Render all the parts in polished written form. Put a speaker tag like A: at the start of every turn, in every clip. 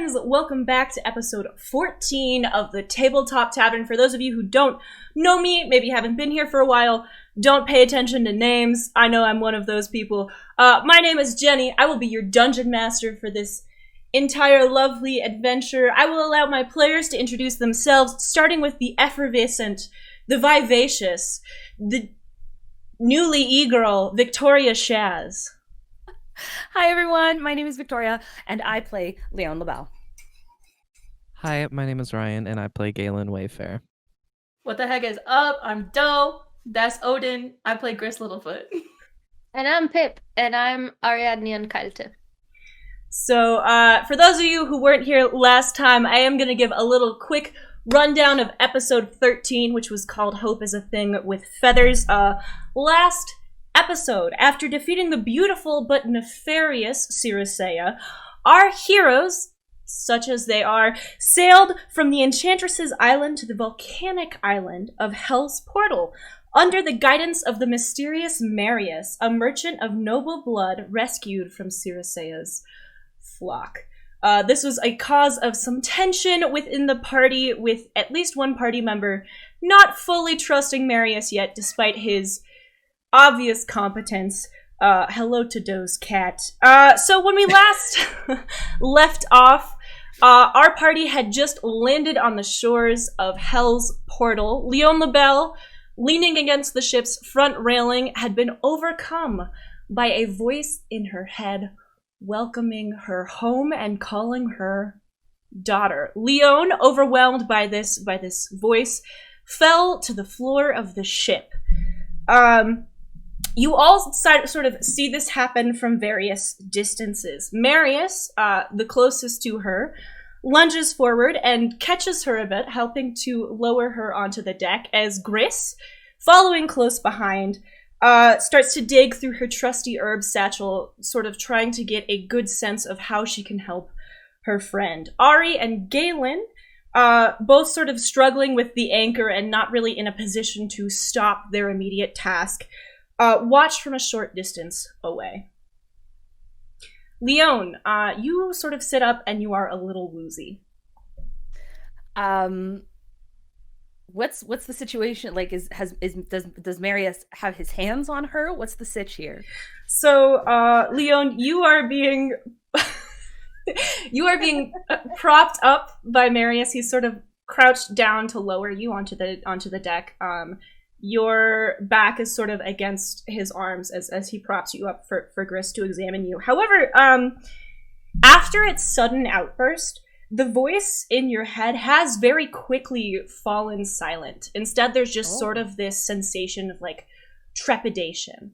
A: friends, welcome back to episode 14 of the Tabletop Tavern. For those of you who don't know me, maybe haven't been here for a while, don't pay attention to names. I know I'm one of those people. My name is Jenny. I will be your dungeon master for this entire lovely adventure. I will allow my players to introduce themselves, starting with the effervescent, the vivacious, the newly e-girl, Victoria Shaz.
B: Hi everyone, my name is Victoria, and I play Leon LaBelle.
C: Hi, my name is Ryan, and I play Galen Wayfair.
D: What the heck is up? I'm Doe. That's Odin. I play Gris Littlefoot.
E: And I'm Pip, and I'm Ariadne Kalte.
A: So, for those of you who weren't here last time, I am going to give a little quick rundown of episode 13, which was called Hope is a Thing with Feathers. Last episode, after defeating the beautiful but nefarious Circeia, our heroes, such as they are, sailed from the Enchantress's Island to the volcanic island of Hell's Portal, under the guidance of the mysterious Marius, a merchant of noble blood rescued from Circeia's flock. This was a cause of some tension within the party, with at least one party member not fully trusting Marius yet, despite his obvious competence. Hello to Doe's cat. So when we last left off, our party had just landed on the shores of Hell's Portal. Leon LaBelle, leaning against the ship's front railing, had been overcome by a voice in her head welcoming her home and calling her daughter. Leon, overwhelmed by this voice, fell to the floor of the ship. You all sort of see this happen from various distances. Marius, the closest to her, lunges forward and catches her a bit, helping to lower her onto the deck, as Gris, following close behind, starts to dig through her trusty herb satchel, sort of trying to get a good sense of how she can help her friend. Ari and Galen, both sort of struggling with the anchor and not really in a position to stop their immediate task, watch from a short distance away. Leon, you sort of sit up and you are a little woozy.
B: What's the situation? Like, does Marius have his hands on her? What's the sitch here?
A: So, Leon, you are being propped up by Marius. He's sort of crouched down to lower you onto the deck. Your back is sort of against his arms as he props you up for Gris to examine you. However, after its sudden outburst, the voice in your head has very quickly fallen silent. Instead, there's just sort of this sensation of, like, trepidation.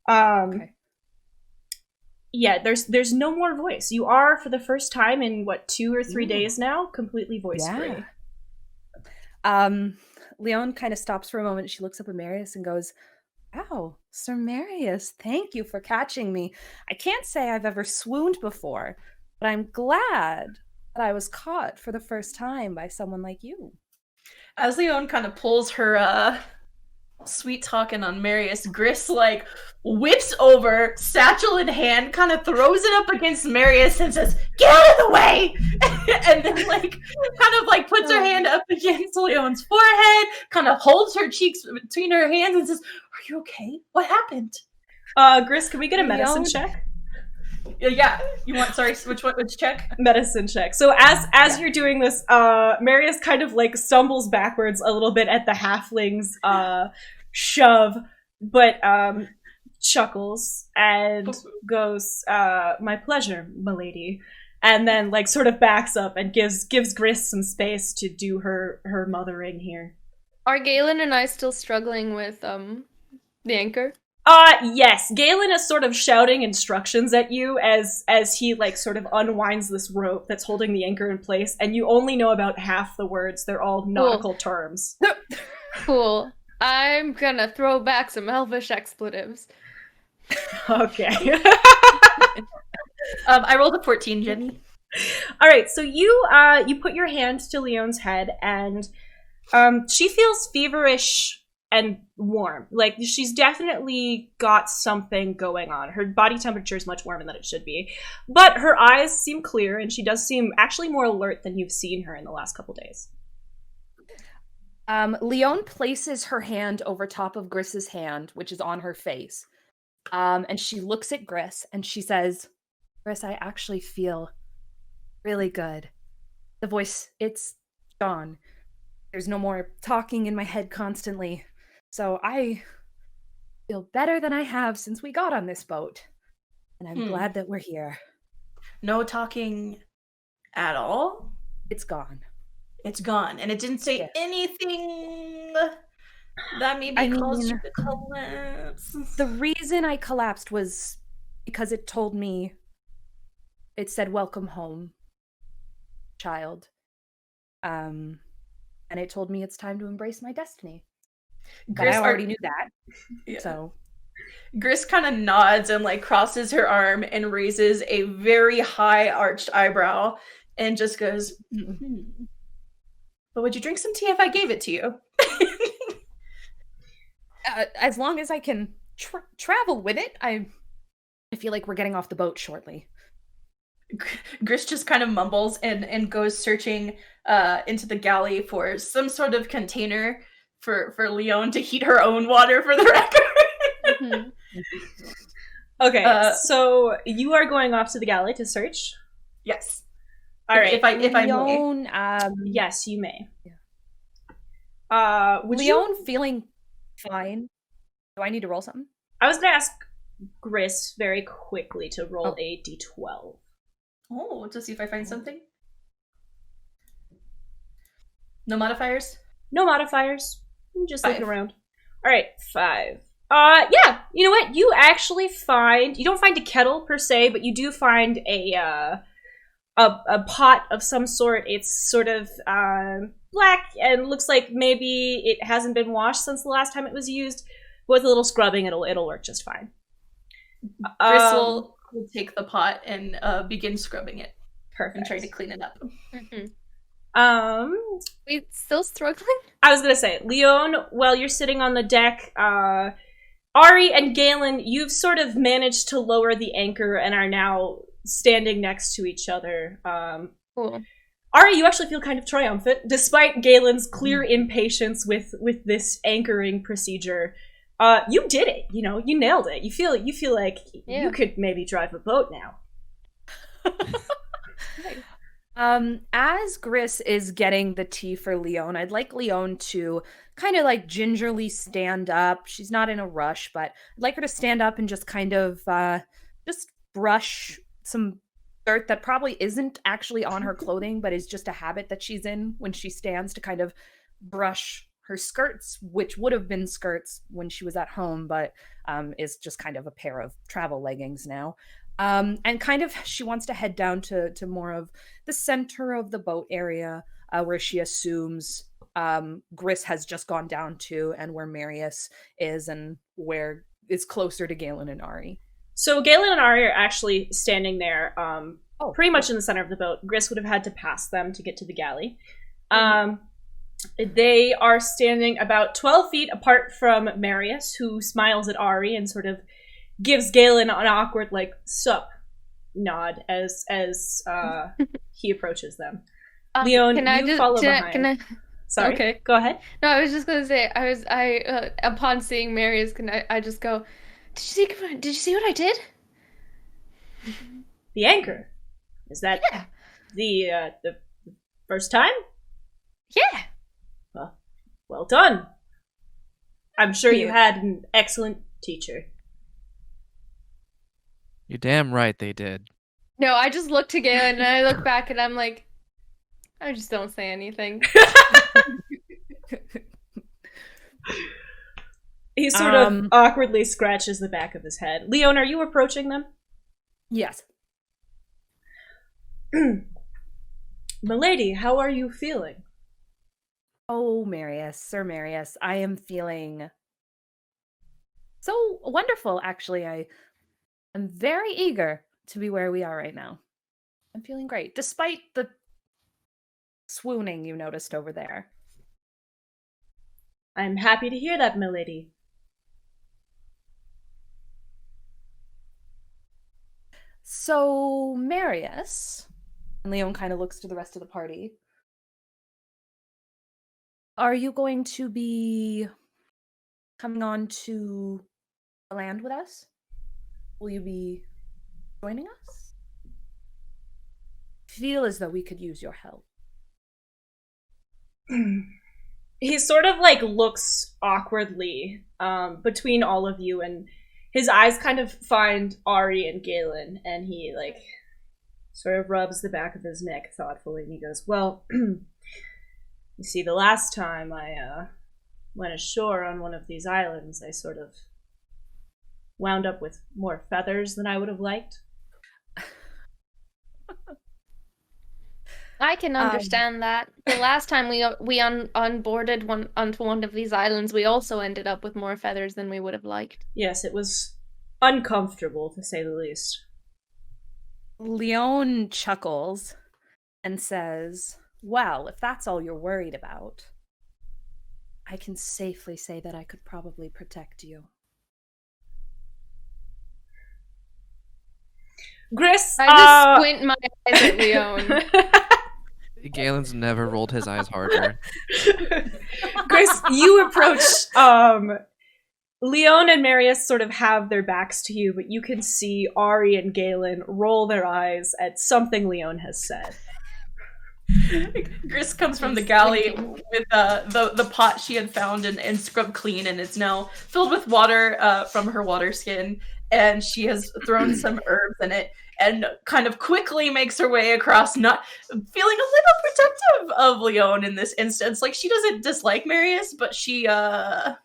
A: Okay. Yeah, there's no more voice. You are, for the first time in, 2 or 3 days now, completely voice-free.
B: Yeah. Leon kind of stops for a moment. She looks up at Marius and goes, "Oh, Sir Marius, thank you for catching me. I can't say I've ever swooned before, but I'm glad that I was caught for the first time by someone like you."
D: As Leon kind of pulls her sweet talking on Marius, Gris like whips over, satchel in hand, kind of throws it up against Marius and says, "Get out of the way!" And then puts her hand up against Leon's forehead, kind of holds her cheeks between her hands and says, "Are you okay? What happened?"
A: Gris, can we get a medicine check?
D: Yeah. You want, which check?
A: Medicine check. So as you're doing this, Marius kind of like stumbles backwards a little bit at the halfling's shove, but chuckles and goes, "My pleasure, milady," and then like sort of backs up and gives Gris some space to do her mothering here.
E: Are Galen and I still struggling with the anchor?
A: Yes. Galen is sort of shouting instructions at you as he like sort of unwinds this rope that's holding the anchor in place, and you only know about half the words. They're all nautical terms.
E: Cool. I'm gonna throw back some elvish expletives.
A: Okay.
D: I rolled a 14, Jenny.
A: All right, so you put your hand to Leon's head, and she feels feverish and warm. Like, she's definitely got something going on. Her body temperature is much warmer than it should be. But her eyes seem clear, and she does seem actually more alert than you've seen her in the last couple days.
B: Leon places her hand over top of Griss's hand, which is on her face. And she looks at Griss and she says, Griss, I actually feel really good. The voice, it's gone. There's no more talking in my head constantly. So I feel better than I have since we got on this boat. And I'm glad that we're here.
D: No talking at all?
B: It's gone.
D: It's gone. And it didn't say anything that maybe caused you to collapse.
B: The reason I collapsed was because it told me, it said, welcome home, child. And it told me it's time to embrace my destiny. But I already knew that.
D: Yeah.
B: So
D: Griss kind of nods and like crosses her arm and raises a very high arched eyebrow and just goes, But would you drink some tea if I gave it to you?
B: As long as I can travel with it, I feel like we're getting off the boat shortly.
D: Griss just kind of mumbles and goes searching into the galley for some sort of container for Leon to heat her own water, for the record.
A: Okay, so you are going off to the galley to search?
D: Yes.
A: All right.
D: If I
B: Leon,
D: may.
A: Yes, you may.
B: Yeah.
A: Would
B: Leon
A: you...
B: feeling fine? Do I need to roll something?
A: I was going to ask Griss very quickly to roll a d12.
D: Oh, to see if I find something. No modifiers?
A: No modifiers. I'm just
D: 5.
A: looking around. All right, 5. Yeah, you know what? You actually find... You don't find a kettle, per se, but you do find a pot of some sort. It's sort of black and looks like maybe it hasn't been washed since the last time it was used. With a little scrubbing, it'll work just fine.
D: Griss will take the pot and begin scrubbing it.
A: Perfect.
D: And try to clean it up.
E: We still struggling?
A: I was gonna say, Leon, while you're sitting on the deck, Ari and Galen, you've sort of managed to lower the anchor and are now standing next to each other.
E: Cool.
A: Ari, you actually feel kind of triumphant, despite Galen's clear impatience with this anchoring procedure. You did it, you know, you nailed it. You feel like you could maybe drive a boat now.
B: As Griss is getting the tea for Leon, I'd like Leon to kind of like gingerly stand up. She's not in a rush, but I'd like her to stand up and just kind of just brush some dirt that probably isn't actually on her clothing, but is just a habit that she's in when she stands, to kind of brush her skirts, which would have been skirts when she was at home, but is just kind of a pair of travel leggings now. And kind of she wants to head down to more of the center of the boat area, where she assumes Griss has just gone down to, and where Marius is, and where is closer to Galen and Ari.
A: So Galen and Ari are actually standing there, pretty much in the center of the boat. Griss would have had to pass them to get to the galley. They are standing about 12 feet apart from Marius, who smiles at Ari and sort of gives Galen an awkward, like, sup nod as he approaches them. Leon, you follow behind. Sorry,
E: okay.
A: Go ahead.
E: No, I was just gonna say, upon seeing Marius, I just go, did you see what I did?
A: The anchor. Is that the first time?
E: Yeah.
A: Well done. I'm sure you had an excellent teacher.
C: You're damn right they did.
E: No, I just look to Galen and I look back and I'm like, I just don't say anything.
A: He sort of awkwardly scratches the back of his head. Leon, are you approaching them?
B: Yes.
A: Milady, how are you feeling?
B: Oh, Marius, Sir Marius, I am feeling so wonderful, actually. I'm very eager to be where we are right now. I'm feeling great, despite the swooning you noticed over there.
A: I'm happy to hear that, milady.
B: So, Marius, and Leon kind of looks to the rest of the party. Are you going to be coming on to the land with us? Will you be joining us? I feel as though we could use your help.
A: He sort of like looks awkwardly between all of you, and his eyes kind of find Ari and Galen, and he like sort of rubs the back of his neck thoughtfully, and he goes, well, you see, the last time I went ashore on one of these islands, I sort of wound up with more feathers than I would have liked.
E: I can understand that. The last time we onboarded onto one of these islands, we also ended up with more feathers than we would have liked.
A: Yes, it was uncomfortable, to say the least.
B: Leon chuckles and says, well, if that's all you're worried about, I can safely say that I could probably protect you.
A: Gris,
E: I just squint my eyes at Leon.
C: Galen's never rolled his eyes harder.
A: Gris, you approach, Leon and Marius sort of have their backs to you, but you can see Ari and Galen roll their eyes at something Leon has said.
D: Gris comes from the galley with the pot she had found and scrubbed clean, and it's now filled with water from her water skin, and she has thrown some herbs in it and kind of quickly makes her way across, not feeling a little protective of Leon in this instance. Like, she doesn't dislike Marius, but she is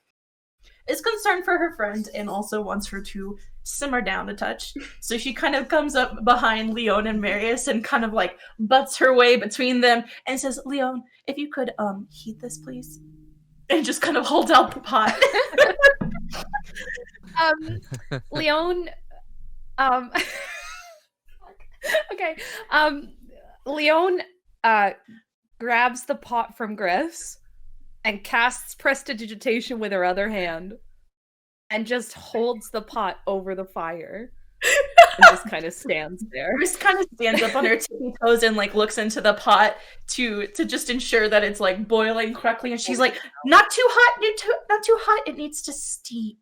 D: concerned for her friend and also wants her to simmer down a touch. So she kind of comes up behind Leon and Marius and kind of like butts her way between them and says, Leon, if you could heat this, please. And just kind of holds out the pot.
B: Leon, okay. Leon grabs the pot from Griff's and casts prestidigitation with her other hand and just holds the pot over the fire and just kind of stands there.
D: Chris kind of stands up on her tippy toes and like looks into the pot to just ensure that it's like boiling correctly, and she's like, not too hot, not too hot, it needs to steep.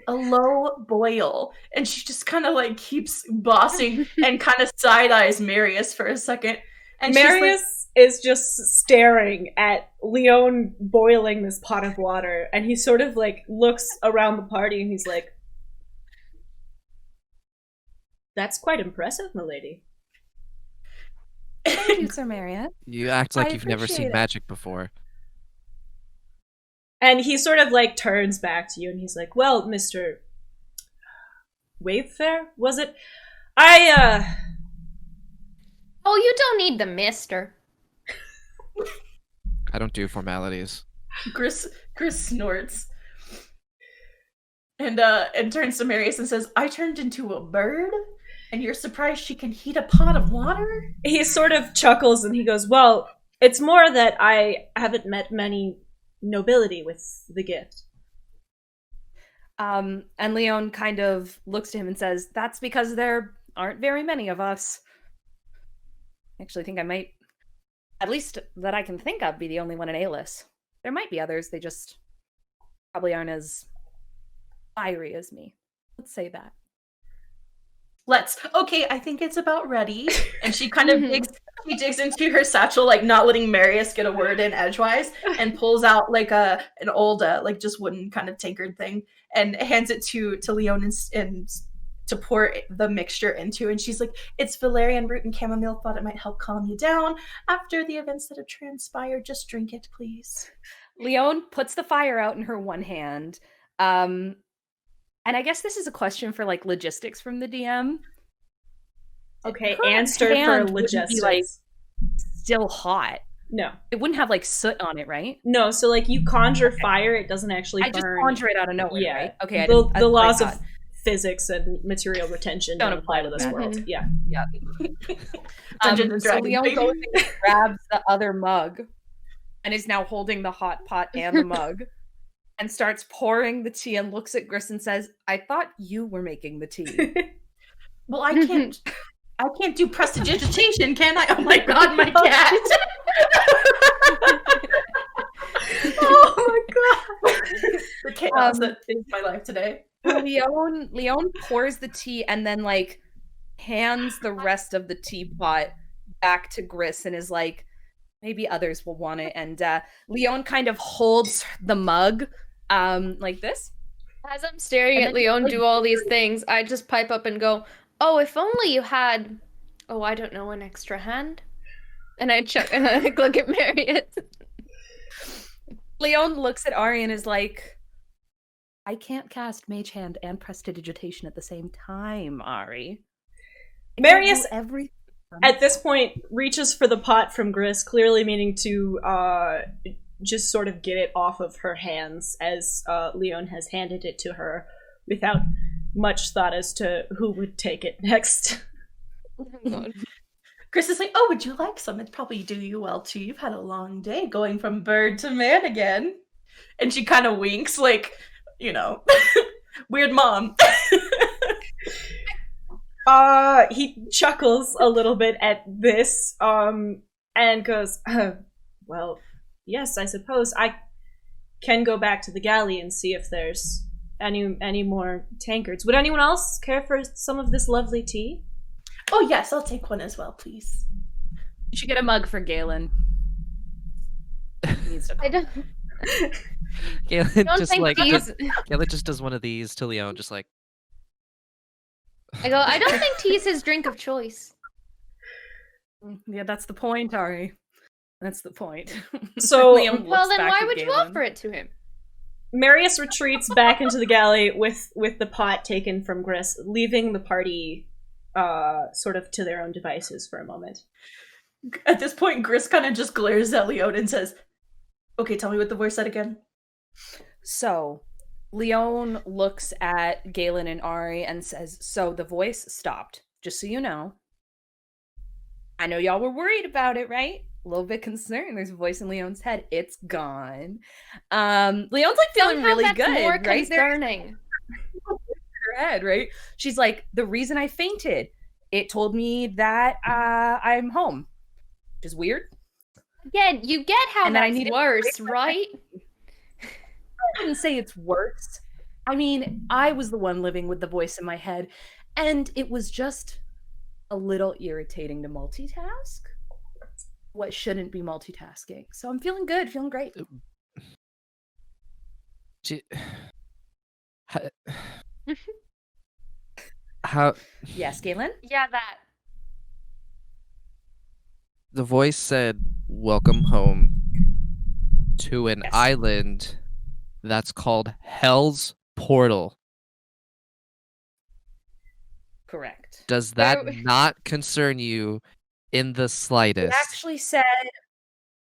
D: A low boil. And she just kind of like keeps bossing and kind of side eyes Marius for a second. And
A: Marius is just staring at Leon boiling this pot of water, and he sort of like looks around the party and he's like, that's quite impressive, milady.
B: Thank you, Sir Marius.
C: You act like
B: I
C: you've never seen
B: appreciate it.
C: magic before.
A: And he sort of like turns back to you and he's like, well, Mr. Wavefair, was it? Oh,
E: you don't need the mister.
C: I don't do formalities.
D: Chris snorts. And turns to Marius and says, I turned into a bird? And you're surprised she can heat a pot of water?
A: He sort of chuckles and he goes, well, it's more that I haven't met many nobility with the gift.
B: And Leon kind of looks to him and says, that's because there aren't very many of us. I actually think I might, at least that I can think of, be the only one in Alis. There might be others, they just probably aren't as fiery as me. Let's say that.
D: Okay, I think it's about ready. And she kind of digs into her satchel, like not letting Marius get a word in edgewise, and pulls out like an old like just wooden kind of tankard thing and hands it to Leon and to pour the mixture into. And she's like, it's valerian root and chamomile, thought it might help calm you down after the events that have transpired. Just drink it, please.
B: Leon puts the fire out in her one hand. And I guess this is a question for like logistics from the DM.
A: Okay,
B: Her
A: answer
B: hand
A: for
B: wouldn't be,
A: logistics.
B: like, still hot.
A: No.
B: It wouldn't have like soot on it, right?
A: No, so like you conjure fire, it doesn't actually
B: I
A: burn.
B: just conjure it out of nowhere,
A: Yeah.
B: right? Okay,
A: The
B: that's what I
A: laws of
B: thought.
A: physics and material retention don't apply to this
B: that.
A: world. Yeah.
D: Dungeons and
B: So
D: Dragons,
B: Leon
D: baby.
B: goes and grabs the other mug and is now holding the hot pot and the mug and starts pouring the tea and looks at Gris and says, I thought you were making the tea.
D: Well, I can't do prestidigitation, can I? Oh my god, my cat!
A: Oh my god!
D: The chaos that is my life today.
B: Leon pours the tea and then like hands the rest of the teapot back to Gris and is like, maybe others will want it. And Leon kind of holds the mug like this.
E: As I'm staring
B: And
E: at
B: then he,
E: Leon
B: like,
E: do all these things, I just pipe up and go, "Oh, if only you had, oh, I don't know, an extra hand." And I and I look at Marius.
B: Leon looks at Ari and is like, I can't cast Mage Hand and Prestidigitation at the same time, Ari.
A: Marius,
B: everything.
A: at this point, reaches for the pot from Gris, clearly meaning to just sort of get it off of her hands as Leon has handed it to her without much thought as to who would take it next.
E: Oh my god.
D: Chris is like, oh, would you like some? It'd probably do you well too. You've had a long day going from bird to man again. And she kind of winks, like, you know, weird mom.
A: He chuckles a little bit at this, and goes, well, yes, I suppose I can go back to the galley and see if there's any more tankards. Would anyone else care for some of this lovely tea?
D: Oh, yes, I'll take one as well, please.
B: You should get a mug for Galen. He needs to
E: I don't,
C: Galen
E: don't
C: just
E: think
C: like
E: tea's.
C: Galen just does one of these to Leon, just like
E: I go, I don't think tea's his drink of choice.
B: Yeah, that's the point, Ari. That's the point.
A: So-
B: Liam
E: Well,
B: looks
E: then
B: back
E: why
B: at
E: would you
B: Galen.
E: offer it to him?
A: Marius retreats back into the galley with the pot taken from Gris, leaving the party sort of to their own devices for a moment.
D: At this point, Gris kind of just glares at Leon and says, okay, tell me what the voice said again.
B: So, Leon looks at Galen and Ari and says, so the voice stopped, just so you know. I know y'all were worried about it, right? A little bit concerned. There's a voice in Leon's head. It's gone. Leon's like feeling
E: Somehow
B: really
E: that's
B: good,
E: more
B: right? There's
E: concerning.
B: her head, right? She's like, the reason I fainted, it told me that I'm home. Which is weird.
E: Again, you get how
B: And then I
E: that's
B: needed-
E: worse, right?
B: I wouldn't say it's worse. I mean, I was the one living with the voice in my head, and it was just a little irritating to multitask. What shouldn't be multitasking. So I'm feeling good, feeling great.
C: how
B: Yes, Galen?
E: Yeah, that.
C: the voice said, "Welcome home to an
B: Yes.
C: island that's called Hell's Portal."
B: Correct.
C: Does that
E: Where-
C: not concern you in the
B: It
C: slightest?
B: actually said,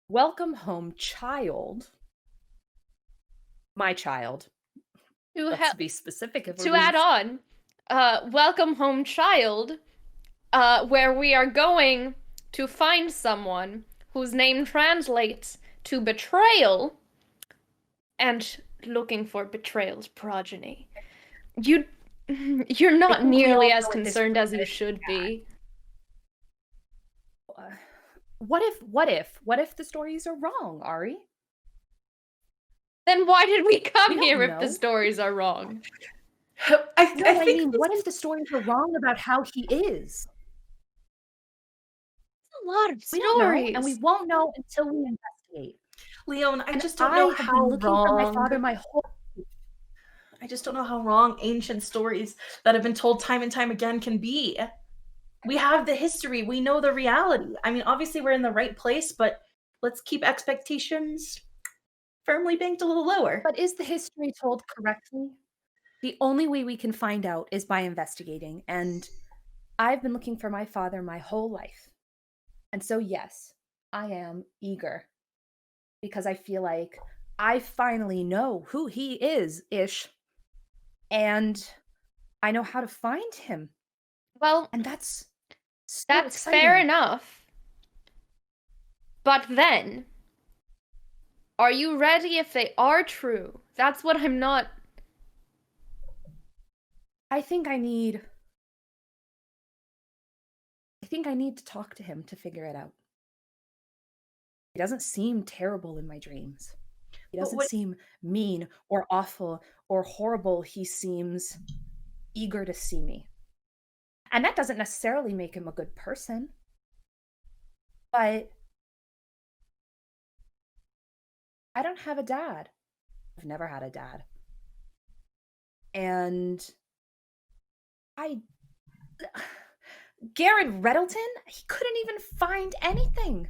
B: welcome home, child. My child.
E: To,
B: Let's be specific. If
E: to add on, welcome home, child, where we are going to find someone whose name translates to betrayal, and looking for betrayal's progeny. You're not
B: think we
E: nearly
B: all
E: as
B: know at this
E: concerned as
B: point
E: you
B: that
E: should be.
B: What if the stories are wrong, Ari?
E: Then why did we come
B: We
E: here
B: don't
E: if the
B: know.
E: stories are wrong?
D: I
B: mean,
D: think
B: what if the stories are wrong about how he is?
E: A lot of
B: We don't know,
E: stories.
B: and we won't know until we investigate.
D: Leon, I
B: And
D: just don't know
B: have been
D: how
B: looking for my
D: wrong.
B: father my whole.
D: I just don't know how wrong ancient stories that have been told time and time again can be. We have the history, we know the reality. I mean, obviously we're in the right place, but let's keep expectations firmly banked a little lower.
B: But is the history told correctly? The only way we can find out is by investigating, and I've been looking for my father my whole life. And so, yes, I am eager because I feel like I finally know who he is, ish, and I know how to find him.
E: Well,
B: And that's so
E: that's fair
B: exciting.
E: enough. But then, Are you ready if they are true? That's what I'm not.
B: I think I need to talk to him to figure it out. He doesn't seem terrible in my dreams. He
D: But
B: doesn't
D: what-
B: seem mean or awful or horrible. He seems eager to see me. And that doesn't necessarily make him a good person. But I don't have a dad. I've never had a dad. And Garen Reddleton, he couldn't even find anything.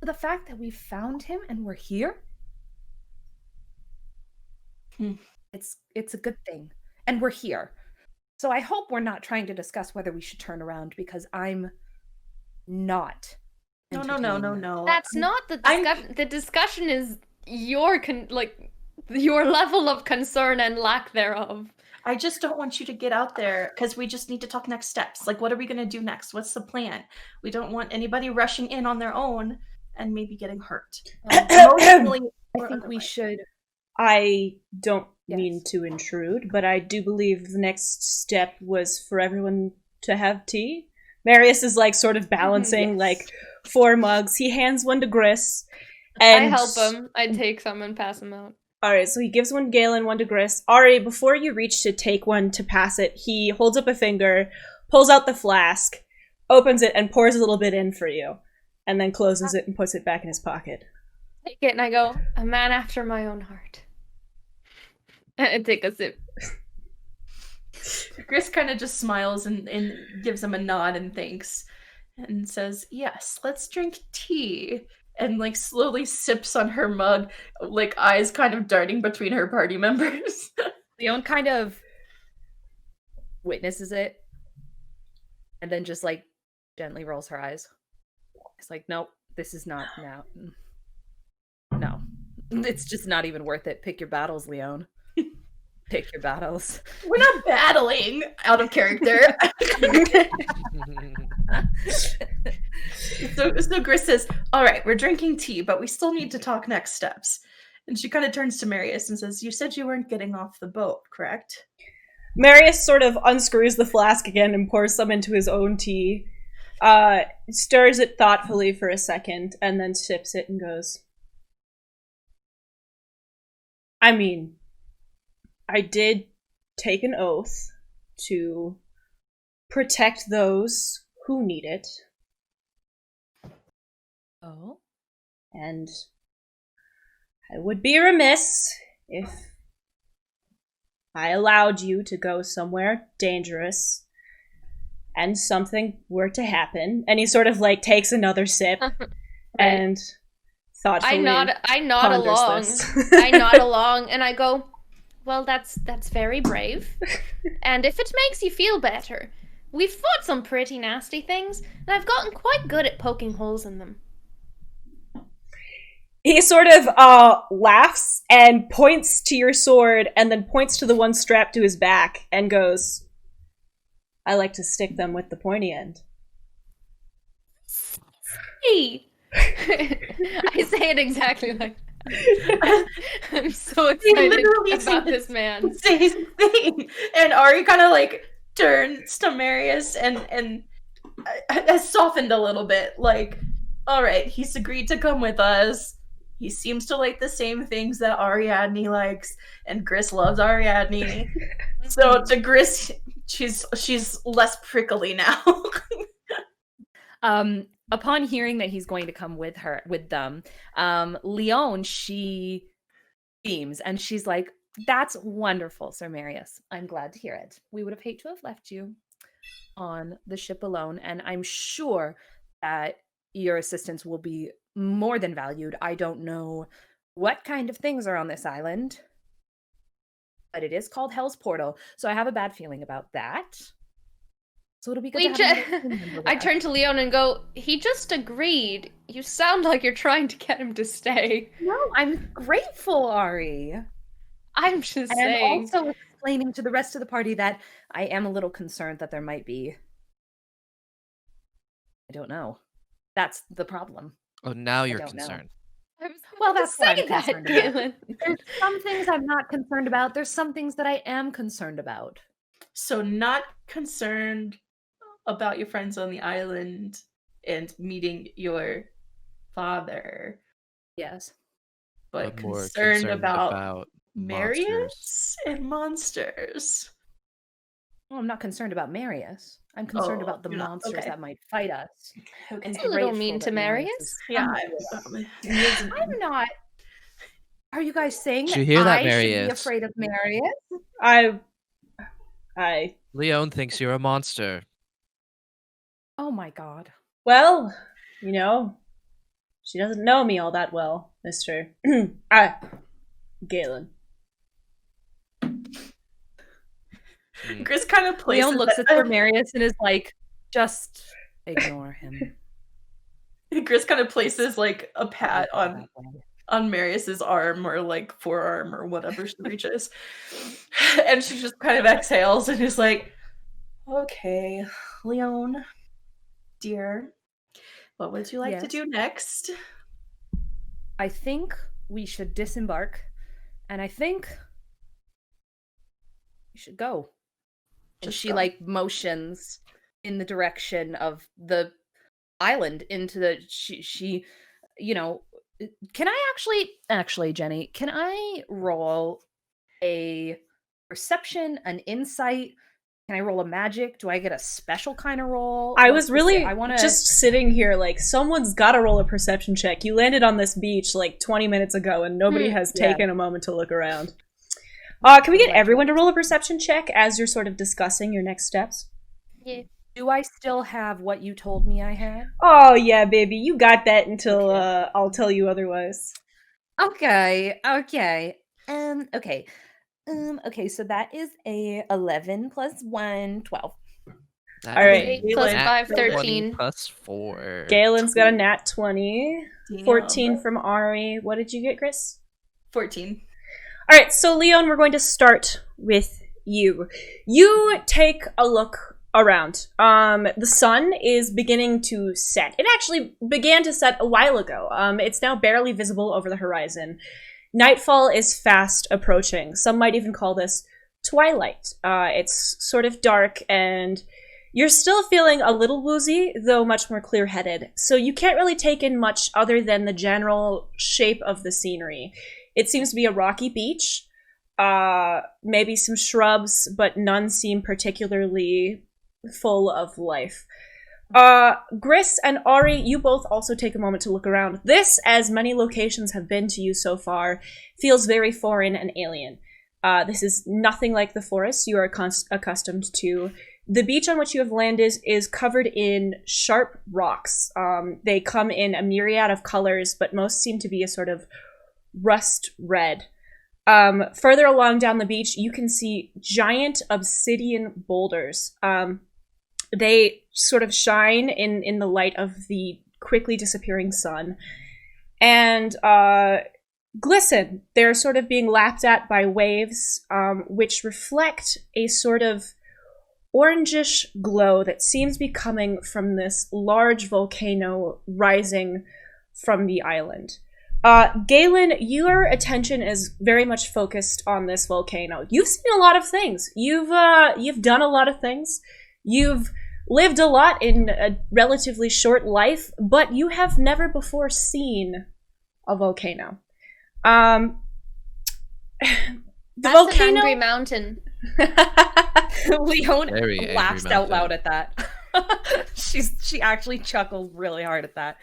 B: The fact that we found him and we're here, it's a good thing. And we're here. So I hope we're not trying to discuss whether we should turn around, because I'm not.
D: No.
E: That's not the discussion. The discussion is your your level of concern and lack thereof.
D: I just don't want you to get out there, because we just need to talk next steps. Like, what are we going to do next? What's the plan? We don't want anybody rushing in on their own and maybe getting hurt. Emotionally,
B: I think we should.
A: I don't mean
B: Yes.
A: to intrude, but I do believe the next step was for everyone to have tea. Marius is like sort of balancing
B: Yes.
A: like 4 mugs. He hands one to Gris. And
E: I help him. I take some and pass them out.
A: Alright, so he gives one to Galen, one to Gris. Ari, before you reach to take one to pass it, he holds up a finger, pulls out the flask, opens it, and pours a little bit in for you. And then closes it and puts it back in his pocket.
E: Take it and I go, a man after my own heart. And take a sip.
D: Gris kind of just smiles and gives him a nod and thanks and says, yes, let's drink tea. And like slowly sips on her mug, like eyes kind of darting between her party members.
B: Leon kind of witnesses it and then just like gently rolls her eyes. It's like, nope, this is not now. No, it's just not even worth it. Pick your battles, Leon. Pick your battles.
D: We're not battling out of character. So Gris says, all right, we're drinking tea, but we still need to talk next steps. And she kind of turns to Marius and says, you said you weren't getting off the boat, correct?
A: Marius sort of unscrews the flask again and pours some into his own tea. Stirs it thoughtfully for a second, and then sips it and goes, I mean, I did take an oath to protect those who need it.
B: Oh?
A: And I would be remiss if I allowed you to go somewhere dangerous and something were to happen. And he sort of like takes another sip and thoughtfully
E: I nod
A: ponders
E: along.
A: this.
E: I nod along and I go, well, that's very brave. And if it makes you feel better, we've fought some pretty nasty things, and I've gotten quite good at poking holes in them.
A: He sort of laughs and points to your sword and then points to the one strapped to his back and goes, I like to stick them with the pointy end.
E: Hey! I say it exactly like that. I'm so excited
D: literally
E: about
D: said
E: this man.
D: Same thing. And Ari kind of like turns to Marius and has softened a little bit. Like, all right, he's agreed to come with us. He seems to like the same things that Ariadne likes, and Gris loves Ariadne. So to Gris, she's less prickly now.
B: Upon hearing that he's going to come with them, Leon, she beams and she's like, that's wonderful, Sir Marius. I'm glad to hear it. We would have hated to have left you on the ship alone, and I'm sure that your assistance will be more than valued. I don't know what kind of things are on this island, but it is called Hell's Portal, so I have a bad feeling about that. So it'll be good to have another team member with
E: I
B: us.
E: turn to Leon and go, he just agreed. You sound like you're trying to get him to stay.
B: No, I'm grateful, Ari.
E: I'm just
B: And I'm
E: saying.
B: also explaining to the rest of the party that I am a little concerned that there might be. I don't know. That's the problem.
C: Oh, now you're
B: don't know.
C: concerned.
E: I was
B: Well,
E: about to
B: that's what I'm
E: say that,
B: concerned about.
E: Galen.
B: There's some things I'm not concerned about. There's some things that I am concerned about.
D: So not concerned about your friends on the island and meeting your father,
B: Yes.
D: but
C: But more
D: concerned
C: concerned
D: about
C: about monsters.
D: Marius and monsters.
B: Well, I'm not concerned about Marius. I'm concerned
D: Oh,
B: about the
D: you're not.
B: monsters
D: Okay.
B: that might fight us.
D: Okay.
B: And
E: a little
B: grateful
E: mean
B: that
E: to
B: Marius
E: Marius.
B: is
D: Yeah,
B: coming.
D: he is
B: I'm not. Are you guys saying
C: Did
B: that
C: you hear that,
B: I should be
C: Marius?
B: afraid of Marius?
A: I
C: Leon thinks you're a monster.
B: Oh my god.
A: well, you know, she doesn't know me all that well, Mister. Galen.
D: Gris kind of places
B: Leon looks at Sir Marius and is like, just ignore him.
D: Gris kind of places like a pat on Marius's arm or like forearm or whatever she reaches, and she just kind of exhales and is like, "Okay, Leon, dear, what would you like to
B: Yes.
D: do next?"
B: I think we should disembark, and I think we should go. And
D: Just
B: she
D: go.
B: like motions in the direction of the island into the she you know, can I actually Jenny, can I roll a perception, an insight? Can I roll a magic? Do I get a special kind of roll?
A: I
B: What's
A: was
B: the
A: really
B: I want to
A: just sitting here like, someone's got to roll a perception check. You landed on this beach like 20 minutes ago and nobody has
B: Yeah.
A: taken a moment to look around. Can we get everyone to roll a perception check as you're sort of discussing your next steps?
E: Yeah.
B: Do I still have what you told me I had?
A: Oh yeah, baby, you got that until
B: Okay.
A: I'll tell you otherwise.
B: Okay. Okay, so that is a 11 plus 1, 12.
C: That's
A: All right.
E: 8 plus
D: Galen,
E: 5,
C: 20
E: 13.
C: plus 4.
A: Galen's got a nat 20.
D: Damn.
A: 14 from Ari. What did you get, Chris?
D: 14.
A: All right, so Leon, we're going to start with you. You take a look around. The sun is beginning to set. It actually began to set a while ago. It's now barely visible over the horizon. Nightfall is fast approaching. Some might even call this twilight. It's sort of dark, and you're still feeling a little woozy, though much more clear-headed. So you can't really take in much other than the general shape of the scenery. It seems to be a rocky beach, maybe some shrubs, but none seem particularly full of life. Gris and Ari, you both also take a moment to look around. This, as many locations have been to you so far, feels very foreign and alien. This is nothing like the forest you are accustomed to. The beach on which you have landed is covered in sharp rocks. They come in a myriad of colors, but most seem to be a sort of rust red. Further along down the beach, you can see giant obsidian boulders. They sort of shine in the light of the quickly disappearing sun, and glisten. They're sort of being lapped at by waves, which reflect a sort of orangish glow that seems to be coming from this large volcano rising from the island. Galen, your attention is very much focused on this volcano. You've seen a lot of things. You've done a lot of things. You've lived a lot in a relatively short life, but you have never before seen a volcano. The
E: That's
A: volcano.
E: an angry mountain.
B: Leon
C: Very angry
B: laughs out
C: mountain.
B: loud at that. She actually chuckled really hard at that.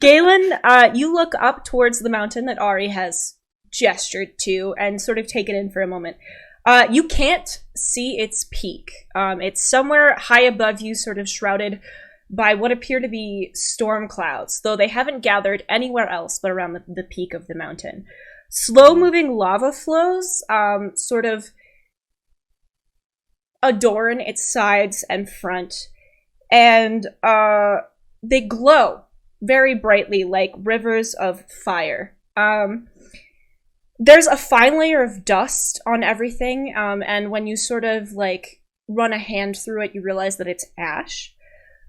A: Galen, you look up towards the mountain that Ari has gestured to and sort of take it in for a moment. You can't see its peak. It's somewhere high above you, sort of shrouded by what appear to be storm clouds, though they haven't gathered anywhere else but around the peak of the mountain. Slow-moving lava flows sort of adorn its sides and front, and they glow very brightly like rivers of fire. There's a fine layer of dust on everything, and when you sort of like run a hand through it, you realize that it's ash.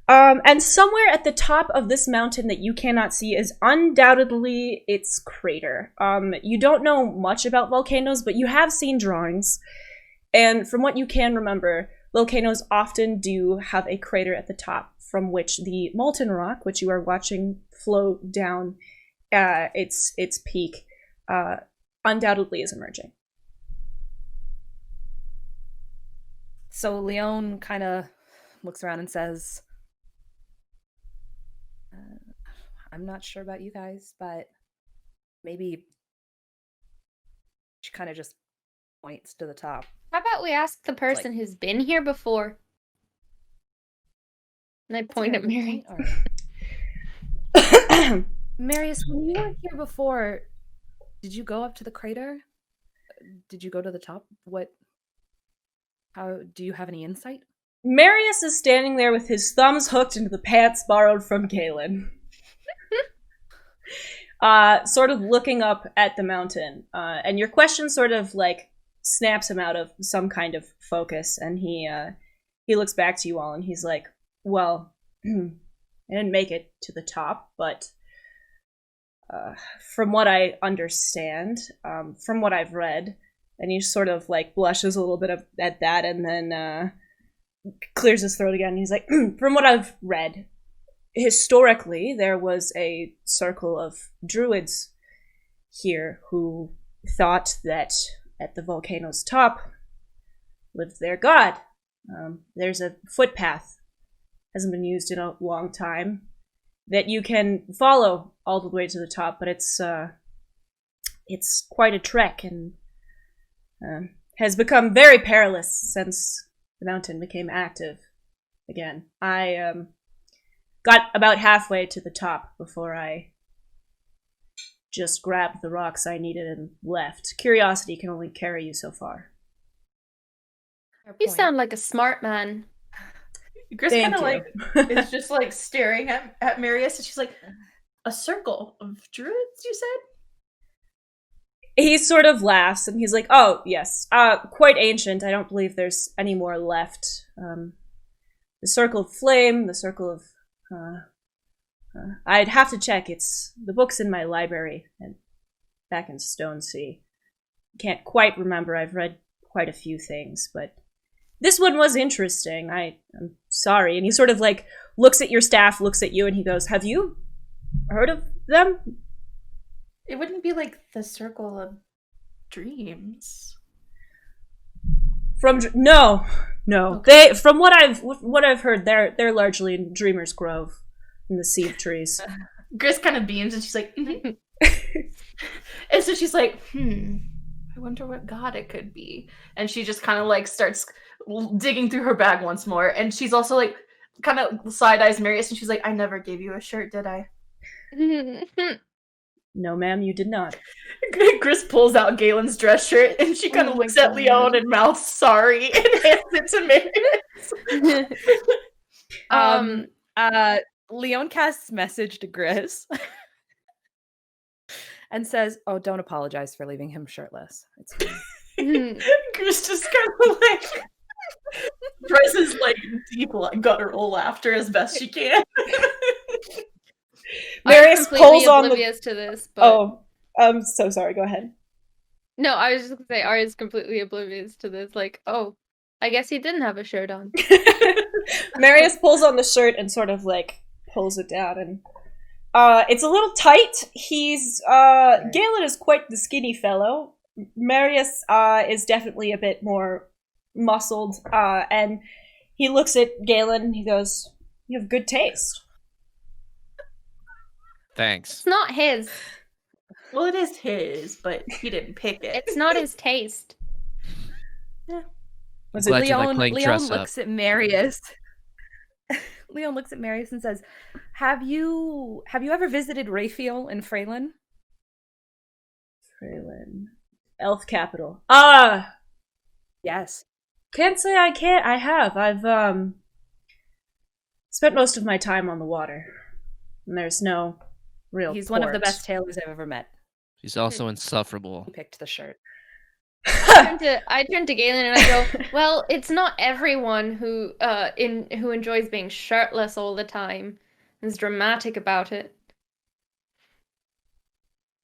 A: And somewhere at the top of this mountain that you cannot see is undoubtedly its crater. You don't know much about volcanoes, but you have seen drawings. And from what you can remember, volcanoes often do have a crater at the top from which the molten rock, which you are watching flow down its peak, undoubtedly is emerging.
B: So Leon kind of looks around and says, I'm not sure about you guys, but maybe she kind of just points to the top.
E: How about we ask the person who's been here before? And I point at Mary.
B: Marius, when you were here before, did you go up to the crater? Did you go to the top? How do you have any insight?
A: Marius is standing there with his thumbs hooked into the pants borrowed from Galen. Sort of looking up at the mountain. And your question sort of like snaps him out of some kind of focus, and he looks back to you all and he's like, well, I didn't make it to the top, but from what I understand, from what I've read, and he sort of like blushes a little bit at that, and then clears his throat again. And he's like, from what I've read, historically there was a circle of druids here who thought that at the volcano's top lived their god. There's a footpath, hasn't been used in a long time, that you can follow all the way to the top, but it's quite a trek, and has become very perilous since the mountain became active again. I got about halfway to the top before I just grabbed the rocks I needed and left. Curiosity can only carry you so far.
E: You sound like a smart man.
D: Gris kind of like is just like staring at Marius, and she's like, a circle of druids, you said?
A: He sort of laughs, and he's like, oh, yes, quite ancient. I don't believe there's any more left. The Circle of Flame, the Circle of... I'd have to check. It's the book's in my library and back in Stone Sea. Can't quite remember. I've read quite a few things, but this one was interesting. I'm sorry. And he sort of like looks at your staff, looks at you, and he goes, have you heard of them?
D: It wouldn't be like the Circle of Dreams.
A: No. Okay. From what I've heard, they're largely in Dreamer's Grove, in the Sea of Trees.
D: Gris kind of beams, and she's like, mm-hmm. And so she's like, I wonder what god it could be. And she just kind of like starts digging through her bag once more, and she's also like kind of side eyes Marius, and she's like, I never gave you a shirt, did I?
A: No, ma'am, you did not.
D: Gris pulls out Galen's dress shirt, and she kind of looks at Leon and mouths sorry and hands it to
B: Marius. Leon casts message to Gris and says, oh, don't apologize for leaving him shirtless. It's fine.
D: Gris just kind of like presses like deep guttural laughter as best she can.
A: Marius pulls on
E: oblivious to this, but...
A: Oh, I'm so sorry. Go ahead.
E: No, I was just gonna say Arya's completely oblivious to this. Like, oh, I guess he didn't have a shirt on.
A: Marius pulls on the shirt and sort of like pulls it down, and it's a little tight. Galen is quite the skinny fellow. Marius is definitely a bit more muscled, and he looks at Galen and he goes, "You have good taste."
C: Thanks.
E: It's not his.
D: Well, it is his, but he didn't pick it.
E: It's not his taste.
D: Yeah.
B: Leon looks at Marius. Leon looks at Marius and says, Have you ever visited Raphael in Freylin?
A: Freylin. Elf capital.
B: Yes.
A: Can't say I can't. I have. I've spent most of my time on the water. And there's no real
B: He's
A: port.
B: one of the best tailors I've ever met.
C: He's also insufferable.
B: He picked the shirt.
E: I turn to Galen and I go, well, it's not everyone who enjoys being shirtless all the time. Is dramatic about it.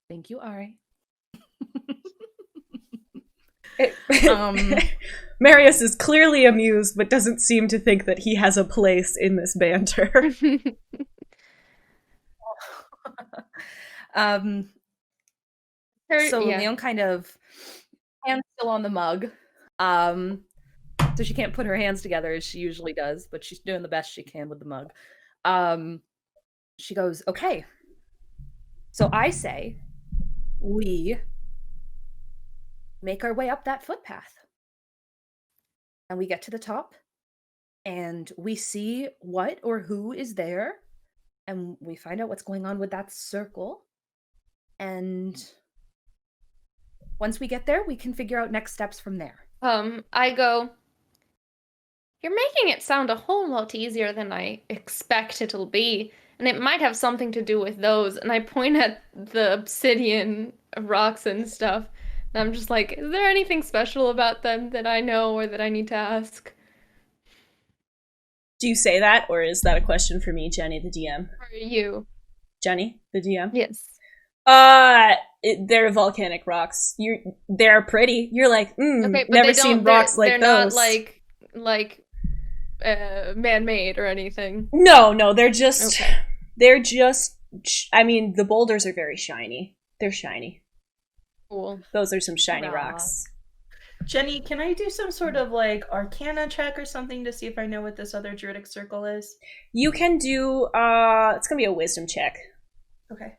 B: Thank you, Ari.
A: Marius is clearly amused, but doesn't seem to think that he has a place in this banter.
B: So
E: yeah.
B: Leon kind of hands still on the mug. So she can't put her hands together as she usually does, but she's doing the best she can with the mug. She goes, okay. So I say we make our way up that footpath. And we get to the top and we see what or who is there. And we find out what's going on with that circle. And once we get there, we can figure out next steps from there.
E: I go, you're making it sound a whole lot easier than I expect it'll be. And it might have something to do with those. And I point at the obsidian rocks and stuff. And I'm just like, is there anything special about them that I know or that I need to ask?
A: Do you say that, or is that a question for me, Jenny, the DM?
E: For you.
A: Jenny, the DM?
E: Yes.
A: They're volcanic rocks. They're pretty. You're like,
E: okay,
A: never seen rocks like
E: they're
A: those.
E: They're not like man-made or anything.
A: No, they're just, I mean, the boulders are very shiny. They're shiny.
E: Cool.
A: Those are some shiny rocks.
D: Jenny, can I do some sort of like arcana check or something to see if I know what this other druidic circle is?
A: You can do, it's gonna be a wisdom check.
D: Okay.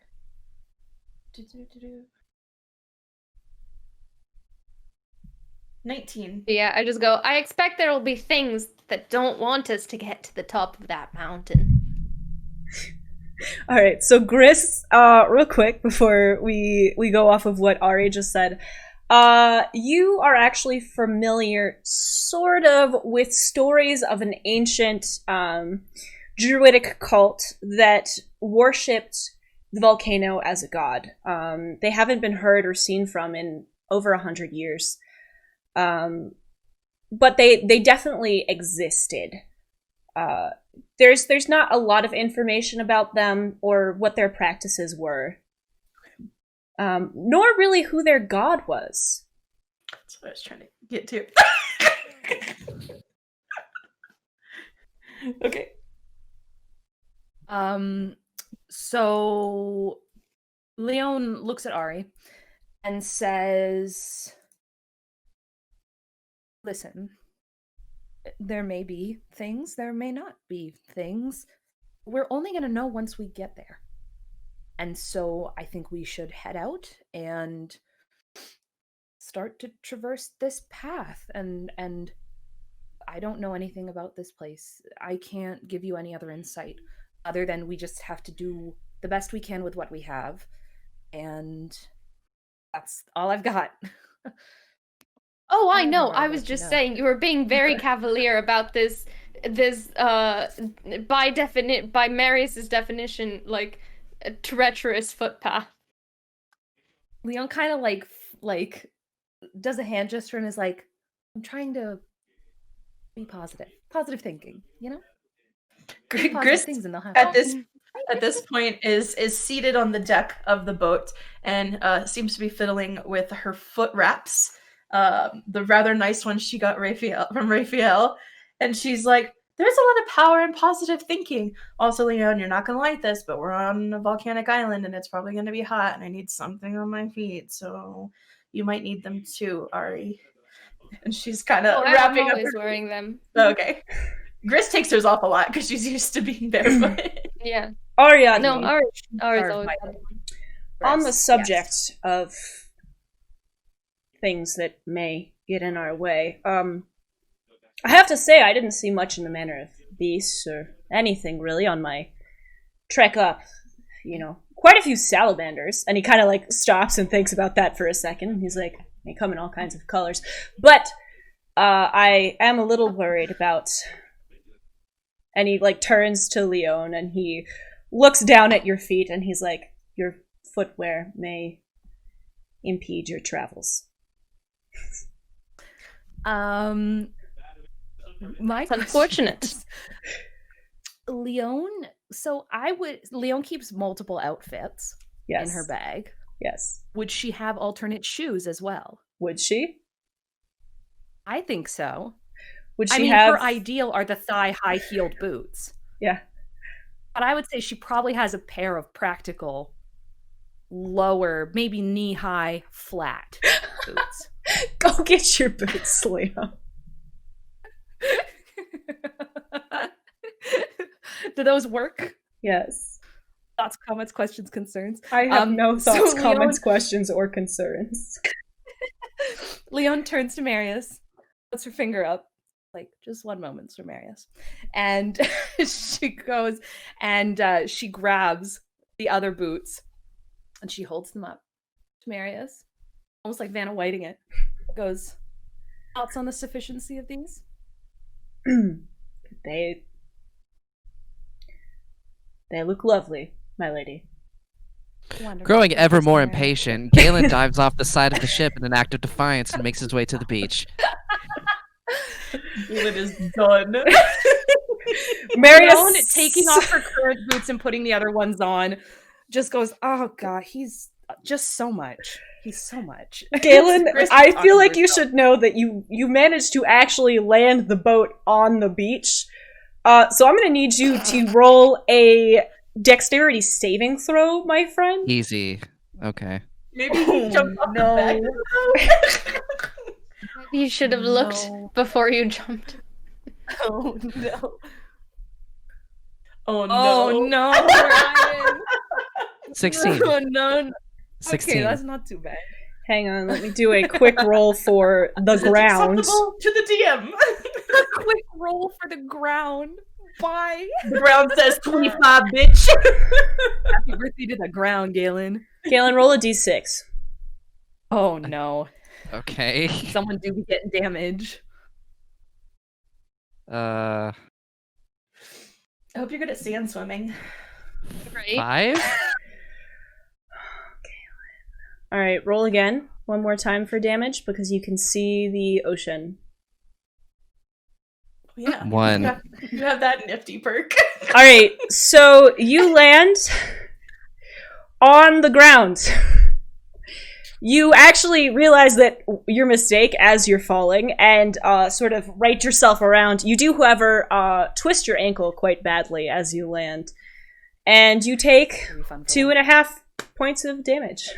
D: 19.
E: Yeah, I just go, I expect there will be things that don't want us to get to the top of that mountain.
A: All right, so Gris, real quick before we go off of what Ari just said, you are actually familiar, sort of, with stories of an ancient druidic cult that worshipped the volcano as a god. They haven't been heard or seen from in over 100 years, but they definitely existed. There's not a lot of information about them or what their practices were, nor really who their god was.
D: That's what I was trying to get to. Okay.
B: So Leon looks at Ari and says, listen, there may be things, there may not be things. We're only going to know once we get there. And so I think we should head out and start to traverse this path. And I don't know anything about this place. I can't give you any other insight other than we just have to do the best we can with what we have. And that's all I've got.
E: Oh, I know. I was just saying you were being very cavalier about this by Marius's definition, like a treacherous footpath.
B: Leon kind of like does a hand gesture and is like, I'm trying to be positive thinking, you know?
D: Gris
B: things and they'll happen.
D: at this point is seated on the deck of the boat and seems to be fiddling with her foot wraps, the rather nice one she got from Raphael, and she's like, there's a lot of power in positive thinking. Also, Leon, you're not gonna like this, but we're on a volcanic island and it's probably gonna be hot and I need something on my feet, so you might need them too, Ari. And she's kind of wrapping up.
E: Wearing them.
D: Okay. Gris takes hers off a lot because she's used to being barefoot.
E: Yeah.
A: Ariadne.
E: No, Ari's always
A: on the subject of things that may get in our way, I have to say I didn't see much in the manner of beasts or anything really on my trek up. You know, quite a few salamanders, and he kind of like stops and thinks about that for a second, and he's like, they come in all kinds of colors. But I am a little worried about... And he like turns to Leon and he looks down at your feet and he's like, your footwear may impede your travels.
B: My
E: It's unfortunate.
B: question is, Leon. So Leon keeps multiple outfits
A: Yes.
B: in her bag.
A: Yes.
B: Would she have alternate shoes as well?
A: Would she?
B: I think so.
A: Would she
B: I mean,
A: have?
B: her ideal are the thigh-high heeled boots.
A: Yeah.
B: But I would say she probably has a pair of practical, lower, maybe knee-high, flat boots.
A: Go get your boots, Leo.
B: Do those work?
A: Yes.
B: Thoughts, comments, questions, concerns?
A: I have no thoughts,
B: so
A: comments, questions, or concerns.
B: Leon turns to Marius, puts her finger up, like, just one moment, Sir Marius. And she goes and she grabs the other boots and she holds them up to Marius, almost like Vanna Whiting it. Goes, thoughts on the sufficiency of these?
A: They look lovely, my lady.
B: Wonderful.
C: Growing ever more
B: Marius.
C: impatient, Galen dives off the side of the ship in an act of defiance and makes his way to the beach.
D: Galen is done.
A: Marius
B: Leon, taking off her current boots and putting the other ones on, just goes, oh god, he's just so much. He's so much.
A: Galen,
B: Chris is
A: I
B: talking
A: feel
B: to
A: like you
B: herself.
A: should know that you managed to actually land the boat on the beach. So I'm going to need you to roll a dexterity saving throw, my friend.
C: Easy. Okay.
D: Maybe he jumped off
B: no.
D: the back of the boat.
E: Maybe you should have looked
B: No.
E: before you jumped.
B: Oh no.
D: Oh no.
B: Oh no, Ryan.
C: 16.
B: Oh no.
C: 16.
B: Okay, that's not too bad.
A: Hang on, let me do a quick roll for the
D: Is it
A: ground.
D: acceptable to the DM?
B: A quick roll for the ground. Bye.
D: The ground says 25, bitch.
B: Happy birthday to the ground, Galen.
A: Galen, roll a d6.
B: Oh no.
C: Okay.
B: Someone do be getting damage.
D: I hope you're good at sand swimming.
E: Right?
C: 5?
A: All right, roll again. One more time for damage because you can see the ocean.
D: Yeah.
C: 1.
D: You have that nifty perk.
A: All right, so you land on the ground. You actually realize that your mistake as you're falling and sort of right yourself around. You do, however, twist your ankle quite badly as you land. And you take 2.5 points of damage.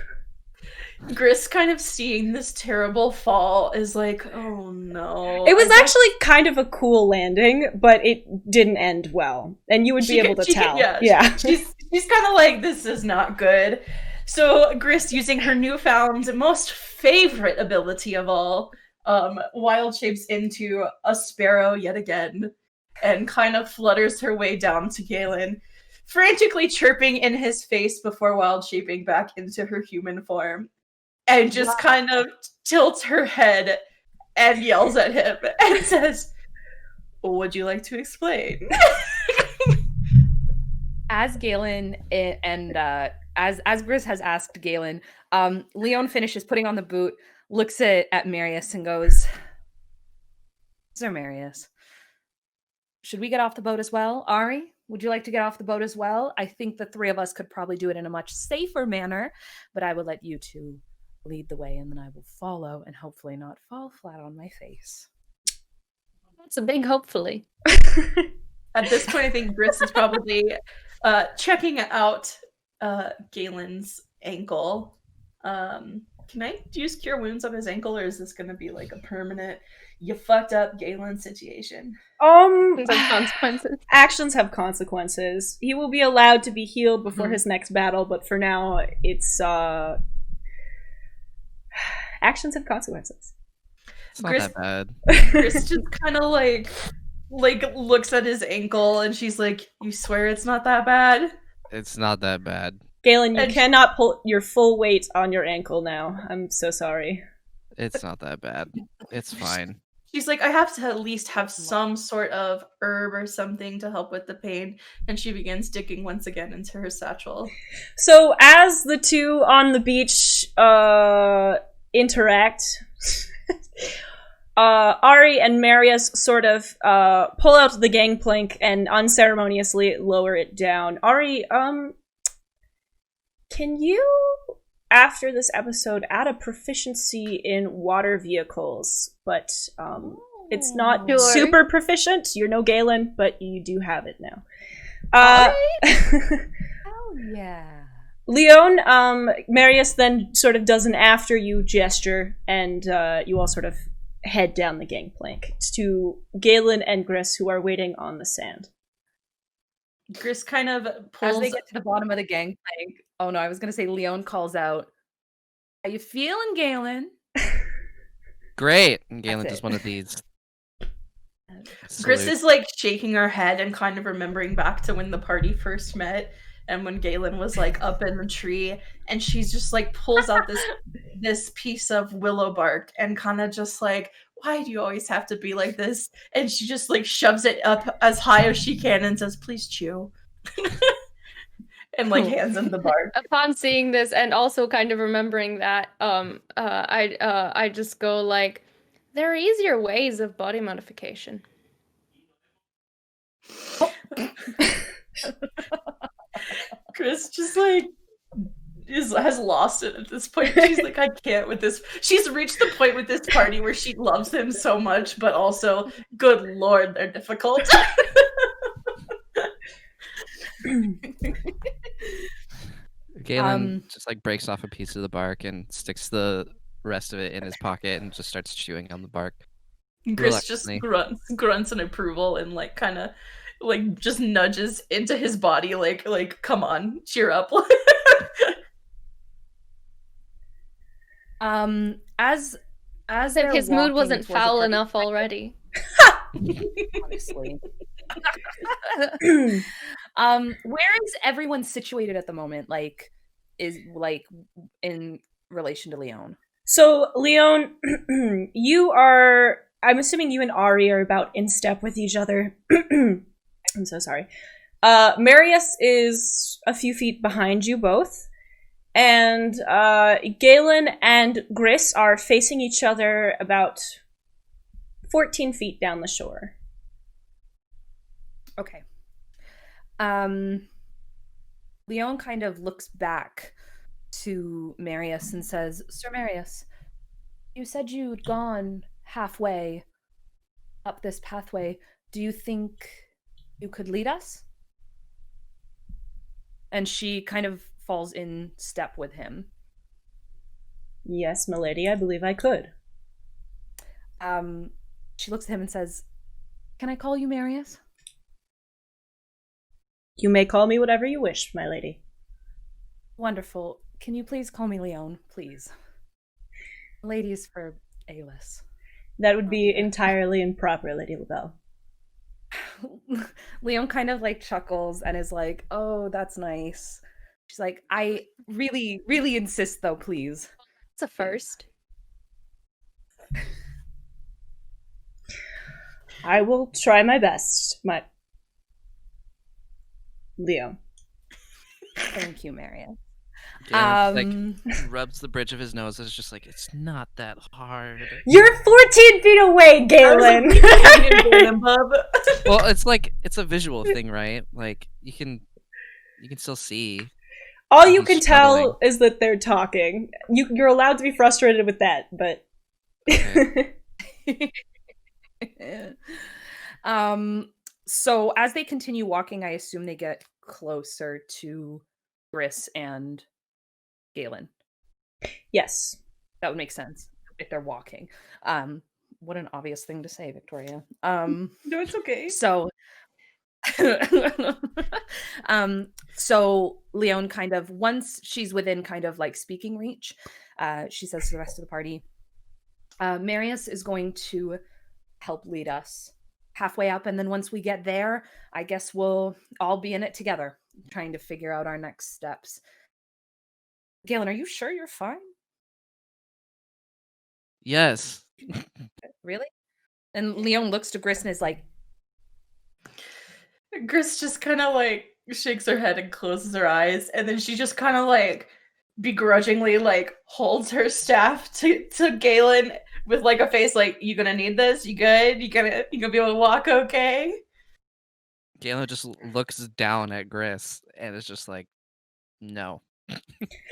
D: Gris, kind of seeing this terrible fall, is like, oh no.
A: It was
D: I guess-
A: actually kind of a cool landing, but it didn't end well. And you would be able to tell. Yeah.
D: She's kind of like, this is not good. So Gris, using her newfound, most favorite ability of all, wild shapes into a sparrow yet again, and kind of flutters her way down to Galen, frantically chirping in his face before wild shaping back into her human form, and just kind of tilts her head and yells at him and says, would you like to explain?
B: As Galen and as Gris has asked Galen, Leon finishes putting on the boot, looks at Marius and goes, Sir Marius, should we get off the boat as well? Ari, would you like to get off the boat as well? I think the three of us could probably do it in a much safer manner, but I will let you two lead the way and then I will follow and hopefully not fall flat on my face.
E: That's a big hopefully.
D: At this point, I think Gris is probably checking out Galen's ankle. Can I use Cure Wounds on his ankle, or is this going to be like a permanent, you fucked up Galen situation?
E: Things have consequences.
A: Actions have consequences. He will be allowed to be healed before his next battle, but for now, it's actions have consequences.
C: It's not
D: Gris-
C: that bad.
D: Gris just kind of like looks at his ankle, and she's like, "You swear it's not that bad?"
C: It's not that bad.
A: Galen, you
D: And-
A: cannot pull your full weight on your ankle now. I'm so sorry.
C: It's not that bad. It's fine.
D: She's like, I have to at least have some sort of herb or something to help with the pain. And she begins digging once again into her satchel.
A: So as the two on the beach interact, Ari and Marius sort of pull out the gangplank and unceremoniously lower it down. Ari, can you, after this episode, add a proficiency in water vehicles? But it's not
E: Sure.
A: super proficient. You're no Galen, but you do have it now.
B: Oh yeah.
A: Leon, Marius then sort of does an after you gesture, and you all sort of head down the gangplank to Galen and Gris, who are waiting on the sand.
D: Gris kind of
B: As
D: pulls.
B: they get to the bottom of the gangplank, oh no, I was gonna say Leon calls out, "How you feeling, Galen?"
C: Great. And Galen
B: That's
C: does
B: it.
C: one of these.
D: Gris
C: salute.
D: is like shaking her head and kind of remembering back to when the party first met and when Galen was like up in the tree, and she's just like pulls out this piece of willow bark and kind of just like, why do you always have to be like this? And she just like shoves it up as high as she can and says, please chew. And like hands him the bark.
E: Upon seeing this and also kind of remembering that, I just go like, there are easier ways of body modification.
D: Chris just like has lost it at this point. She's like, I can't with this. She's reached the point with this party where she loves him so much, but also, good lord, they're difficult.
C: Galen just like breaks off a piece of the bark and sticks the rest of it in his pocket and just starts chewing on the bark.
D: Chris just
C: Reluctantly.
D: grunts in approval and like kind of like just nudges into his body like come on, cheer up.
B: As
E: As if
B: they're
E: his mood
B: walking
E: wasn't
B: towards the
E: foul
B: party-
E: enough already.
B: honestly. Where is everyone situated at the moment? Like, is like in relation to Leon?
A: So, Leon, you are. I'm assuming you and Ari are about in step with each other. I'm so sorry. Marius is a few feet behind you both. And Galen and Gris are facing each other about 14 feet down the shore.
B: Okay. Leon kind of looks back to Marius and says, Sir Marius, you said you'd gone halfway up this pathway. Do you think you could lead us? And she kind of falls in step with him.
A: Yes, milady, I believe I could.
B: She looks at him and says, Can I call you Marius?
A: You may call me whatever you wish, my lady.
B: Wonderful. Can you please call me Leon, please? Ladies for Alis.
A: That would be entirely improper, Lady LaBelle.
B: Leon kind of like chuckles and is like, oh, that's nice. She's like, I really, really insist though, please.
E: It's a first.
A: I will try my best, my Leo.
B: Thank you, Marius.
C: Galen, like rubs the bridge of his nose and is just like, it's not that hard.
A: You're 14 feet away, Galen!
C: Well, it's like it's a visual thing, right? Like you can still see.
A: All you
C: I'm
A: can
C: struggling.
A: tell is that they're talking. You're allowed to be frustrated with that, but
C: Okay.
B: So as they continue walking, I assume they get closer to Gris and Galen.
A: yes.
B: That would make sense if they're walking. What an obvious thing to say, Victoria.
D: No, it's okay.
B: So so Leon kind of, once she's within kind of like speaking reach, she says to the rest of the party, Marius is going to help lead us halfway up, and then once we get there, I guess we'll all be in it together, trying to figure out our next steps. Galen, are you sure you're fine?
C: Yes.
B: Really? And Leon looks to Gris and is like,
D: Gris just kind of like shakes her head and closes her eyes, and then she just kind of like begrudgingly like holds her staff to Galen with like a face like, you gonna need this? You good? You gonna be able to walk okay?
C: Galen just looks down at Gris and is just like, no.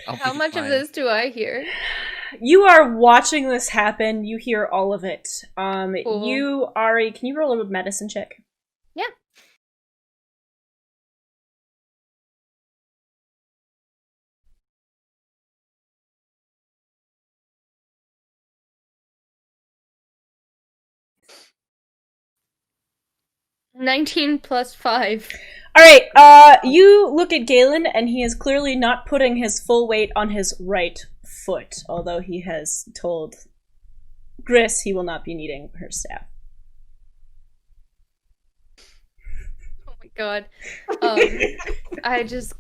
E: How much of this do I hear?
A: You are watching this happen. You hear all of it.
E: Cool.
A: You, Ari, can you roll a medicine check?
E: Yeah. $19 plus 5.
A: All right. You look at Galen, and he is clearly not putting his full weight on his right foot, although he has told Gris he will not be needing her staff.
E: Oh my god. I just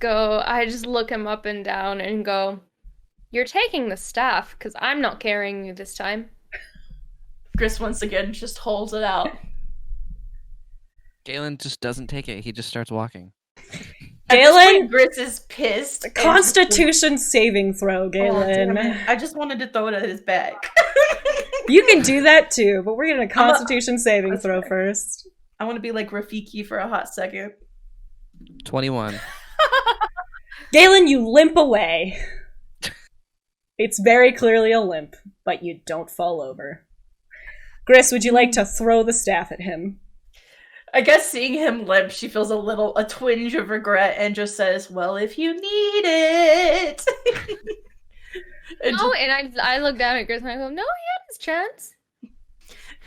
E: look him up and down and go, "You're taking the staff, because I'm not carrying you this time."
D: Gris once again just holds it out.
C: Galen just doesn't take it. He just starts walking.
A: Galen,
D: Gris is pissed.
A: Constitution saving throw, Galen.
D: I just wanted to throw it at his back.
A: You can do that too, but we're gonna Constitution saving throw
D: fair.
A: first.
D: I want to be like Rafiki for a hot second.
C: 21.
A: Galen, you limp away. It's very clearly a limp, but you don't fall over. Gris, would you like to throw the staff at him?
D: I guess seeing him limp, she feels a twinge of regret and just says, "Well, if you need it."
E: And I look down at Gris and I go, "No, he had his chance."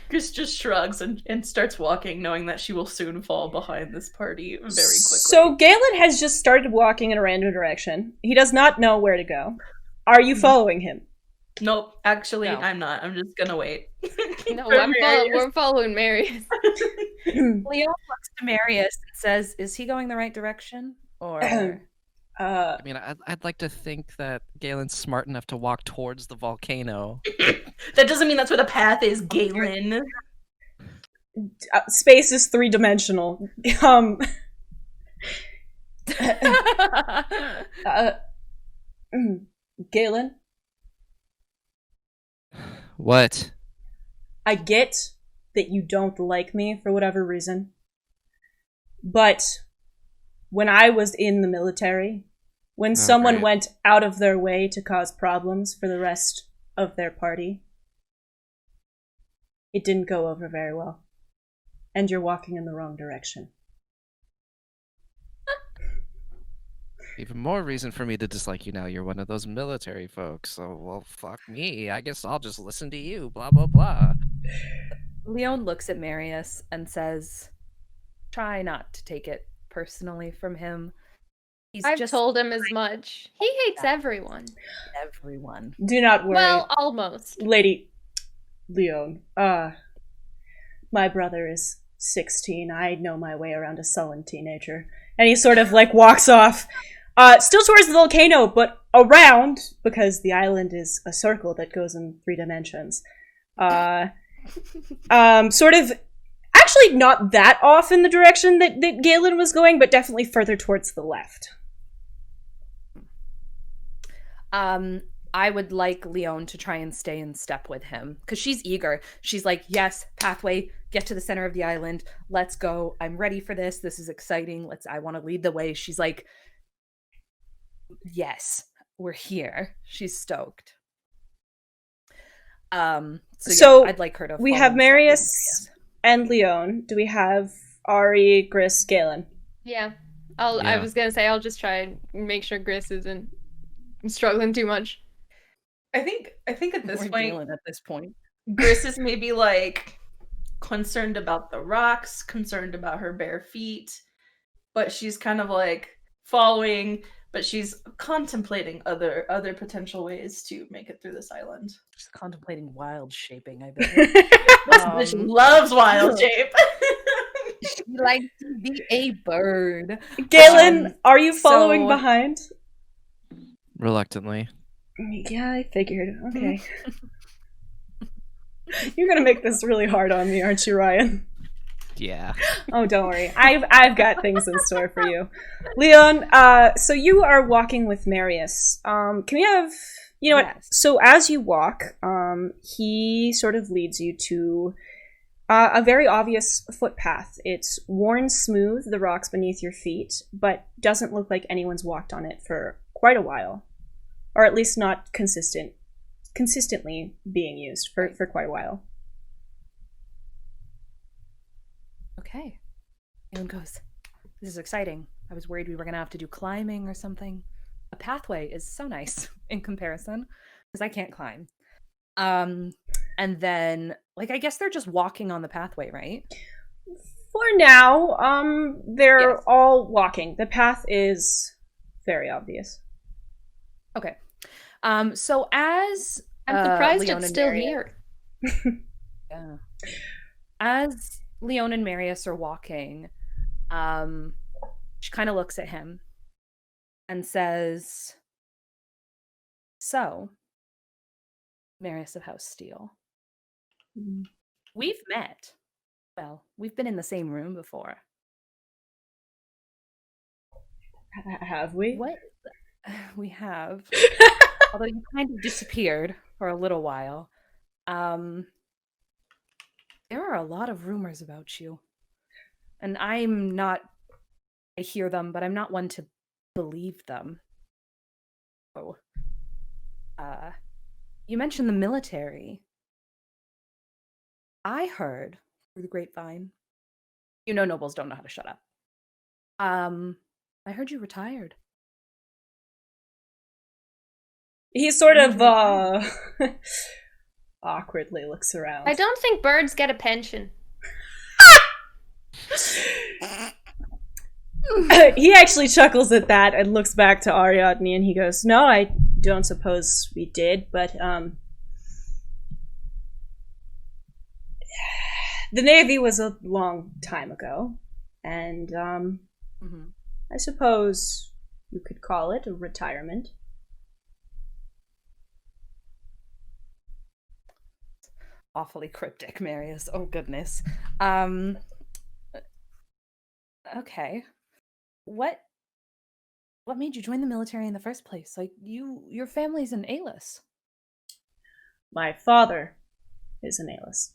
D: Gris just shrugs and starts walking, knowing that she will soon fall behind this party very quickly.
A: So Galen has just started walking in a random direction. He does not know where to go. Are you following him?
D: Nope, actually,
B: No.
D: I'm not. I'm just gonna wait.
E: No,
D: For Marius.
E: we're following Marius.
B: Leon looks to Marius and says, "Is he going the right direction?" Or
C: I mean, I'd like to think that Galen's smart enough to walk towards the volcano.
D: That doesn't mean that's where the path is, Galen.
A: Space is 3-dimensional. Galen,
C: What?
A: I get that you don't like me for whatever reason, but when I was in the military, when someone
C: great.
A: went out of their way to cause problems for the rest of their party, it didn't go over very well. And you're walking in the wrong direction.
C: Even more reason for me to dislike you now. You're one of those military folks. So, well, fuck me. I guess I'll just listen to you. Blah, blah, blah.
B: Leon looks at Marius and says, "Try not to take it personally from him. He's
E: I've
B: just
E: told him as much. He hates everyone.
B: everyone."
A: Do not worry.
E: Well, almost.
A: Lady Leon, my brother is 16. I know my way around a sullen teenager. And he sort of like walks off, still towards the volcano, but around, because the island is a circle that goes in 3 dimensions. Sort of, actually not that off in the direction that Galen was going, but definitely further towards the left.
B: I would like Leon to try and stay in step with him because she's eager. She's like, "Yes, pathway, get to the center of the island. Let's go. I'm ready for this. This is exciting. I want to lead the way." She's like, "Yes, we're here." She's stoked.
A: So,
B: I'd like her to.
A: We
B: follow
A: have
B: in step with
A: Marius and Leon. Do we have Ari, Gris, Galen?
E: Yeah. I
C: Yeah.
E: was gonna say I'll just try and make sure Gris isn't struggling too much.
D: I think at this
B: Or
D: point,
B: Galen at this point.
D: Gris is maybe like concerned about the rocks, concerned about her bare feet, but she's kind of like following, but she's contemplating other potential ways to make it through this island.
B: She's contemplating wild shaping, I bet.
D: This bitch loves wild shape.
B: She likes to be a bird.
A: Galen, are you following
B: so-
A: behind?
C: Reluctantly.
A: Yeah, I figured. Okay. You're gonna make this really hard on me, aren't you, Ryan?
C: Yeah.
A: Oh, don't worry. I've got things in store for you. Leon, so you are walking with Marius. Can we have You know what?
B: Yes.
A: So as you walk, he sort of leads you to a very obvious footpath. It's worn smooth, the rocks beneath your feet, but doesn't look like anyone's walked on it for quite a while, or at least not consistently being used for quite a while.
B: Okay. Leon goes, this is exciting. I was worried we were going to have to do climbing or something. A pathway is so nice in comparison, because I can't climb. And then, like, I guess they're just walking on the pathway, right?
A: For now, they're
B: Yes.
A: all walking. The path is very obvious.
B: Okay. So as
E: I'm surprised
B: Leon
E: it's
B: and
E: still
B: Marius-
E: here.
B: Yeah. As Leon and Marius are walking, she kind of looks at him and says, "So, Marius of House Steel, we've met. Well, we've been in the same room before.
A: Have we?
B: What? We have. Although you kind of disappeared for a little while. There are a lot of rumors about you. And I hear them, but I'm not one to believe them. Oh. You mentioned the military. I heard through the grapevine. You know nobles don't know how to shut up. I heard you retired.
A: He sort of awkwardly looks around.
E: I don't think birds get a pension.
A: He actually chuckles at that and looks back to Ariadne and he goes, "No, I don't suppose we did, but the Navy was a long time ago, and I suppose you could call it a retirement."
B: Awfully cryptic, Marius. Oh goodness. Okay. What made you join the military in the first place? Like your family's in Alis.
A: My father is an Alis.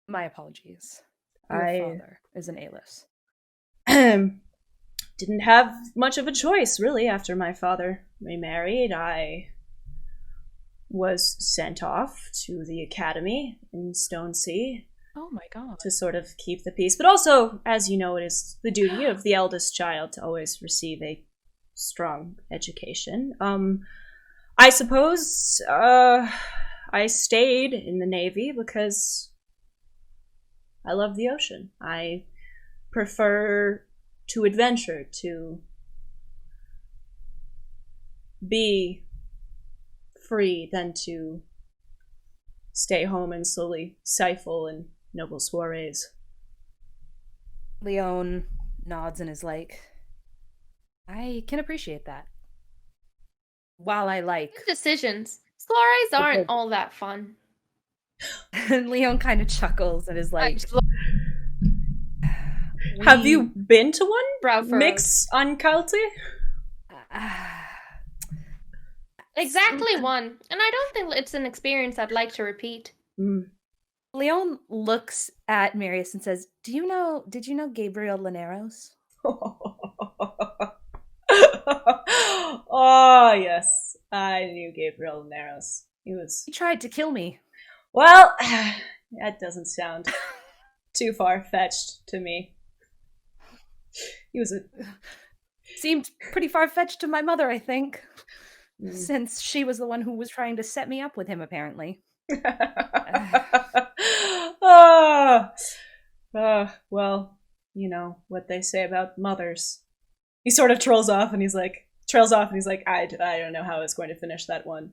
B: My apologies. Your father is an Alis.
A: Didn't have much of a choice, really, after my father remarried. I was sent off to the academy in Stone Sea
B: Oh my god.
A: to sort of keep the peace. But also, as you know, it is the duty of the eldest child to always receive a strong education. I suppose I stayed in the Navy because I love the ocean. I prefer to adventure, to be free than to stay home and slowly stifle in noble soirees.
B: Leon nods and is like, I can appreciate that. While I like
E: Good decisions. Soirees aren't all that fun.
B: and Leon kind of chuckles and is like,
A: Have you been to one?
E: Brow furrowed.
A: Mix on Kalti?
E: Exactly one. And I don't think it's an experience I'd like to repeat.
B: Leon looks at Marius and says, did you know Gabriel Lineros?
A: Oh, yes. I knew Gabriel Naros.
B: He tried to kill me.
A: Well, that doesn't sound too far-fetched to me. He was a...
B: Seemed pretty far-fetched to my mother, I think. Since she was the one who was trying to set me up with him, apparently.
A: Well, you know what they say about mothers. He sort of trails off and he's like, I don't know how I was going to finish that one.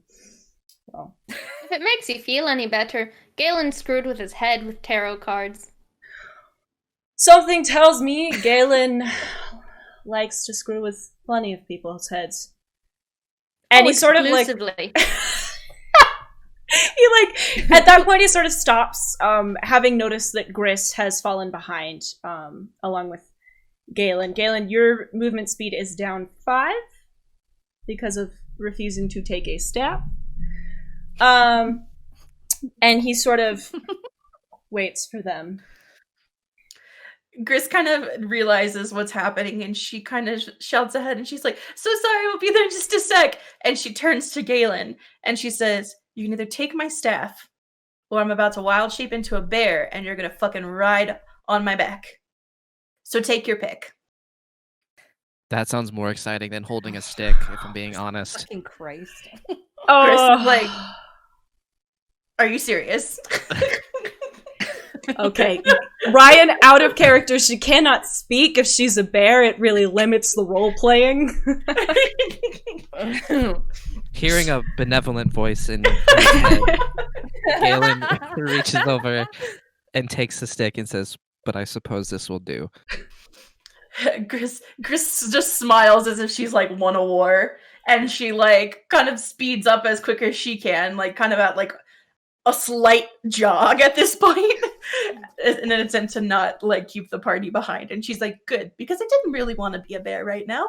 A: Well.
E: If it makes you feel any better, Galen screwed with his head with tarot cards.
A: Something tells me Galen likes to screw with plenty of people's heads. And he sort of like...
E: Exclusively.
A: He like, at that point he sort of stops, having noticed that Gris has fallen behind, along with Galen. Galen, your movement speed is down 5 because of refusing to take a staff. And he sort of waits for them.
D: Gris kind of realizes what's happening and she kind of shouts ahead and she's like, so sorry, we'll be there in just a sec. And she turns to Galen and she says, you can either take my staff or I'm about to wild shape into a bear and you're going to fucking ride on my back. So take your pick.
C: That sounds more exciting than holding a stick, if I'm being honest.
B: Fucking Christ.
D: Gris is like, are you serious?
A: Okay. Ryan, out of character. She cannot speak if she's a bear. It really limits the role playing.
C: Hearing a benevolent voice in his head, Galen reaches over and takes the stick and says, but I suppose this will do.
D: Gris just smiles as if she's like won a war, and she like kind of speeds up as quick as she can, like kind of at like a slight jog at this point, in an attempt to not like keep the party behind. And she's like, good, because I didn't really want to be a bear right now.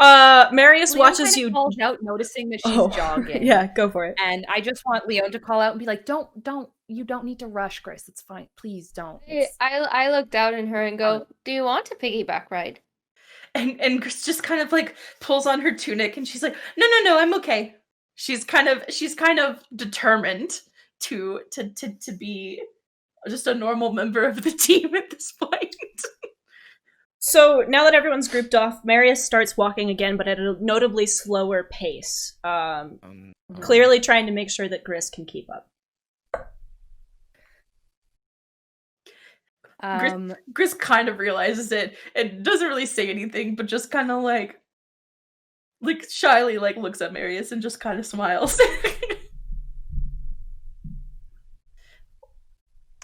A: Marius
B: Leon
A: watches
B: kinda
A: you.
B: calls out, noticing that she's jogging.
A: Yeah, go for it.
B: And I just want Leon to call out and be like, you don't need to rush, Gris. It's fine. Please don't.
E: I look down at her and go, do you want a piggyback ride?
D: And Gris just kind of like pulls on her tunic and she's like, no, I'm okay. She's kind of determined to be just a normal member of the team at this point.
A: So now that everyone's grouped off, Marius starts walking again, but at a notably slower pace. Clearly trying to make sure that Gris can keep up.
D: Gris kind of realizes it and doesn't really say anything, but just kind of like shyly like looks at Marius and just kind of smiles.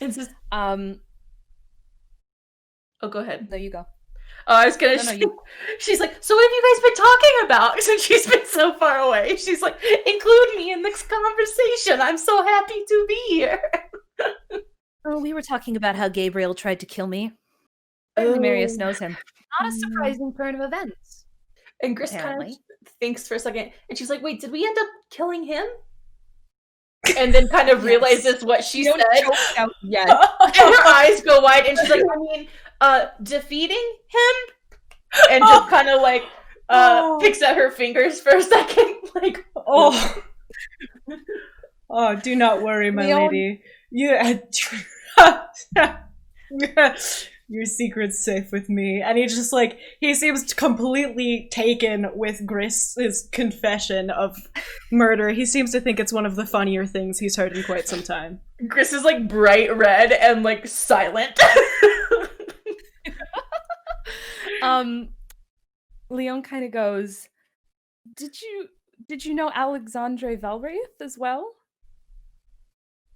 D: And says, "Oh, go ahead.
B: There you go."
D: Oh, I was gonna.
B: No,
D: she's like, so what have you guys been talking about since she's been so far away? She's like, include me in this conversation. I'm so happy to be here.
B: Oh, we were talking about how Gabriel tried to kill me. Marius knows him. Not a surprising turn of events.
D: And Gris kind of thinks for a second, and she's like, wait, did we end up killing him? And then kind of realizes what she said.
B: Yes.
D: And her eyes go wide, and she's like, I mean, defeating him? And just kind of like picks at her fingers for a second. Like,
A: oh, do not worry, my lady. Your secret's safe with me. And he just like, he seems completely taken with Gris's confession of murder. He seems to think it's one of the funnier things he's heard in quite some time.
D: Gris is like bright red and like silent.
B: Leon kind of goes, did you know Alexandre Valraith as well?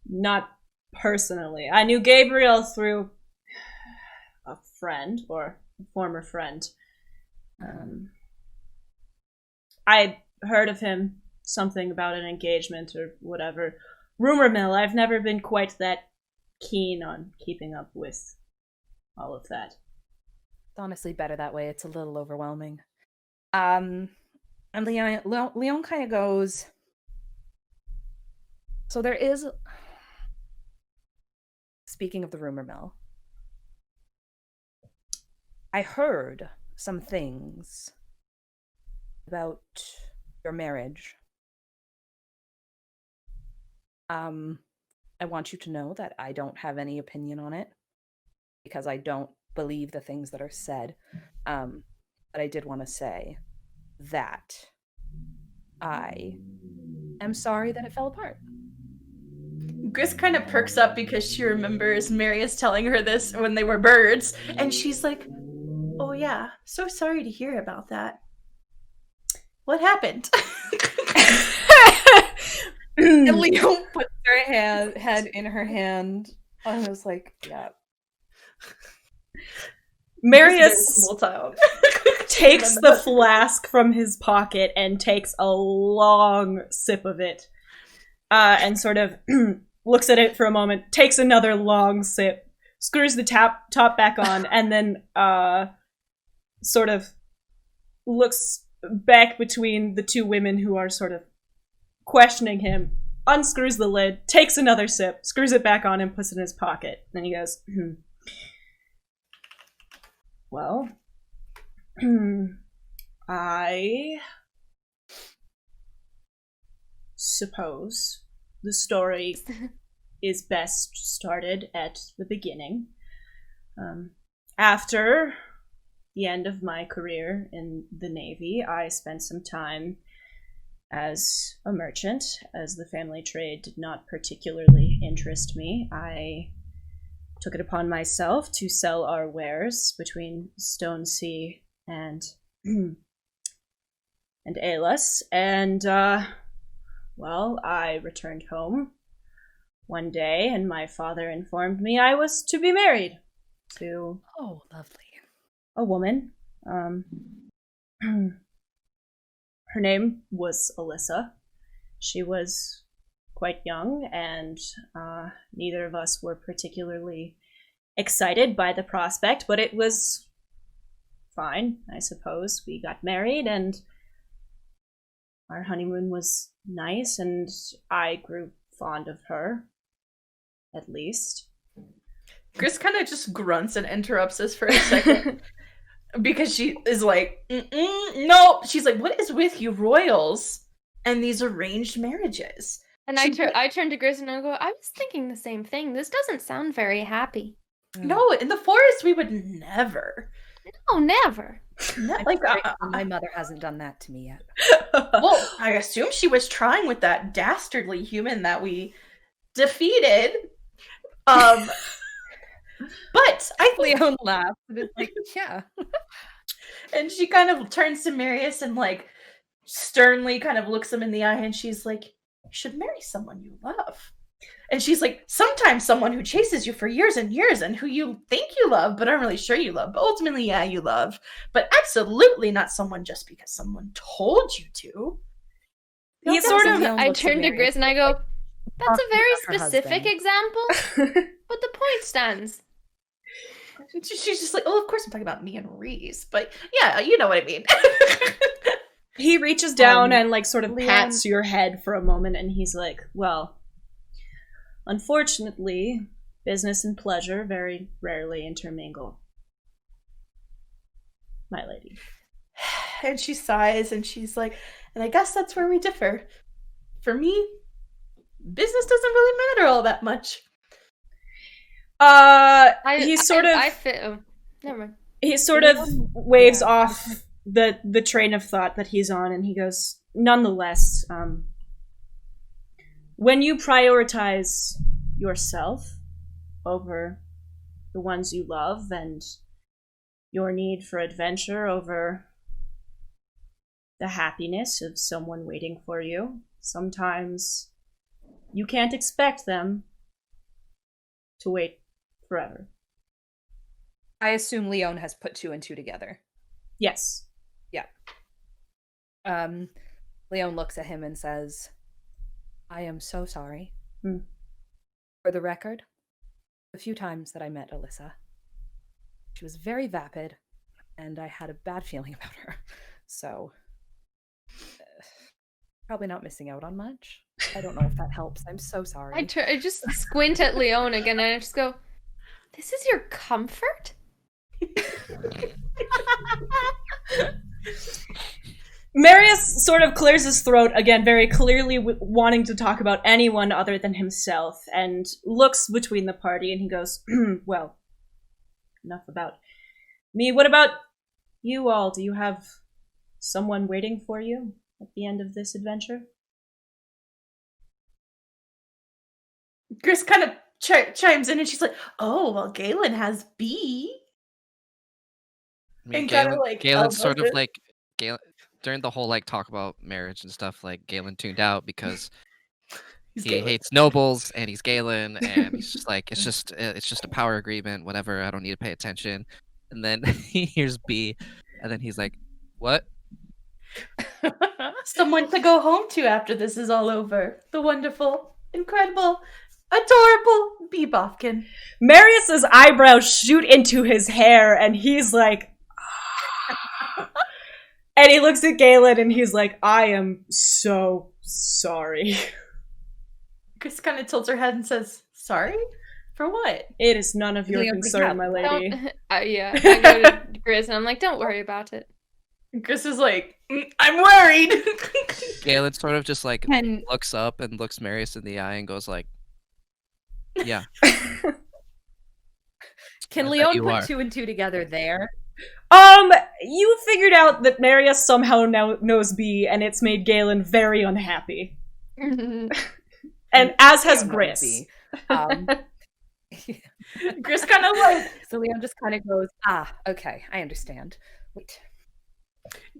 A: Not personally. I knew Gabriel through a friend, or a former friend. I heard of him, something about an engagement or whatever. Rumor mill. I've never been quite that keen on keeping up with all of that.
B: It's honestly better that way. It's a little overwhelming. And Leon kind of goes, so there is, speaking of the rumor mill, I heard some things about your marriage. I want you to know that I don't have any opinion on it because I don't believe the things that are said. But I did want to say that I am sorry that it fell apart.
D: Gris kind of perks up because she remembers Marius telling her this when they were birds, and she's like, oh yeah, so sorry to hear about that. What happened?
B: And Leo puts her head in her hand. I was like, yeah.
A: Marius takes the flask from his pocket and takes a long sip of it. And sort of looks at it for a moment, takes another long sip, screws the top back on, and then sort of looks back between the two women who are sort of questioning him, unscrews the lid, takes another sip, screws it back on, and puts it in his pocket. Then he goes, well, I suppose the story is best started at the beginning. After the end of my career in the Navy, I spent some time as a merchant, as the family trade did not particularly interest me. I took it upon myself to sell our wares between Stone Sea and Aelus, and well, I returned home one day, and my father informed me I was to be married to
B: Oh, lovely.
A: a woman. Her name was Alyssa. She was quite young, and neither of us were particularly excited by the prospect, but it was fine, I suppose. We got married, and our honeymoon was nice, and I grew fond of her, at least.
D: Chris kind of just grunts and interrupts us for a second. Because she is like, no. She's like, what is with you royals and these arranged marriages?
E: And I turn to Gris and I go, I was thinking the same thing. This doesn't sound very happy.
D: No, in the forest we would never.
E: No, never.
D: Like,
B: My mother hasn't done that to me yet.
D: well, I assume she was trying with that dastardly human that we defeated. But I think
B: Leon laughed. It's like, yeah.
D: And she kind of turns to Marius and like sternly kind of looks him in the eye, and she's like, you should marry someone you love. And she's like, sometimes someone who chases you for years and years and who you think you love but aren't really sure you love, but ultimately, yeah, you love, but absolutely not someone just because someone told you to.
A: He sort of,
E: I turn to Gris and I go, that's a very
B: Her
E: specific
B: husband.
E: example, but the point stands.
D: She's just like, oh, of course I'm talking about me and Reese, but yeah, you know what I mean.
A: he reaches down and like sort of
E: Leon-
A: pats your head for a moment, and he's like, well, unfortunately, business and pleasure very rarely intermingle, my lady.
D: And she sighs and she's like, and I guess that's where we differ. For me, business doesn't really matter all that much.
A: He sort of
E: never mind.
A: he sort of waves off the train of thought that he's on, and he goes, nonetheless, when you prioritize yourself over the ones you love and your need for adventure over the happiness of someone waiting for you, sometimes you can't expect them to wait forever.
B: I assume Leon has put 2 and 2 together.
A: Yes.
B: Leon looks at him and says, I am so sorry.
A: Hmm.
B: For the record, the few times that I met Alyssa, she was very vapid, and I had a bad feeling about her. So, probably not missing out on much. I don't know if that helps. I'm so sorry.
E: I just squint at Leon again and I just go, this is your comfort?
A: Marius sort of clears his throat, again, very clearly wanting to talk about anyone other than himself, and looks between the party, and he goes, well, enough about me. What about you all? Do you have someone waiting for you at the end of this adventure?
D: Chris kind of chimes in and she's like, oh, well, Galen has B.
C: I mean,
D: And kinda, like,
C: Galen's sort of
D: elbows it.
C: like Galen during the whole like talk about marriage and stuff. Like Galen tuned out because
D: He's
C: he
D: Galen.
C: hates nobles and he's Galen, and he's just like it's just a power agreement. Whatever, I don't need to pay attention. And then he hears B, and then he's like, "What?"
D: Someone to go home to after this is all over. The wonderful, incredible, adorable B. Bofkin.
A: Marius's eyebrows shoot into his hair, and he's like, And he looks at Galen and he's like, I am so sorry.
D: Chris kind of tilts her head and says, sorry? For what?
A: It is none of your
B: Leon's like,
A: concern,
B: "Yeah,
A: my lady.
E: Don't, yeah, I go to Grizz and I'm like, don't worry about it.
D: Chris is like, I'm worried.
C: Galen sort of just like
B: And
C: looks up and looks Marius in the eye and goes like, yeah.
B: can
C: I bet
B: Leon
C: you
B: put
C: are.
B: 2 and 2 together there?
A: You figured out that Marius somehow now knows B, and it's made Galen very unhappy. And as has
B: Leon knows
A: Gris.
B: B.
D: Chris kind of like,
B: So Leon just kind of goes, okay, I understand. Wait.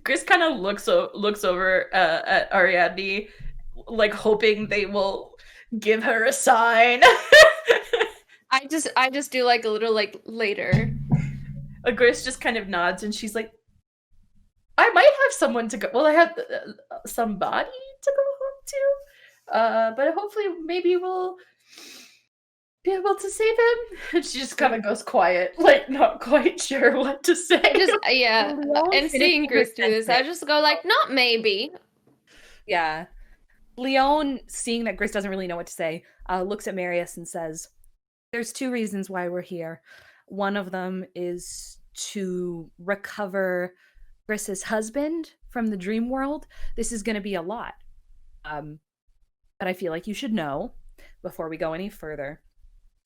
D: Chris kind of looks over at Ariadne, like hoping they will give her a sign.
E: I just do like a little like later.
D: Gris just kind of nods, and she's like, I might have someone to go. Well, I have somebody to go home to, but hopefully, maybe we'll be able to save him. And she just kind of goes quiet, like not quite sure what to say.
E: I just yeah,
B: Leon
E: and seeing
B: finished
E: Grizz do this, I just go like, not maybe.
B: Yeah. Leon, seeing that Gris doesn't really know what to say, looks at Marius and says, there's 2 reasons why we're here. One of them is to recover Gris's husband from the dream world. This is going to be a lot. But I feel like you should know, before we go any further,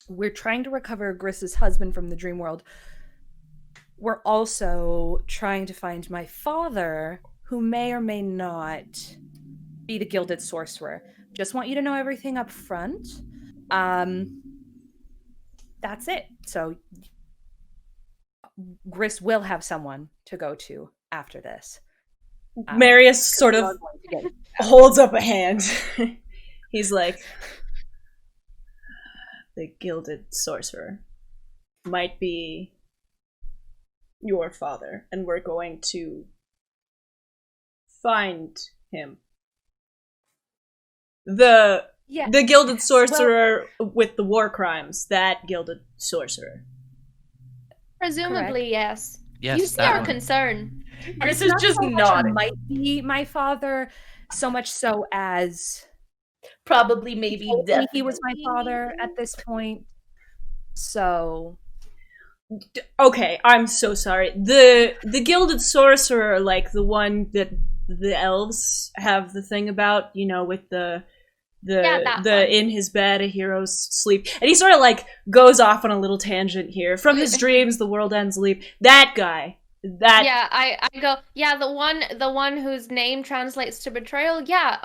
B: we're trying to recover Gris's husband from the dream world. We're also trying to find my father, who may or may not be the Gilded Sorcerer. Just want you to know everything up front. That's it. So Gris will have someone to go to after this.
A: Marius sort of holds up a hand. He's like, the Gilded Sorcerer might be your father, and we're going to find him. The Gilded Sorcerer with the war crimes, that Gilded Sorcerer.
E: Presumably, yes.
C: Yes,
E: You see
C: that
E: our
C: one.
E: concern.
D: Chris
B: It's
D: is
B: not
D: just
B: so much
D: nodding.
B: might be my father, so much so as
D: Probably, maybe,
B: definitely he was my
D: definitely.
B: father at this point. So
A: Okay, I'm so sorry. The Gilded Sorcerer, like the one that the elves have the thing about, you know, with the
E: that one.
A: in his bed a hero's sleep, and he sort of like goes off on a little tangent here. From his dreams the world ends leap. That guy. That
E: Yeah, I go, yeah, the one whose name translates to betrayal, yeah,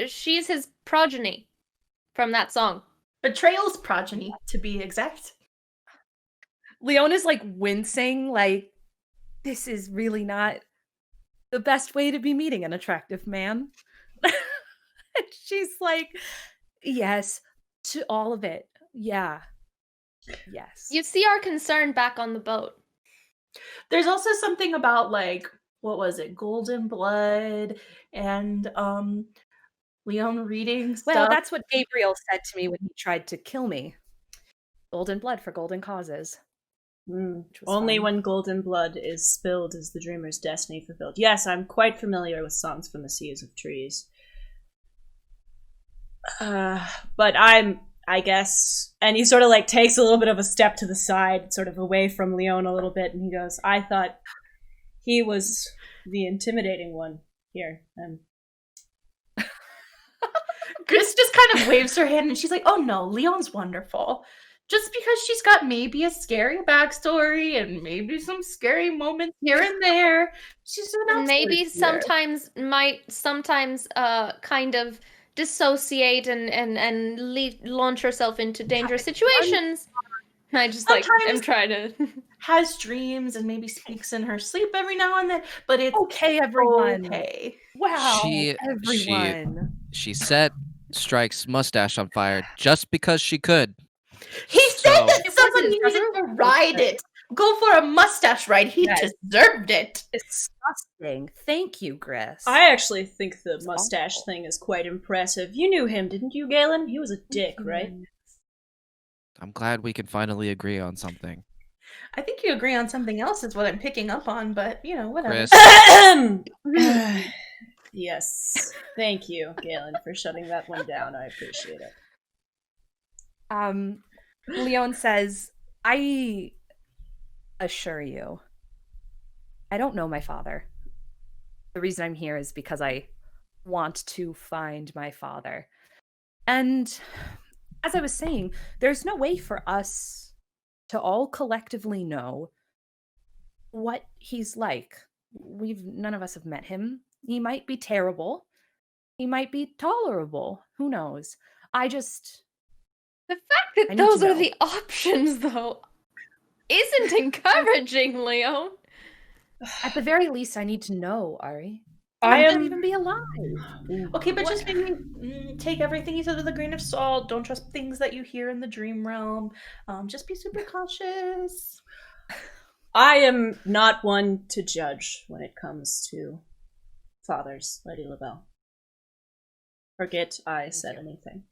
E: she's his progeny from that song.
D: Betrayal's progeny, to be exact.
B: Leon is like wincing, like, this is really not the best way to be meeting an attractive man. And she's like, yes, to all of it. Yeah. Yes.
E: You see our concern back on the boat.
D: There's also something about, like, what was it, Golden Blood, and Leon reading stuff.
B: Well, that's what Gabriel said to me when he tried to kill me. Golden blood for golden causes. Which was
A: only
B: fun.
A: when golden blood is spilled is the dreamer's destiny fulfilled. Yes, I'm quite familiar with songs from the seas of trees. But I guess, and he sort of like takes a little bit of a step to the side, sort of away from Leon a little bit, and he goes, I thought he was the intimidating one here.
D: Gris just kind of waves her hand and she's like, oh no, Leon's wonderful. Just because she's got maybe a scary backstory and maybe some scary moments here and there, she's an absolute
E: Maybe
D: dear.
E: sometimes kind of dissociate and launch herself into dangerous situations. I just like am
D: Sometimes-
E: trying to
D: Has dreams and maybe speaks in her sleep every now and then, but it's
B: Okay, everyone.
D: okay.
B: Wow,
C: She-
B: everyone.
C: She set Strike's mustache on fire just because she could.
D: He said
C: So-
D: that
B: It
D: somebody
B: wasn't
D: needed to
B: true.
D: ride it. Go for a mustache ride. He
B: Yes.
D: deserved it.
B: Disgusting. Thank you, Gris.
A: I actually think the
B: It's
A: mustache
B: awful.
A: thing is quite impressive. You knew him, didn't you, Galen? He was a dick, right?
C: I'm glad we can finally agree on something.
D: I think you agree on something else is what I'm picking up on, but, whatever.
C: Chris.
A: Yes. Thank you, Galen, for shutting that one down. I appreciate it.
B: Leon says, I assure you, I don't know my father. The reason I'm here is because I want to find my father. And as I was saying, there's no way for us to all collectively know what he's like. None of us have met him. He might be terrible. He might be tolerable. Who knows?
E: The fact that
B: I need
E: those
B: to
E: are
B: know.
E: the options, though, isn't encouraging, Leon.
B: At the very least, I need to know, Ari.
A: I
B: might
A: am
B: even be alive.
D: Okay, but just maybe take everything you said with a grain of salt. Don't trust things that you hear in the dream realm. Just be super cautious.
A: I am not one to judge when it comes to fathers, Lady LaBelle. Forget I said anything.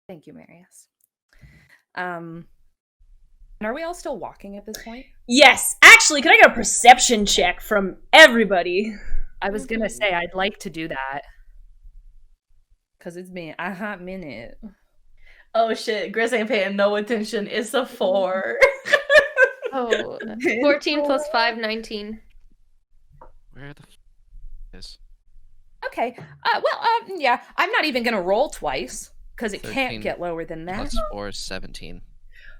B: Thank you, Marius. And are we all still walking at this point?
A: Yes, actually, can I get a perception check from everybody?
B: I was gonna say I'd like to do that. Cause it's been a hot minute.
D: Oh shit, Gris ain't paying no attention. It's a 4.
E: Oh, 14 plus 5, 19.
C: Where the is?
B: Okay. Yeah. I'm not even gonna roll twice because it
C: 13
B: can't get lower than that.
C: Plus 4 is 17.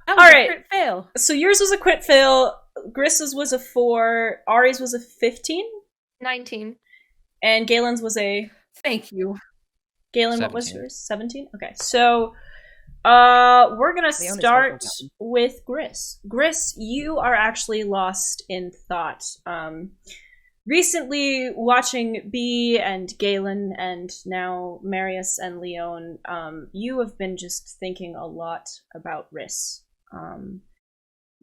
B: Oh,
A: All right.
B: crit fail.
A: So yours was a crit fail, Gris's was a 4, Ari's was a 15,
E: 19.
A: and Galen's was a...
B: Thank you.
A: Galen, what was
C: 17.
A: yours? 17? Okay, so we're gonna
B: Leona's
A: start
B: vocal
A: with Gris. Gris, you are actually lost in thought. Recently, watching Bee and Galen and now Marius and Leon, you have been just thinking a lot about Riss.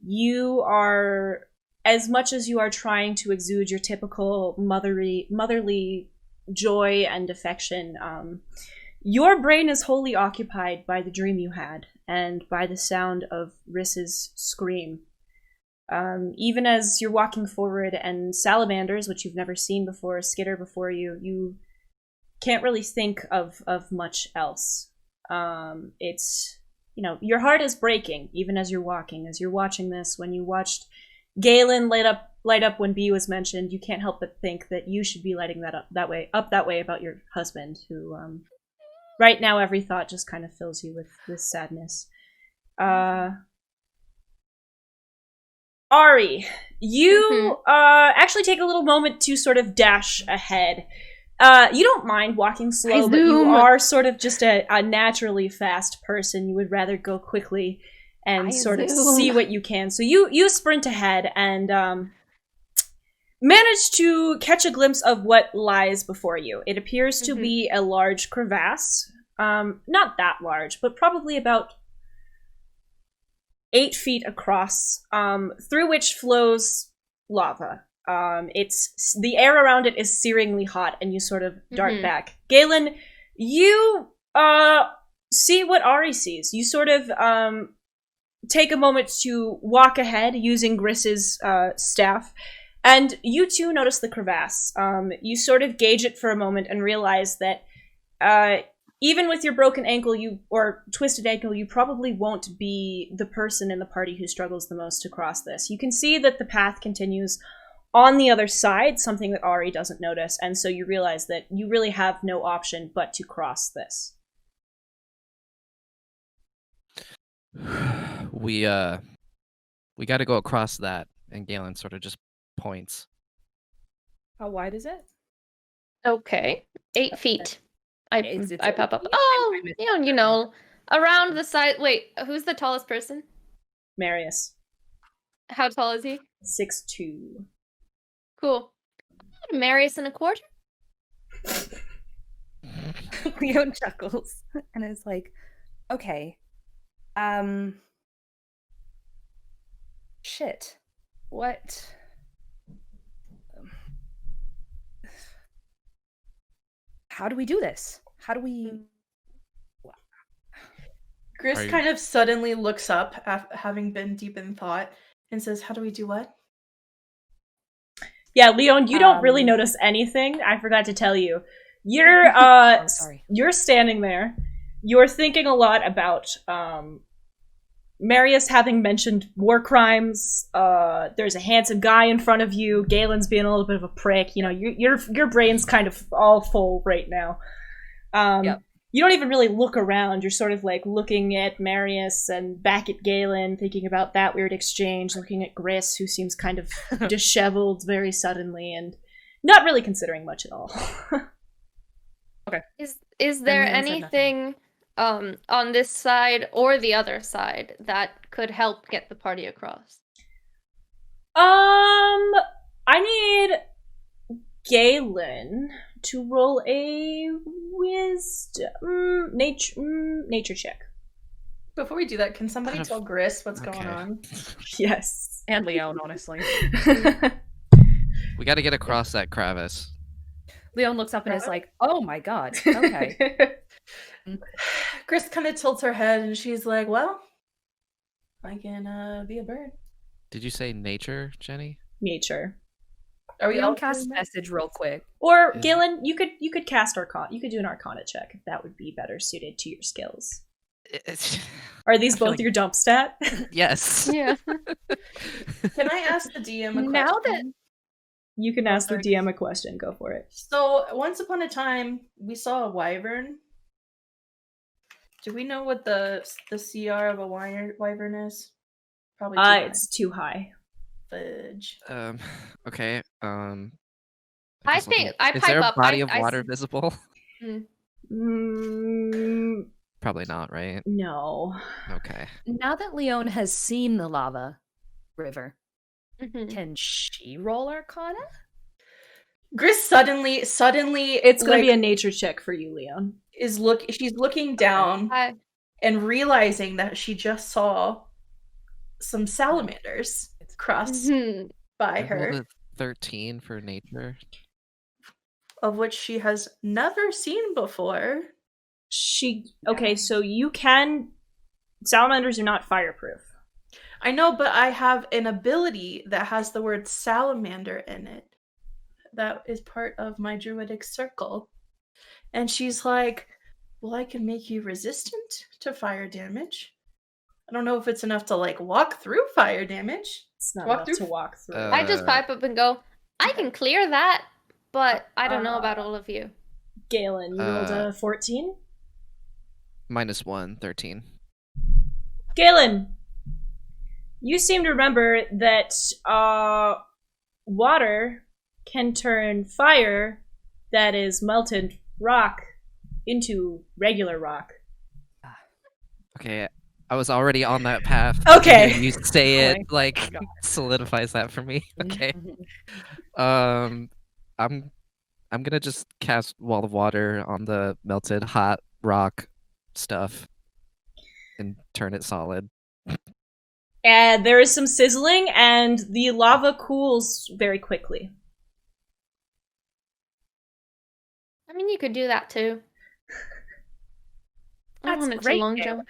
A: You are, as much as you are trying to exude your typical motherly joy and affection, your brain is wholly occupied by the dream you had and by the sound of Riss's scream. Even as you're walking forward and salamanders, which you've never seen before, skitter before you, you can't really think of much else. It's, your heart is breaking even as you're walking. As you're watching this, when you watched Galen light up when B was mentioned, you can't help but think that you should be lighting that way about your husband, who right now every thought just kind of fills you with sadness. Ari, you actually take a little moment to sort of dash ahead. You don't mind walking slow, but you are sort of just a naturally fast person. You would rather go quickly and sort of see what you can. So you sprint ahead and manage to catch a glimpse of what lies before you. It appears to be a large crevasse. Not that large, but probably about 8 feet across, through which flows lava. It's the air around it is searingly hot, and you sort of dart back. Galen, you see what Ari sees. You sort of take a moment to walk ahead using Gris's staff, and you too notice the crevasse. You sort of gauge it for a moment and realize that even with your broken ankle or twisted ankle, you probably won't be the person in the party who struggles the most to cross this. You can see that the path continues on the other side, something that Ari doesn't notice, and so you realize that you really have no option but to cross this.
C: We got to go across that, and Galen sort of just points.
B: How wide is it?
E: Okay. 8 feet. I
B: It's
E: pop up.
B: 8 feet.
E: Oh, around the side. Wait, who's the tallest person?
A: Marius.
E: How tall is he?
A: 6'2".
E: Cool. Marius and a quarter?
B: Leon chuckles and is like, okay. Shit. What? How do we do this? How do we...
D: Gris kind of suddenly looks up, having been deep in thought, and says, "How do we do what?"
A: Yeah, Leon, you don't really notice anything. I forgot to tell you. You're
B: sorry.
A: You're standing there. You're thinking a lot about Marius having mentioned war crimes. There's a handsome guy in front of you. Galen's being a little bit of a prick. You know, your brain's kind of all full right now.
B: Yep.
A: You don't even really look around. You're sort of like looking at Marius and back at Galen, thinking about that weird exchange, looking at Gris, who seems kind of disheveled very suddenly, and not really considering much at all.
B: Okay.
E: Is there
B: Leon said
E: anything on this side or the other side that could help get the party across?
A: I need Galen to roll a wisdom nature check.
D: Before we do that, can somebody tell Gris what's going on?
A: Yes.
B: And Leon, honestly.
C: We got to get across that crevice.
B: Leon looks up and is like, "Oh my god, okay."
D: Gris kind of tilts her head and she's like, "Well, I can be a bird."
C: Did you say nature, Jenny?
A: Nature.
D: Are we all
B: Leon cast message real quick.
A: Or Galen, you could cast Arcana. You could do an Arcana check if that would be better suited to your skills. Are these both
C: like-
A: your dump stat?
C: Yes.
E: Yeah.
D: Can I ask the DM a question?
B: Now that
A: You can ask the DM a question. Go for it.
D: So, once upon a time, we saw a wyvern. Do we know what the CR of a wyvern is? Probably too high.
A: It's too high.
D: Fudge.
C: Okay.
E: I
C: guess
E: think
C: looking-
E: I
C: Is
E: pipe
C: there a
E: up.
C: body of
E: I
C: water visible?
A: Mm,
C: Probably not, right?
A: no.
C: Okay.
B: now that Leon has seen the lava river,
E: Mhm.
B: can she roll Arcana?
D: Gris suddenly
A: It's gonna be a nature check for you, Leon.
D: she's looking down and realizing that she just saw some salamanders cross
E: Mhm.
D: by
C: I
D: her,
C: rolled a 13 for nature.
D: of which she has never seen before.
A: Okay, so you can. Salamanders are not fireproof.
D: I know, but I have an ability that has the word salamander in it. That is part of my druidic circle. And she's like, "Well, I can make you resistant to fire damage. I don't know if it's enough to like walk through fire damage."
A: It's not
D: Walk
A: enough
D: through-
A: to walk through.
E: I just pipe up and go, I can clear that, but I don't know about all of you.
A: Galen, you rolled a 14?
C: -1, 13.
A: Galen, you seem to remember that water can turn fire that is melted rock into regular rock.
C: Okay, I was already on that path.
A: Okay.
C: Hearing you say
B: Oh
C: it like solidifies that for me. Okay. I'm gonna just cast Wall of Water on the melted hot rock stuff and turn it solid.
A: And there is some sizzling, and the lava cools very quickly.
E: I mean, you could do that too. I don't
B: That's
E: want it
B: great,
E: too long
B: Galen.
E: jump.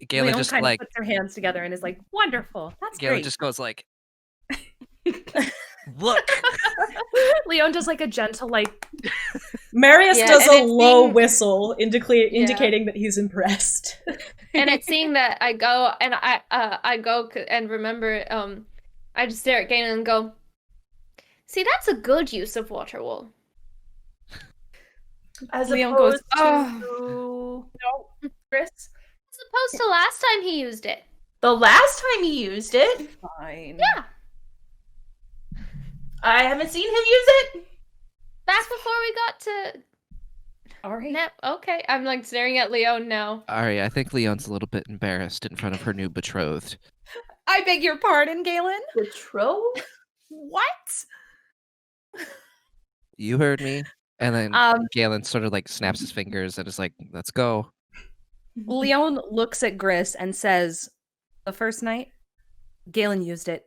C: Galen
B: Leon
C: just
B: kind
C: like
B: of puts her hands together and is like, "Wonderful, that's
C: Galen
B: great."
C: just goes like, look.
B: Leon does like a gentle like,
A: Marius
E: Yeah,
A: does
E: and
A: a
E: it's
A: low
E: being-
A: whistle, indicating that he's impressed.
E: And it's seeing that I go and and remember, I just stare at Galen and go, see, that's a good use of water wool.
D: As
B: Leon
D: opposed
B: goes,
D: to
B: "No, Chris,
E: As opposed to last time he used it.
D: the last time he used it.
B: fine."
E: Yeah,
D: I haven't seen him use it.
E: back before we got to
B: All right.
E: Nep. Okay, I'm like staring at Leon now.
C: Ari, I think Leon's a little bit embarrassed in front of her new betrothed.
B: I beg your pardon, Galen.
D: Betrothed?
B: What?
C: You heard me. And then
B: Um,
C: Galen sort of like snaps his fingers and is like, let's go.
B: Leon looks at Gris and says, "The first night, Galen used it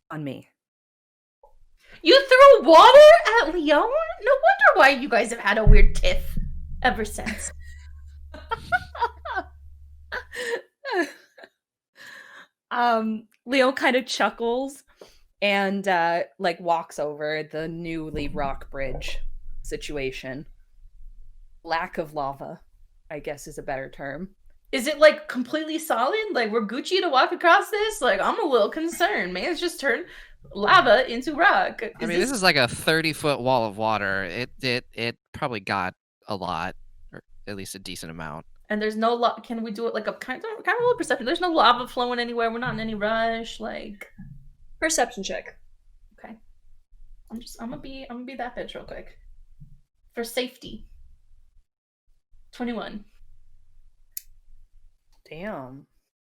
B: on me."
D: You threw water at Leon? No wonder why you guys have had a weird tiff ever since.
B: Leo kind of chuckles and like walks over the newly rock bridge situation. Lack of lava, I guess, is a better term.
D: Is it like completely solid? Like we're Gucci to walk across this? Like I'm a little concerned. Man, it's just turned lava into rock.
C: I mean, this is like a 30-foot wall of water. It probably got a lot, or at least a decent amount.
D: And there's no can we do it like a kind of a little perception? There's no lava flowing anywhere. We're not in any rush. Like
A: Perception check.
D: okay, I'm gonna be that bitch real quick for safety. 21.
B: Damn.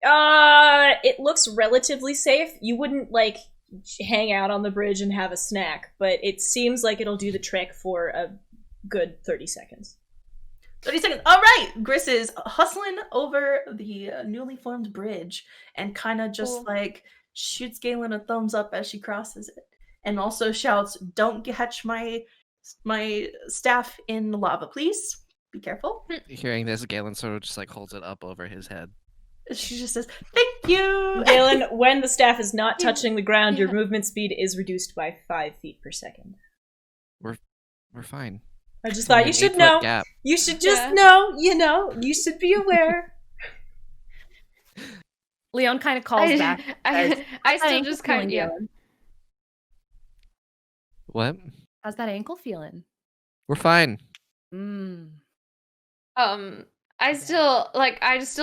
A: It looks relatively safe. You wouldn't like hang out on the bridge and have a snack, but it seems like it'll do the trick for a good 30 seconds.
D: 30 seconds. All right. Gris is hustling over the newly formed bridge and kind of just like shoots Galen a thumbs up as she crosses it, and also shouts, "Don't catch my staff in the lava, please. Be careful."
C: Hearing this, Galen sort of just like holds it up over his head.
D: She just says, "Thank you."
A: Galen, when the staff is not touching the ground, your movement speed is reduced by 5 feet per second.
C: We're fine.
A: I just
C: It's
A: thought
C: only
A: you
C: an
A: should
C: 8-foot
A: know.
C: gap.
A: You should just know, you should be aware.
B: Leon kind of calls back.
E: I still just kind of, yeah.
C: What?
B: How's that ankle feeling?
C: We're fine.
E: I still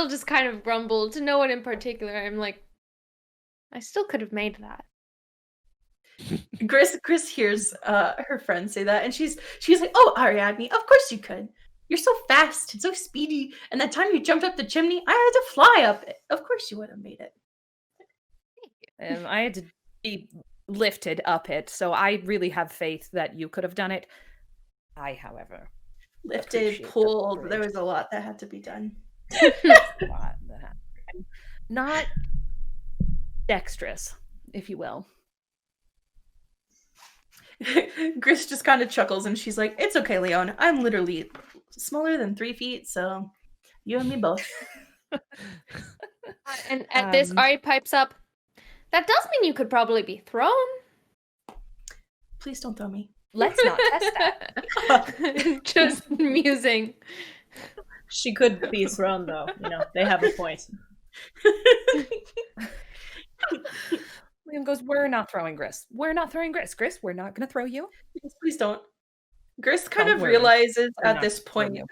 E: just kind of grumbled to no one in particular. I'm like, I still could have made that.
D: Gris hears her friend say that, and she's like, "Oh, Ariadne, of course you could. You're so fast and so speedy. And that time you jumped up the chimney, I had to fly up it. Of course you would have made it."
B: I had to be lifted up it, so I really have faith that you could have done it. I, however,
D: lifted, pulled. There was a lot that had to be done.
B: Not dexterous, if you will.
D: Gris just kind of chuckles and she's like, "It's okay, Leon. I'm literally smaller than 3 feet, so you and me both."
E: And at this, Ari pipes up, "That does mean you could probably be thrown."
D: Please don't throw me.
B: Let's not test that.
E: Just musing.
A: She could be thrown, though. They have a point.
B: Liam goes, "We're not throwing Gris. We're not throwing Gris. Gris, we're not going to throw you."
D: Please don't. Gris kind
B: Don't
D: of
B: worry.
D: realizes
B: We're
D: at
B: not
D: this
B: throwing
D: point,
B: you.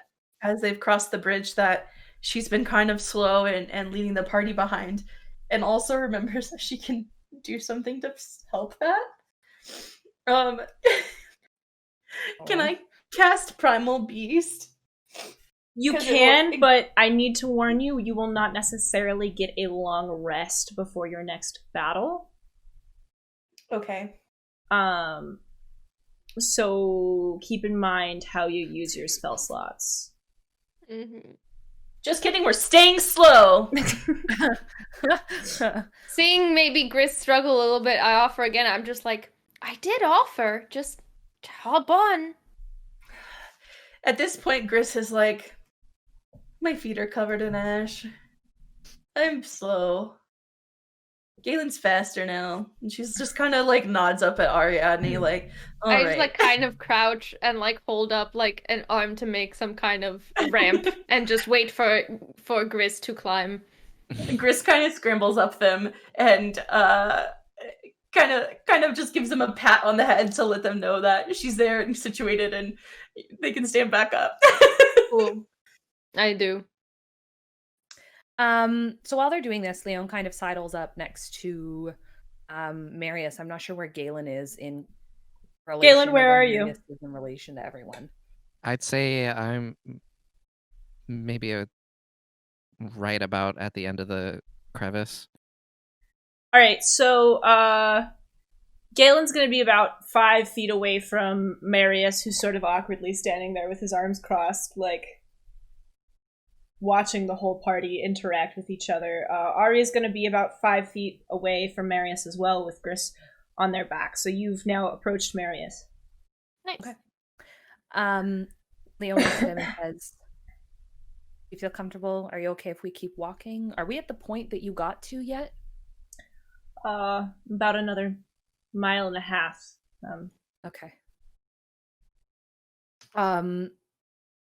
D: as they've crossed the bridge, that she's been kind of slow and leading the party behind, and also remembers that she can do something to help that. Can I cast Primal Beast?
A: You
D: 'Cause
A: can, but I need to warn you, you will not necessarily get a long rest before your next battle.
D: Okay.
A: So keep in mind how you use your spell slots.
E: Mm-hmm.
D: Just kidding, we're staying slow.
E: Seeing maybe Gris struggle a little bit, I offer again. I'm just like, I did offer. Just hop on.
D: At this point, Gris is like, "My feet are covered in ash. I'm slow. Galen's faster now." And she's just kind of like nods up at Ariadne, like, "All
E: I
D: right."
E: just like kind of crouch and like hold up like an arm to make some kind of ramp and just wait for Gris to climb.
D: Gris kind of scrambles up them and kind of just gives them a pat on the head to let them know that she's there and situated and they can stand back up.
E: Cool. I do.
B: So while they're doing this, Leon kind of sidles up next to Marius. I'm not sure where Galen is in relation.
A: Galen, where are you?
B: Marius is in relation to everyone.
C: I'd say I'm maybe right about at the end of the crevice.
A: Alright, so Galen's gonna be about 5 feet away from Marius, who's sort of awkwardly standing there with his arms crossed, like watching the whole party interact with each other. Arya's gonna be about 5 feet away from Marius as well, with Gris on their back. So you've now approached Marius.
E: Nice.
B: Okay. Leon looks at him and says, You feel comfortable? Are you okay if we keep walking? Are we at the point that you got to yet?
A: About another 1.5 miles.
B: Okay.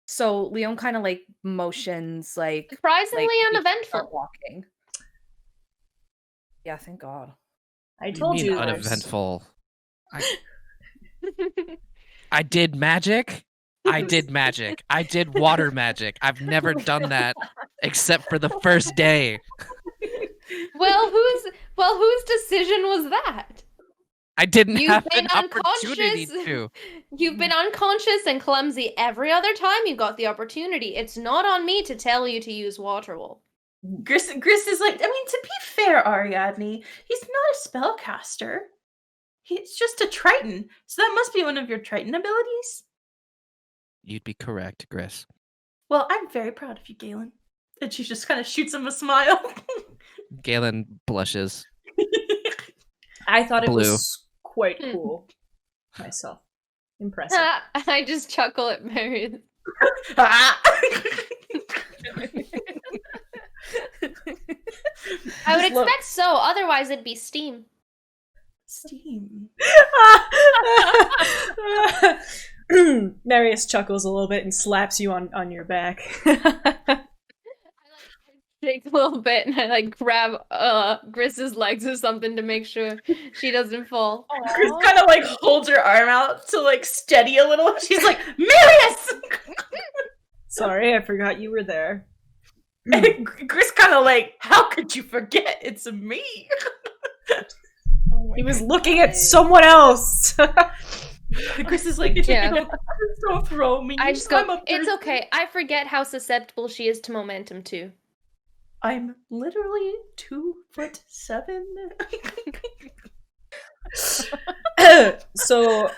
B: So Leon kind of like motions like
E: Surprisingly
B: we start
E: uneventful.
B: walking. Yeah, thank God.
A: I
C: What do
A: told
C: mean
A: you.
C: uneventful. I did magic. I did magic. I did water magic. I've never done that except for the first day.
E: Well, whose decision was that?
C: I didn't
E: You've
C: have
E: been
C: an opportunity
E: unconscious.
C: to.
E: You've been unconscious and clumsy every other time you got the opportunity. It's not on me to tell you to use water wool.
D: Gris is like, I mean, to be fair, Ariadne, he's not a spellcaster. He's just a Triton. So that must be one of your Triton abilities.
C: You'd be correct, Gris.
D: Well, I'm very proud of you, Galen. And she just kind of shoots him a smile.
C: Galen blushes.
A: I thought it
C: Blue.
A: was quite cool myself. Impressive.
E: I just chuckle at Marion. I would expect so, otherwise it'd be steam.
D: Steam.
A: Marius chuckles a little bit and slaps you on your back.
E: Shake a little bit and I like grab Gris's legs or something to make sure she doesn't fall.
D: Gris kind of like holds her arm out to like steady a little. She's like, Marius!
A: Sorry, I forgot you were there.
D: And Gris kind of like, how could you forget? It's me.
A: He was looking at someone else.
D: Gris is like,
E: Yeah.
D: don't throw me.
E: I just go,
D: I'm a
E: it's
D: person."
E: okay. I forget how susceptible she is to momentum too.
D: I'm literally 2'7".
A: So,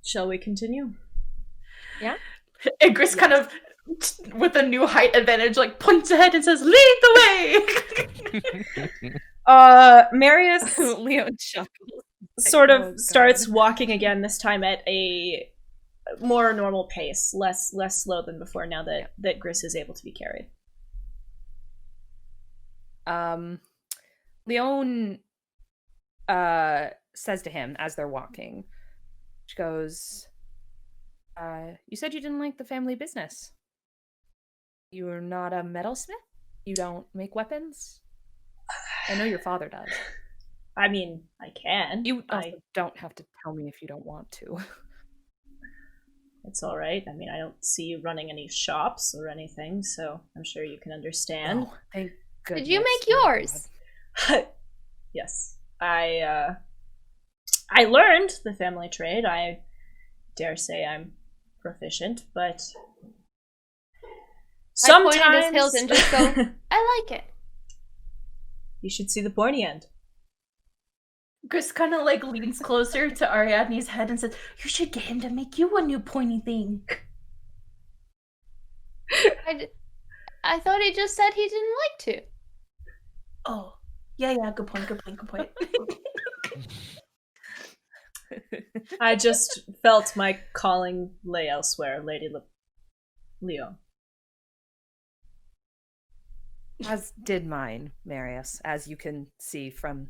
A: shall we continue?
D: And Gris kind of, with a new height advantage, like points ahead and says, "Lead the way."
A: Marius
B: Leon chuckles.
A: sort of
B: Oh, God.
A: starts walking again, this time at a more normal pace, less slow than before, now that Gris is able to be carried.
B: Leon says to him as they're walking, she goes, you said you didn't like the family business. You're not a metalsmith? You don't make weapons? I know your father does.
A: I mean, I can.
B: You also don't have to tell me if you don't want to.
A: It's all right. I mean, I don't see you running any shops or anything, so I'm sure you can understand.
B: Oh, thank goodness.
E: Did you make
B: my
E: yours?
B: God.
A: Yes. I learned the family trade. I dare say I'm proficient, but
E: I point
A: sometimes
E: at his hilt and just go, I like it.
A: You should see the pointy end.
D: Gris kind of like leans closer to Ariadne's head and says, "You should get him to make you a new pointy thing."
E: I thought he just said he didn't like to.
D: Oh, yeah, good point.
A: I just felt my calling lay elsewhere, Lady Leo.
B: As did mine, Marius, as you can see from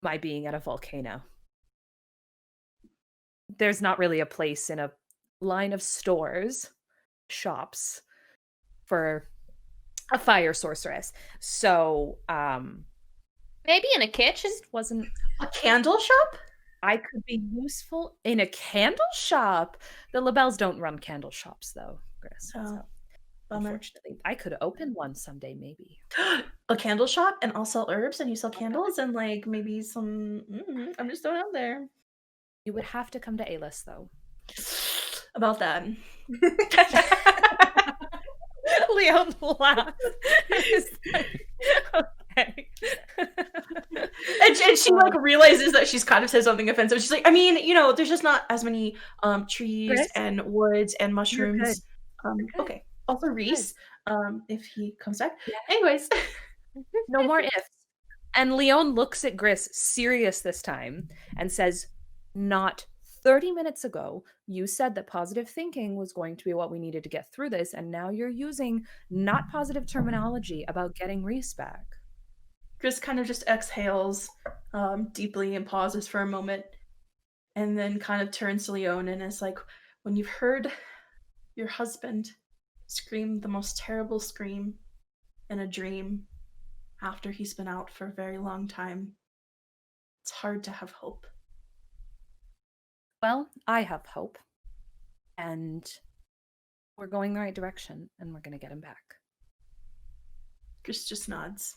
B: my being at a volcano. There's not really a place in a line of stores, shops, for a fire sorceress. So,
E: Maybe in a kitchen.
B: just wasn't...
D: A candle shop?
B: I could be useful in a candle shop. The LaBelles don't run candle shops, though, Chris.
D: Oh,
B: So,
D: bummer.
B: unfortunately, I could open one someday, maybe.
D: A candle shop, and I'll sell herbs, and you sell candles, and like maybe some. I'm just throwing it out there
B: You would have to come to Alis, though.
D: about that.
B: Leon laughs. Okay.
D: And she like realizes that she's kind of said something offensive. She's like, I mean, there's just not as many trees
B: Chris?
D: and woods and mushrooms.
B: good.
D: Okay. Also Reese, if he comes back.
B: Yeah.
D: Anyways.
B: No more ifs. And Leon looks at Gris, serious this time, and says, "Not 30 minutes ago, you said that positive thinking was going to be what we needed to get through this, and now you're using not positive terminology about getting Reese back.
D: Gris kind of just exhales deeply and pauses for a moment, and then kind of turns to Leon and is like, when you've heard your husband scream the most terrible scream in a dream after he's been out for a very long time, it's hard to have hope.
B: Well, I have hope. And we're going the right direction, and we're going to get him back.
D: Gris just nods.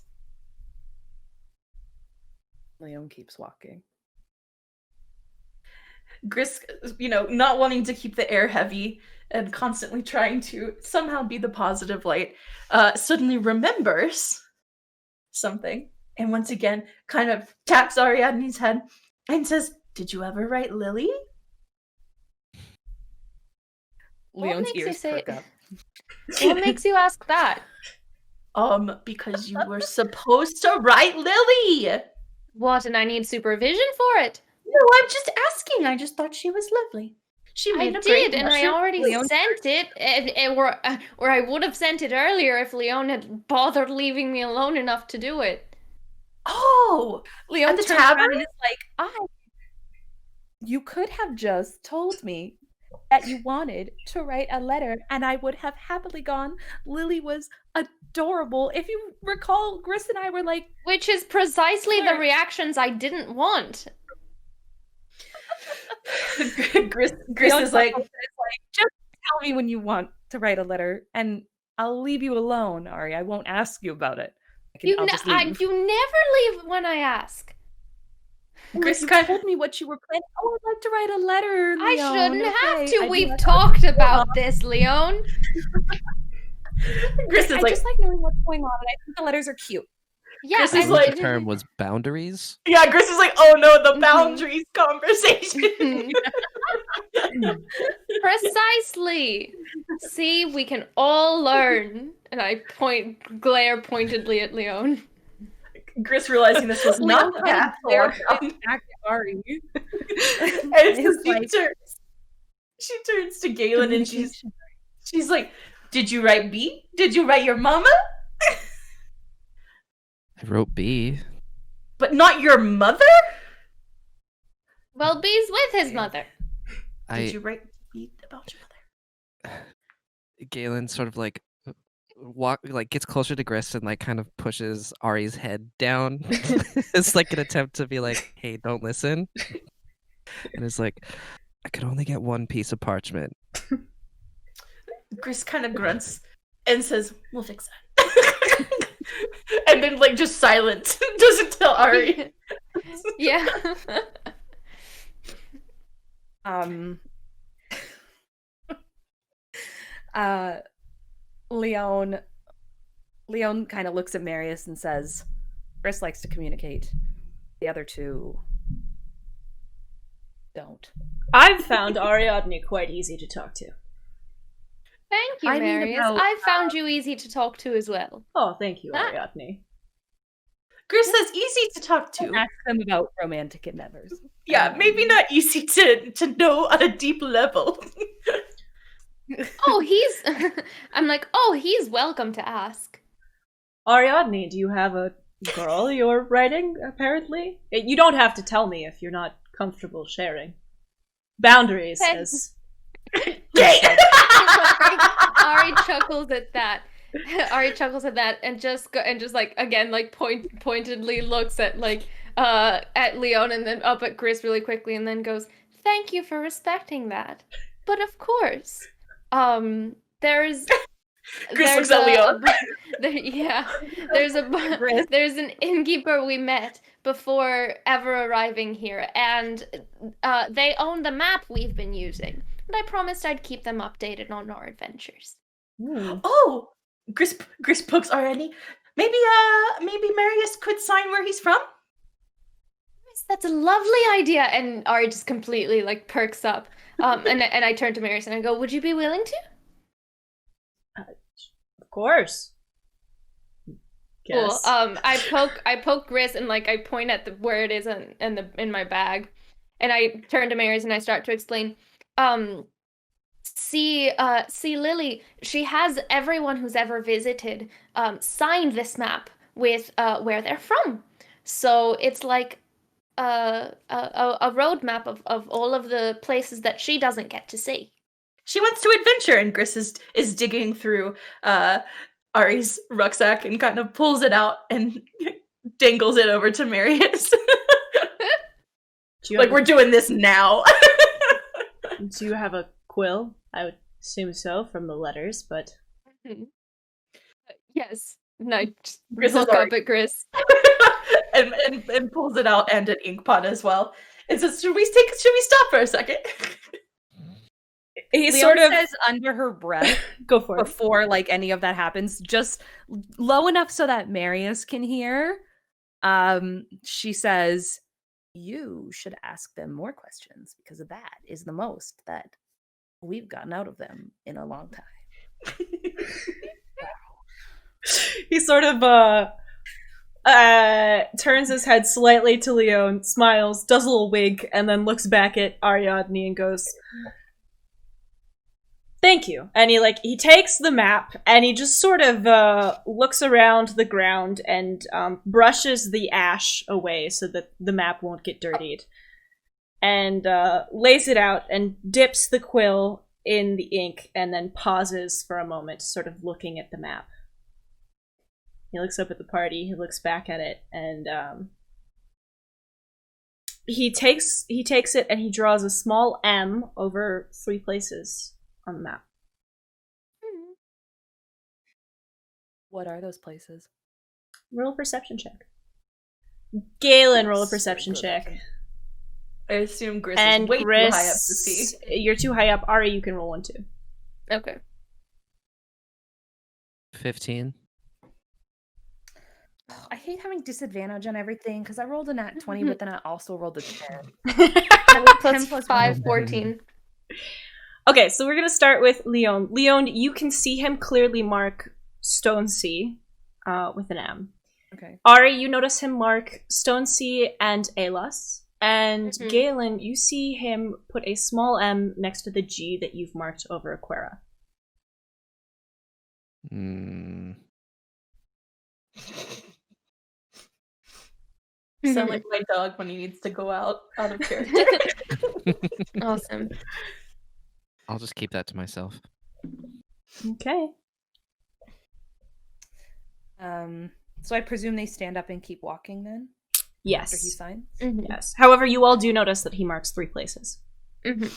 B: Leon keeps walking.
D: Gris, not wanting to keep the air heavy and constantly trying to somehow be the positive light, suddenly remembers something. And once again, kind of taps Ariadne's head and says, "Did you ever write Lily?"
B: Leon's
E: makes you
B: ears
E: say-
B: perk up.
E: What makes you ask that?
D: Because you were supposed to write Lily!
E: What, and I need supervision for it?
D: No, I'm just asking. I just thought she was lovely. She
E: I
D: made a great
E: did, and I
D: mushroom.
E: already
B: Leon-
E: sent it, or I would have sent it earlier if Leon had bothered leaving me alone enough to do it.
D: Oh!
B: Leon
D: At the
B: turns around
D: tavern?
B: and is like, you could have just told me that you wanted to write a letter, and I would have happily gone. Lily was adorable. If you recall, Gris and I were like,
E: Which is precisely the
B: Sure.
E: reactions I didn't want.
D: Gris
B: Leon
D: is like,
B: just tell me when you want to write a letter, and I'll leave you alone, Ari. I won't ask you about it. I'll just leave.
E: You never leave when I ask.
D: Gris
B: you
D: kind
B: told me what you were planning. Oh, I'd like to write a letter,
E: I
B: Leon.
E: shouldn't have
B: Okay,
E: to.
B: I'd be
E: We've
B: like,
E: talked about this, Leon.
D: Gris is
B: I
D: like,
B: just like knowing what's going on, and I think the letters are cute.
E: Yeah,
D: Chris
C: I
D: is
E: and-
C: believe
D: like-
C: the term was boundaries.
D: yeah, Gris is like, oh no, the
E: Mhm.
D: boundaries conversation.
E: Precisely. See, we can all learn. And I glare pointedly at Leon.
D: Gris realizing this was not the
B: Leon
D: path to
B: Claire
D: walk down.
B: back to Ari.
D: And
B: It's
D: so
B: like-
D: she turns to Galen and she's like, "Did you write B? Did you write your mama?
C: I wrote B.
D: But not your mother?
E: Well, B's with his mother.
D: Did you write B about your mother?"
C: Galen sort of like gets closer to Gris and like kind of pushes Ari's head down. It's like an attempt to be like, "Hey, don't listen." And it's like, I could only get one piece of parchment.
D: Gris kind of grunts and says, "We'll fix that." And then like just silent. Doesn't tell Ari.
E: Yeah.
B: Leon kind of looks at Marius and says, Gris likes to communicate. The other two don't.
A: I've found Ariadne quite easy to talk to.
E: Thank you,
B: I mean
E: Marius.
B: about,
E: I found you easy to talk to as well.
A: Oh, thank you,
E: Ah.
A: Ariadne.
D: Gris says easy to talk to.
B: Ask them about romantic endeavors.
D: Yeah, maybe not easy to know on a deep level.
E: Oh, he's. I'm like, oh, he's welcome to ask.
A: Ariadne, do you have a girl you're writing, apparently? You don't have to tell me if you're not comfortable sharing. Boundaries,
E: Okay.
A: as...
E: Ari chuckles at that. Ari chuckles at that and just like again like pointedly looks at at Leon and then up at Gris really quickly and then goes, "Thank you for respecting that. But of course, there's
D: Gris looks at Leon.
E: There's an innkeeper we met before ever arriving here, and they own the map we've been using. And I promised I'd keep them updated on our adventures."
D: Oh, Gris pokes Ariadne. Maybe Marius could sign where he's from.
E: Yes, that's a lovely idea. And Ari just completely like perks up. And I turn to Marius and I go, "Would you be willing to?"
A: Of course.
E: Cool.
A: Guess.
E: I poke Gris and like I point at where it is in my bag, and I turn to Marius and I start to explain. See Lily, she has everyone who's ever visited signed this map with where they're from. So it's like a roadmap of all of the places that she doesn't get to see.
D: She wants to adventure, and Gris is digging through Ari's rucksack and kind of pulls it out and dangles it over to Marius. Like, we're doing this now.
A: Do you have a quill? I would assume so from the letters, but...
E: Yes. No,
D: Gris
E: look up at Gris.
D: and pulls it out, and an ink pot as well. And says, should we stop for a second?
B: He sort of says under her breath,
A: go for it.
B: Before like any of that happens, just low enough so that Marius can hear. She says, "You should ask them more questions because that is the most that we've gotten out of them in a long time."
A: He sort of turns his head slightly to Leon, smiles, does a little wink, and then looks back at Ariadne and goes, "Thank you." And he takes the map and he just sort of looks around the ground and brushes the ash away so that the map won't get dirtied. And lays it out and dips the quill in the ink and then pauses for a moment, sort of looking at the map. He looks up at the party, he looks back at it, and he takes it and he draws a small M over 3 places on the map.
B: What are those places?
A: Roll a perception check. Galen, roll a perception check.
D: I assume Gris
A: and
D: is way
A: Gris,
D: too high up to see.
A: You're too high up. Ari, you can roll 1 too.
E: Okay.
C: 15.
B: I hate having disadvantage on everything because I rolled a nat 20, but then I also rolled a 10.
E: 10 plus 5, 14.
A: Okay, so we're going to start with Leon. Leon, you can see him clearly mark Stone Sea with an M.
B: Okay.
A: Ari, you notice him mark Stone Sea and Alos. And Galen, you see him put a small M next to the G that you've marked over Aquera.
D: Sound like my dog when he needs to go out of character.
E: Awesome.
C: I'll just keep that to myself.
A: Okay.
B: So I presume they stand up and keep walking then?
A: Yes.
B: After he signs?
A: Yes. However, you all do notice that he marks 3 places.
D: I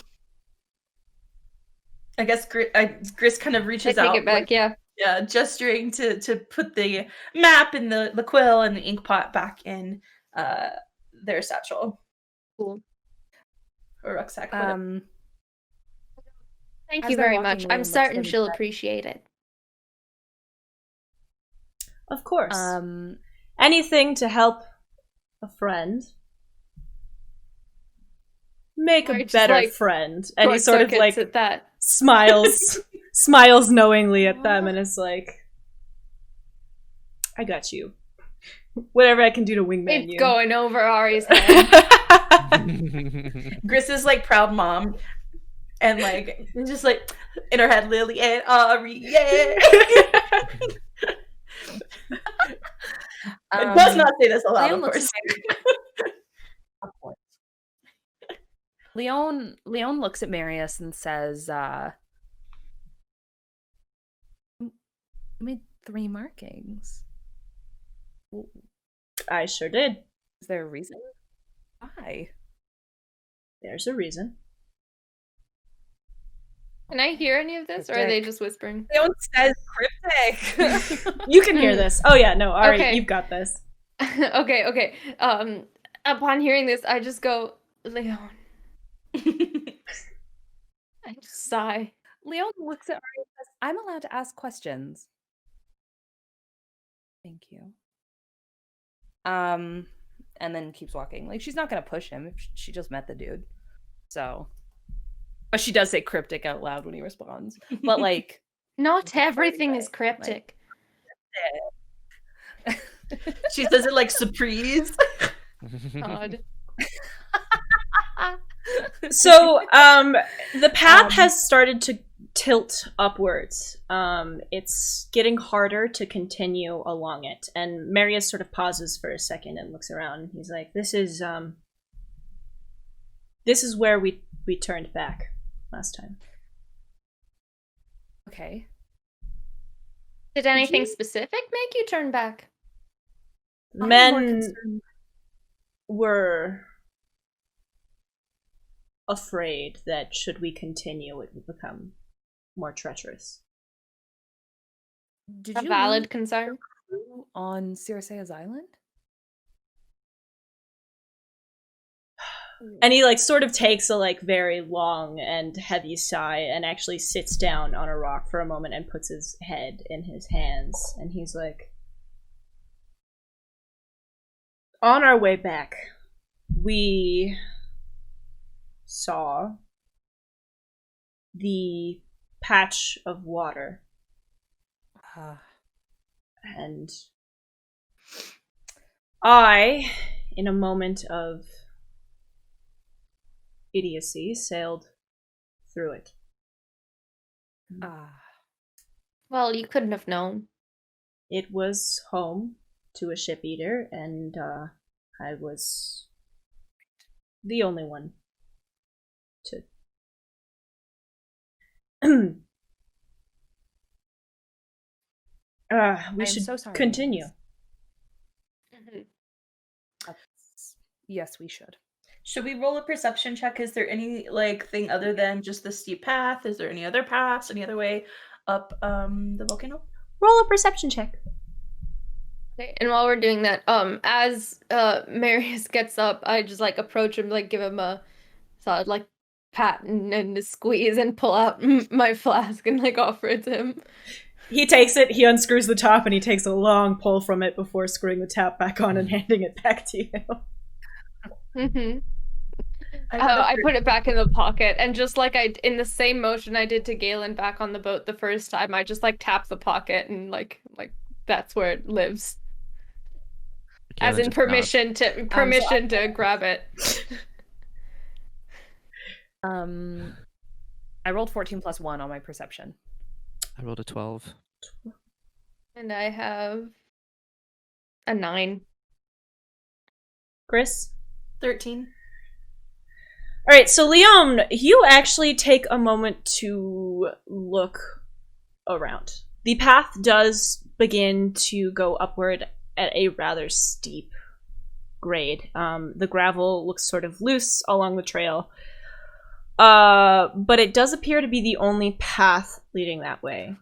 D: guess Gris kind of reaches
E: I
D: out.
E: take it back, yeah.
D: Yeah, gesturing to put the map and the quill and the ink pot back in their satchel.
E: Cool.
D: Or rucksack.
E: Thank
B: As
E: you
B: they're
E: very
B: walking
E: much.
B: away,
E: I'm
B: looks
E: certain
B: really
E: she'll
B: sad.
E: appreciate it.
A: Of course. Anything to help a friend. Make
E: Or
A: a
E: just,
A: better friend. And he sort of
E: short-circuits at that.
A: smiles knowingly at them and is like, I got you. Whatever I can do to wingman
E: It's
A: you.
E: going over Ari's head.
D: Gris is like proud mom. And like just like in her head, Lily and Ari, yeah. It does not say this aloud, of course.
B: Of course. Leon looks at Marius and says, "You made 3 markings.
A: I sure did.
B: Is there a reason? Why?"
A: There's a reason.
E: Can I hear any of this, or are they just whispering?
B: Leon says cryptic.
A: You can hear this. Oh yeah, no, Ari,
E: Okay.
A: you've got this.
E: Okay. Upon hearing this, I just go, Leon. I just sigh.
B: Leon looks at Ari and says, "I'm allowed to ask questions." Thank you. And then keeps walking. Like, she's not gonna push him if she just met the dude. So, but she does say cryptic out loud when he responds. But like,
E: Not everything is cryptic.
D: She says it like surprise.
E: God.
A: So, the path has started to tilt upwards. It's getting harder to continue along it, and Marius sort of pauses for a second and looks around. He's like, "This is where we turned back last time."
B: Okay.
E: Did anything specific make you turn back?
B: I'm more
A: Men
B: concerned.
A: were afraid that should we continue, it would become more treacherous.
B: Did
E: A
B: you
E: valid
B: lose
E: concern?
B: crew on Circea's Island?
A: And he like sort of takes a like very long and heavy sigh and actually sits down on a rock for a moment and puts his head in his hands, and he's like, on our way back, we saw the patch of water, and I, in a moment of idiocy, sailed through it.
E: Well, you couldn't have known.
A: It was home to a ship eater, and I was the only one to. We
B: am
A: should
B: so sorry,
A: continue.
B: Marius. Yes, we should.
D: Should we roll a perception check? Is there any like thing other than just the steep path? Is there any other paths? Any other way up the volcano?
A: Roll a perception check.
E: Okay, and while we're doing that, as Marius gets up, I just like approach him, like give him a solid like pat and a squeeze, and pull out my flask and like offer it to him.
A: He takes it, he unscrews the top, and he takes a long pull from it before screwing the tap back on and handing it back to you.
E: I put it back in the pocket, and just like in the same motion I did to Galen back on the boat the first time, I just like tap the pocket and like that's where it lives. As in permission to grab it.
B: I rolled 14 plus 1 on my perception.
C: I rolled a 12.
E: And I have a 9.
A: Chris?
D: 13.
A: All right, so Leon, you actually take a moment to look around. The path does begin to go upward at a rather steep grade. The gravel looks sort of loose along the trail, but it does appear to be the only path leading that way.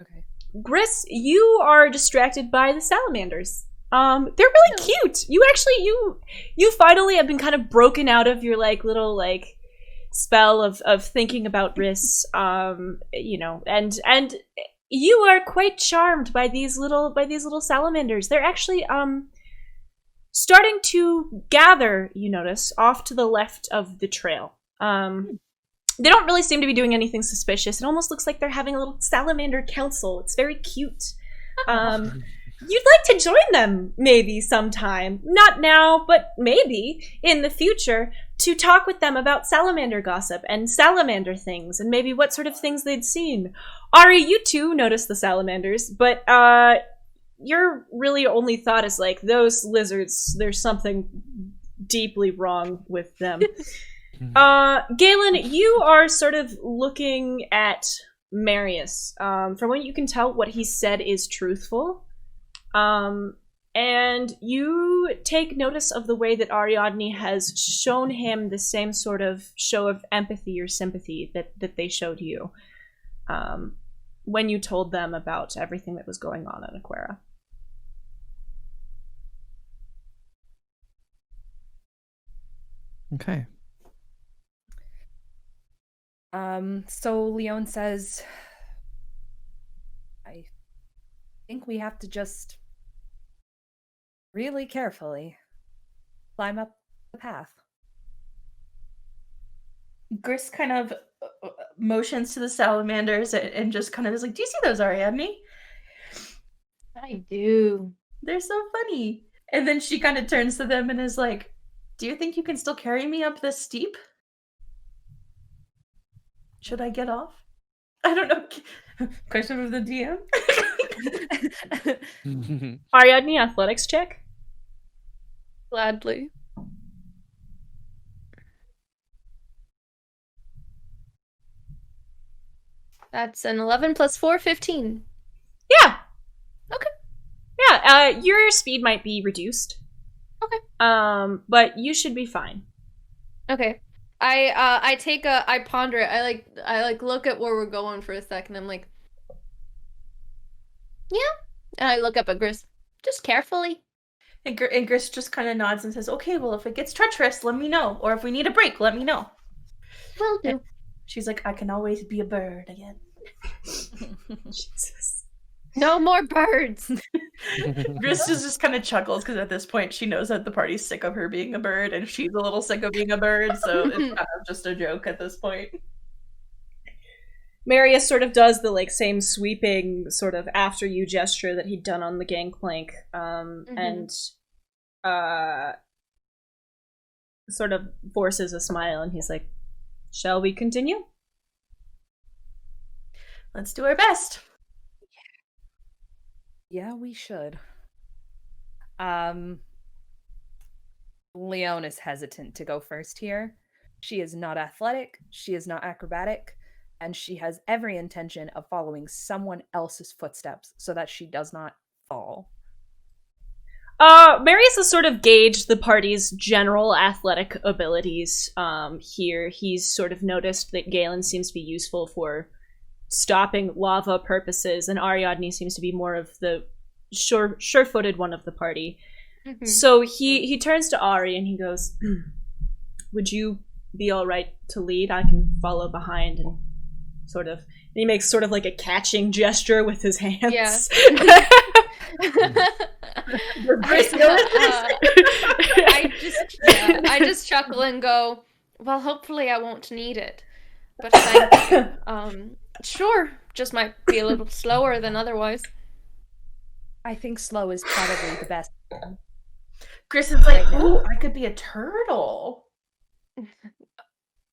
B: Okay.
A: Gris, you are distracted by the salamanders. They're really cute. You finally have been kind of broken out of your like little like spell of thinking about Riss, you know, and you are quite charmed by these little salamanders. They're actually starting to gather, you notice, off to the left of the trail. They don't really seem to be doing anything suspicious. It almost looks like they're having a little salamander council. It's very cute. You'd like to join them maybe sometime. Not now, but maybe in the future, to talk with them about salamander gossip and salamander things and maybe what sort of things they'd seen. Ari, you too noticed the salamanders, but your really only thought is like, those lizards, there's something deeply wrong with them. Galen, you are sort of looking at Marius. From what you can tell, what he said is truthful. And you take notice of the way that Ariadne has shown him the same sort of show of empathy or sympathy that they showed you when you told them about everything that was going on in Aquera.
C: Okay.
B: So Leon says, I think we have to just really carefully climb up the path.
D: Gris kind of motions to the salamanders and just kind of is like, do you see those, Ariadne?
E: I do.
D: They're so funny. And then she kind of turns to them and is like, do you think you can still carry me up this steep? Should I get off? I don't know. Question of the DM.
A: Ariadne, athletics check.
E: Gladly. That's an 11 plus 4, 15.
A: Yeah.
E: Okay.
A: Yeah, your speed might be reduced.
E: Okay.
A: But you should be fine.
E: Okay. I ponder it. I look at where we're going for a second. I'm like, yeah. And I look up at Gris, just carefully.
D: And Gris just kind of nods and says, okay, well, if it gets treacherous, let me know. Or if we need a break, let me know.
E: Will do.
D: And she's like, I can always be a bird again.
A: Jesus.
E: No more birds.
D: Gris just kind of chuckles because at this point she knows that the party's sick of her being a bird and she's a little sick of being a bird, so it's kind of just a joke at this point.
A: Marius sort of does the same sweeping sort of after you gesture that he'd done on the gangplank, and sort of forces a smile, and he's like, "Shall we continue?"
D: Let's do our best.
B: Yeah, we should. Leon is hesitant to go first here. She is not athletic, she is not acrobatic, and she has every intention of following someone else's footsteps so that she does not fall.
A: Marius has sort of gauged the party's general athletic abilities here. He's sort of noticed that Galen seems to be useful for stopping lava purposes, and Ariadne seems to be more of the sure-footed one of the party.
E: Mm-hmm.
A: So he turns to Ari and he goes, "Would you be all right to lead? I can follow behind." And he makes sort of like a catching gesture with his hands.
E: Yeah. I just chuckle and go, well, hopefully I won't need it. But thank you. Sure, just might be a little slower than otherwise.
B: I think slow is probably the best.
D: Gris is like, oh, I could be a turtle.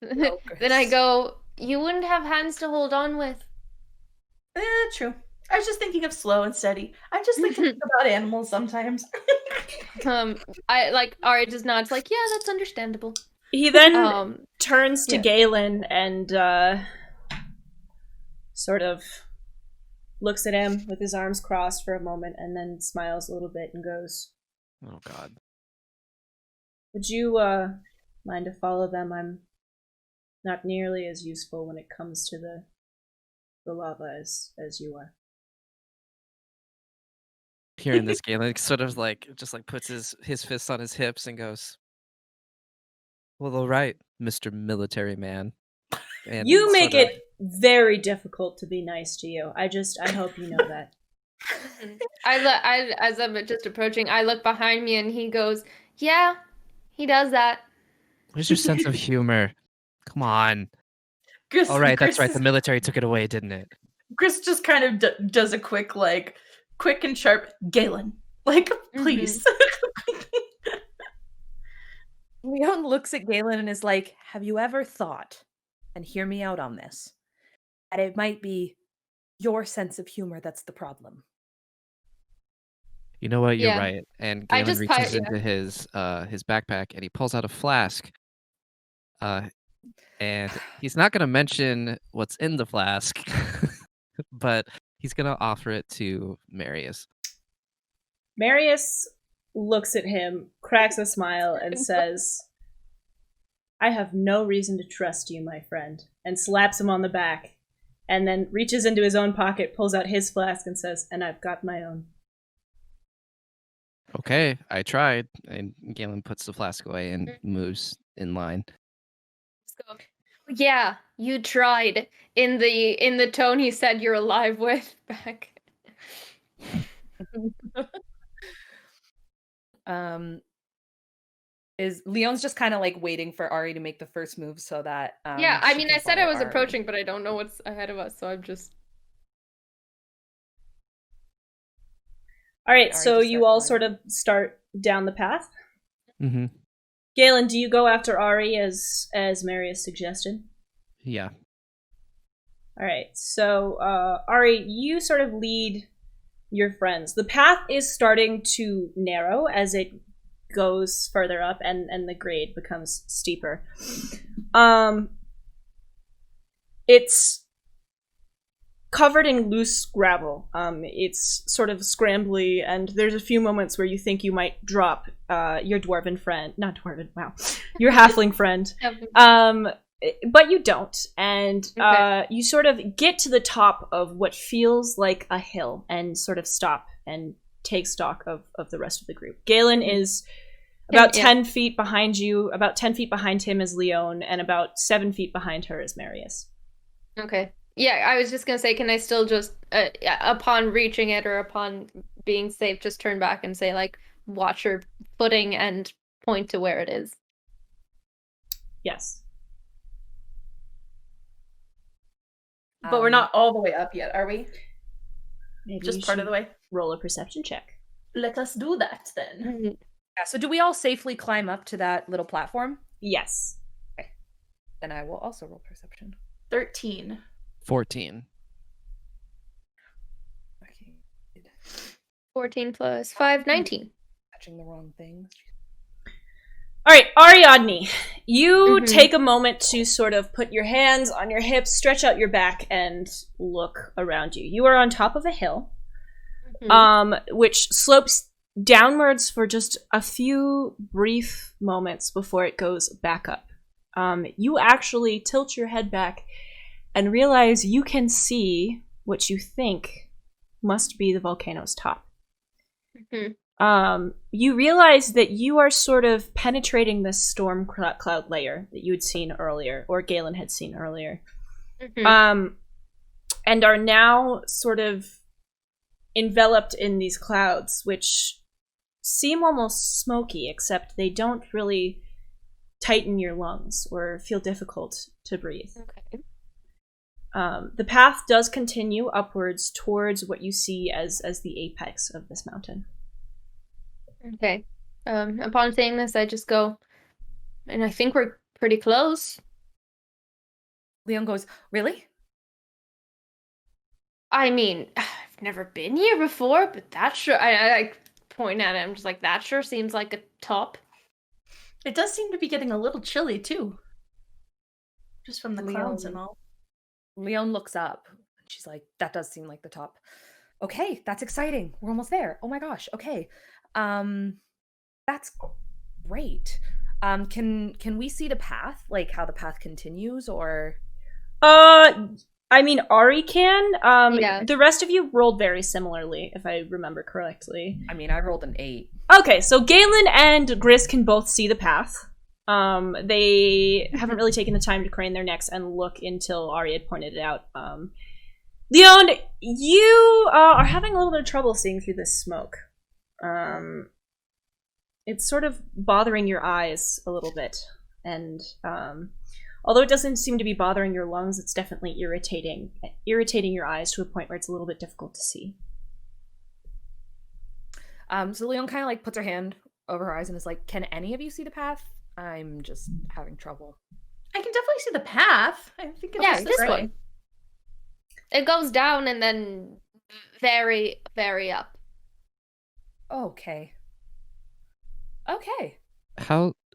E: Then I go, you wouldn't have hands to hold on with.
D: True. I was just thinking of slow and steady. I just like to think about animals sometimes.
E: Ari just nods like, yeah, that's understandable.
A: He then turns to Galen and sort of looks at him with his arms crossed for a moment and then smiles a little bit and goes,
C: Oh, God.
A: "Would you mind to follow them? I'm not nearly as useful when it comes to the lava as you are."
C: Hearing this, Galen sort of just puts his fists on his hips and goes, "Well, all right, Mr. Military Man." And
A: you make it very difficult to be nice to you. I hope you know that.
E: As I'm just approaching, I look behind me and he goes, yeah, he does that.
C: Where's your sense of humor? Come on.
D: Gris,
C: All right,
D: Gris
C: that's right. The military took it away, didn't it?
D: Gris just kind of does a quick and sharp, Galen, please.
B: Leon looks at Galen and is like, have you ever thought, and hear me out on this, that it might be your sense of humor that's the problem?
C: You know what? You're
E: Yeah.
C: right. And Galen reaches into his backpack and he pulls out a flask. And he's not going to mention what's in the flask, but he's going to offer it to Marius.
A: Marius looks at him, cracks a smile, and says, "I have no reason to trust you, my friend," and slaps him on the back, and then reaches into his own pocket, pulls out his flask, and says, "And I've got my own."
C: Okay, I tried. And Galen puts the flask away and moves in line.
E: So, yeah, you tried in the tone he said you're alive with back.
B: Is Leon's just kind of waiting for Ari to make the first move so that
E: yeah, I mean, I said I was
B: Ari.
E: approaching, but I don't know what's ahead of us, so I'm just.
A: All right,
B: Ari
A: so
B: just
A: you all
B: starts
A: sort of start down the path.
C: Mm-hmm.
A: Galen, do you go after Ari as Marius suggested?
C: Yeah.
A: All right, so Ari, you sort of lead your friends. The path is starting to narrow as it goes further up, and the grade becomes steeper. It's covered in loose gravel. It's sort of scrambly, and there's a few moments where you think you might drop your dwarven friend, not dwarven, wow, your halfling friend. But you don't, and you sort of get to the top of what feels like a hill and sort of stop and take stock of the rest of the group. Galen is about 10 feet behind you, about 10 feet behind him is Leon, and about 7 feet behind her is Marius.
E: Okay. Yeah, I was just gonna say, can I still just, upon reaching it or upon being safe, just turn back and say, like, watch your footing and point to where it is?
A: Yes.
D: But we're not all the way up yet, are we?
A: Maybe
D: Just part of the way.
A: Roll a perception check.
D: Let us do that then.
B: Yeah, so do we all safely climb up to that little platform?
A: Yes.
B: Okay. Then I will also roll perception.
D: 13.
C: 14.
B: Okay.
E: 14 plus 5, 19.
B: Touching the wrong things.
A: All right, Ariadne, you take a moment to sort of put your hands on your hips, stretch out your back, and look around you. You are on top of a hill, which slopes downwards for just a few brief moments before it goes back up. You actually tilt your head back and realize you can see what you think must be the volcano's top. You realize that you are sort of penetrating this storm cloud layer that you had seen earlier, or Galen had seen earlier, and are now sort of enveloped in these clouds, which seem almost smoky, except they don't really tighten your lungs or feel difficult to breathe.
E: Okay.
A: The path does continue upwards towards what you see as the apex of this mountain.
E: Okay. Upon saying this, I just go, and I think we're pretty close.
B: Leon goes, really?
E: I mean, I've never been here before, but that sure, I point at it, I'm just like, that sure seems like a top.
D: It does seem to be getting a little chilly, too. Just from the clouds and all.
B: Leon looks up. She's like, that does seem like the top. Okay, that's exciting. We're almost there. Oh my gosh. Okay. That's great. Can we see the path? Like how the path continues, or?
A: I mean, Ari can.
E: Yeah.
A: The rest of you rolled very similarly, if I remember correctly.
B: I mean, I rolled an 8.
A: Okay, so Galen and Gris can both see the path. They haven't really taken the time to crane their necks and look until Ari had pointed it out. Leon, you are having a little bit of trouble seeing through this smoke. It's sort of bothering your eyes a little bit, and although it doesn't seem to be bothering your lungs, it's definitely irritating your eyes to a point where it's a little bit difficult to see.
B: So Leon kind of like puts her hand over her eyes and is like, "Can any of you see the path? I'm just having trouble."
D: I can definitely see the path. I think it's
E: this way. It goes down and then very, very up.
B: Okay.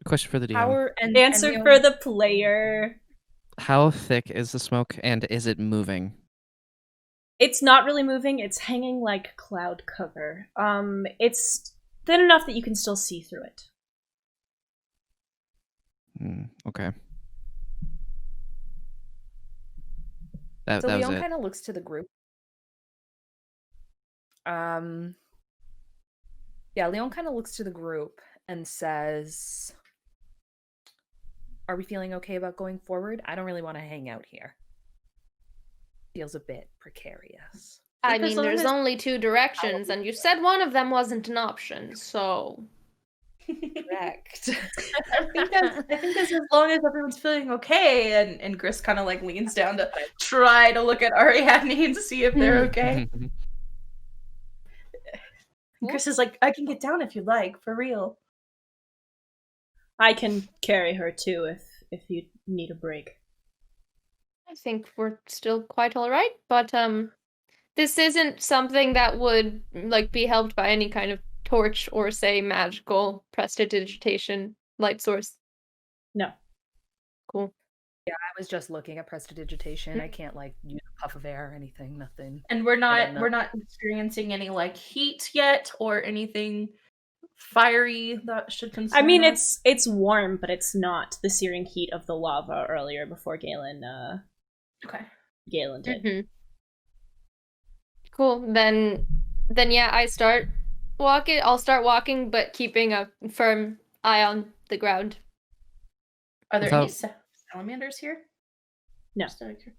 C: Question for the DM.
B: Power and
A: Answer
B: and
A: for the player.
C: How thick is the smoke, and is it moving?
A: It's not really moving. It's hanging like cloud cover. It's thin enough that you can still see through it.
C: Okay. That
B: So
C: was
B: Leon
C: it.
B: kind of looks to the group. Yeah, Leon kind of looks to the group and says, "Are we feeling okay about going forward? I don't really want to hang out here. Feels a bit precarious."
E: I
D: Because
E: mean,
D: long
E: there's
D: as-
E: only 2 directions, and you said one of them wasn't an option, so...
B: Correct.
D: I think as long as everyone's feeling okay, and Gris kind of like leans down to try to look at Ariadne and see if they're okay. And Gris is like, I can get down if you'd like, for real.
A: I can carry her too if you need a break.
E: I think we're still quite all right, but this isn't something that would like be helped by any kind of torch or say magical prestidigitation light source.
A: No.
E: Cool.
B: I was just looking at prestidigitation. I can't like use a puff of air or anything. Nothing.
D: And we're
B: don't know.
D: not experiencing any like heat yet or anything fiery that should concern
A: I mean,
D: us.
A: it's warm, but it's not the searing heat of the lava earlier before Galen
D: Okay.
A: Galen did.
E: Mm-hmm. Cool. Then yeah, I'll start walking, but keeping a firm eye on the ground.
D: Are there any
C: Without-
D: salamanders here?
A: No.
D: Just out of cur-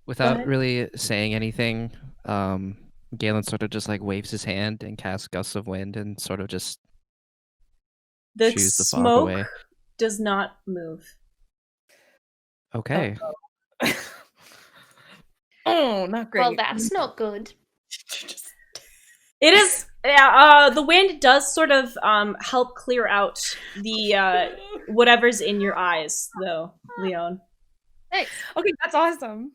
C: Without
A: ahead.
C: really saying anything, Galen sort of just like waves his hand and casts gusts of wind and sort of just
A: The
C: shoos the fog
A: smoke
C: away.
A: does not move.
C: Okay.
B: Oh, not great.
E: Well, that's not good.
A: It is. The wind does sort of help clear out the whatever's in your eyes, though, Leon.
E: Thanks.
B: Okay, that's awesome.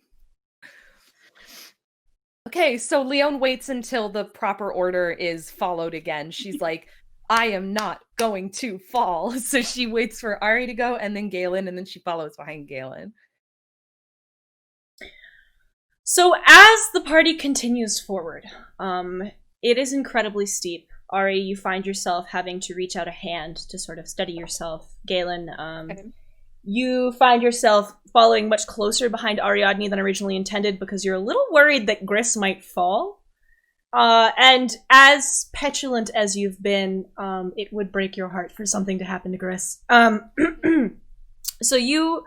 B: Okay, so Leon waits until the proper order is followed again. She's like, I am not going to fall. So she waits for Ari to go and then Galen, and then she follows behind Galen.
A: So as the party continues forward, it is incredibly steep. Ari, you find yourself having to reach out a hand to sort of steady yourself. Galen,
E: Okay.
A: you find yourself following much closer behind Ariadne than originally intended because you're a little worried that Gris might fall. And as petulant as you've been, it would break your heart for something to happen to Gris. So you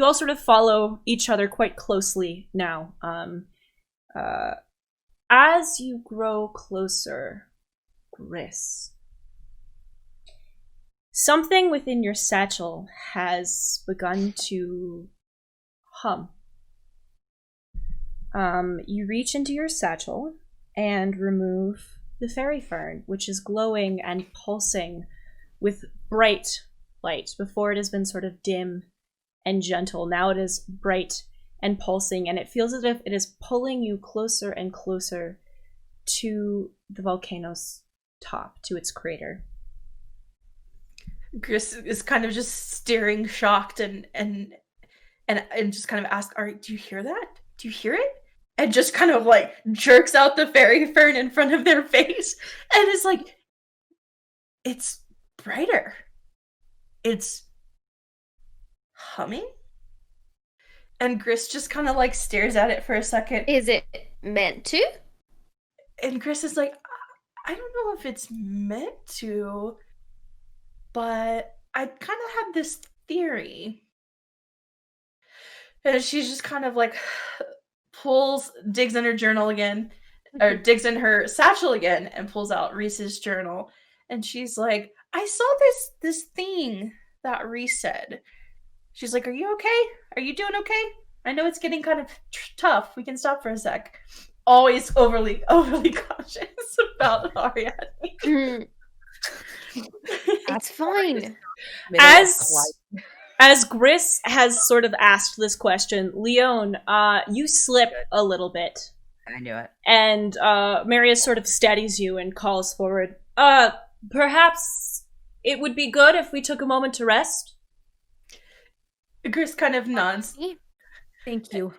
A: all sort of follow each other quite closely now. As you grow closer, Gris, something within your satchel has begun to hum. You reach into your satchel and remove the fairy fern, which is glowing and pulsing with bright light. Before it has been sort of dim and gentle. Now it is bright and pulsing, and it feels as if it is pulling you closer and closer to the volcano's top, to its crater.
D: Gris is kind of just staring, shocked, and just kind of asks, "Ari, do you hear that? Do you hear it?" And just kind of like jerks out the fairy fern in front of their face, and it's like, it's brighter. It's humming, and Gris just kind of like stares at it for a second,
E: Is it meant to?
D: and Gris is like, I don't know if it's meant to, but I kind of had this theory. And she's just kind of like digs in her journal again, or digs in her satchel again, and pulls out Reese's journal. And she's like, I saw this thing that Reese said. She's like, are you okay? Are you doing okay? I know it's getting kind of tough. We can stop for a sec. Always overly cautious about Ariadne.
E: That's fine.
A: As Gris has sort of asked this question, Leon, you slip a little bit.
B: I knew it.
A: And Marius sort of steadies you and calls forward. Perhaps it would be good if we took a moment to rest?
D: Gris kind of nods.
B: Thank you.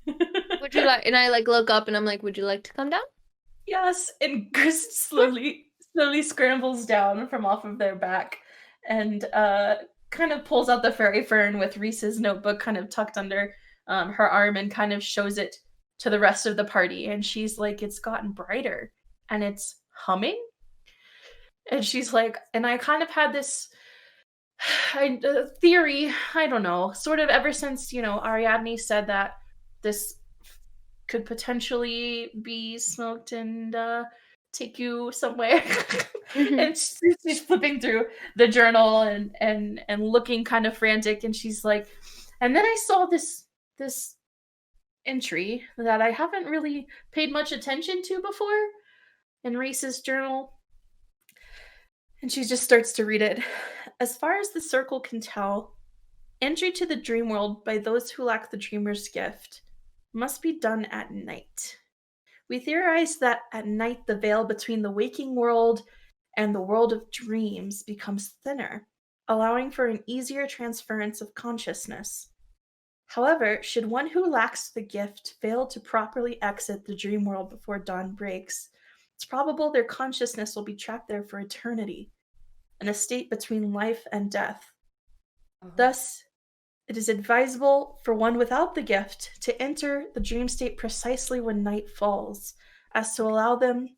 E: Would you like? And I like look up and I'm like, would you like to come down?
D: Yes, and Gris slowly scrambles down from off of their back and kind of pulls out the fairy fern with Reese's notebook kind of tucked under her arm and kind of shows it to the rest of the party. And she's like, it's gotten brighter and it's humming. And she's like, and I kind of had this theory, I don't know, sort of ever since, Ariadne said that this could potentially be smoked and take you somewhere. And she's flipping through the journal and looking kind of frantic, and she's like, and then I saw this entry that I haven't really paid much attention to before in Reese's journal. And she just starts to read it. As far as the circle can tell, Entry to the dream world by those who lack the dreamer's gift must be done at night. We theorize that at night the veil between the waking world and the world of dreams becomes thinner, allowing for an easier transference of consciousness. However, should one who lacks the gift fail to properly exit the dream world before dawn breaks, it's probable their consciousness will be trapped there for eternity, in a state between life and death. Thus, it is advisable for one without the gift to enter the dream state precisely when night falls, as to allow them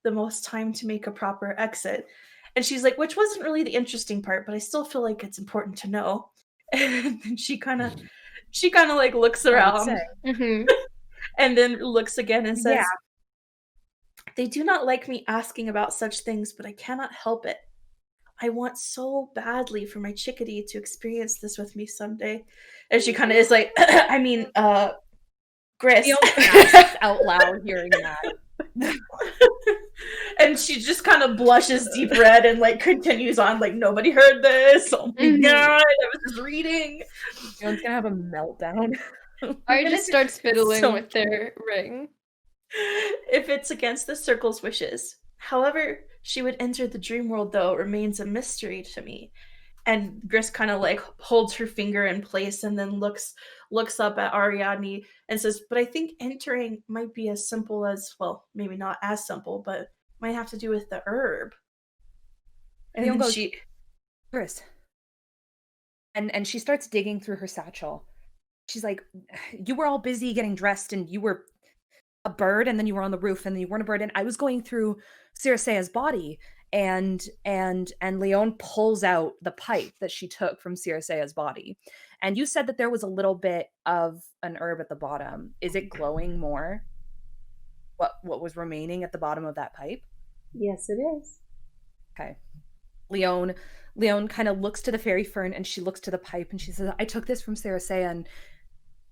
D: the most time to make a proper exit. And she's like, which wasn't really the interesting part, but I still feel like it's important to know. And then she kind of like looks around and then looks again and says, they do not like me asking about such things, but I cannot help it. I want so badly for my chickadee to experience this with me someday. And she kind of is like, I mean, Gris.
B: Out loud hearing that.
D: And she just kind of blushes deep red and like continues on like, nobody heard this. Oh my god, I was just reading.
B: Leon's gonna have a meltdown.
E: I just start fiddling with their ring.
D: If it's against the circle's wishes. However, she would enter the dream world, though, remains a mystery to me. And Gris kind of like holds her finger in place and then looks up at Ariadne and says, but I think entering might be as simple as, well, maybe not as simple, but might have to do with the herb. And then
B: goes, Gris. And she starts digging through her satchel. She's like, you were all busy getting dressed and you were a bird, and then you were on the roof, and then you weren't a bird, and I was going through Circea's body, and Leon pulls out the pipe that she took from Circea's body, and you said that there was a little bit of an herb at the bottom. Is it glowing more? What was remaining at the bottom of that pipe?
A: Yes, it is.
B: Okay. Leon kind of looks to the fairy fern, and she looks to the pipe, and she says, I took this from Circea, and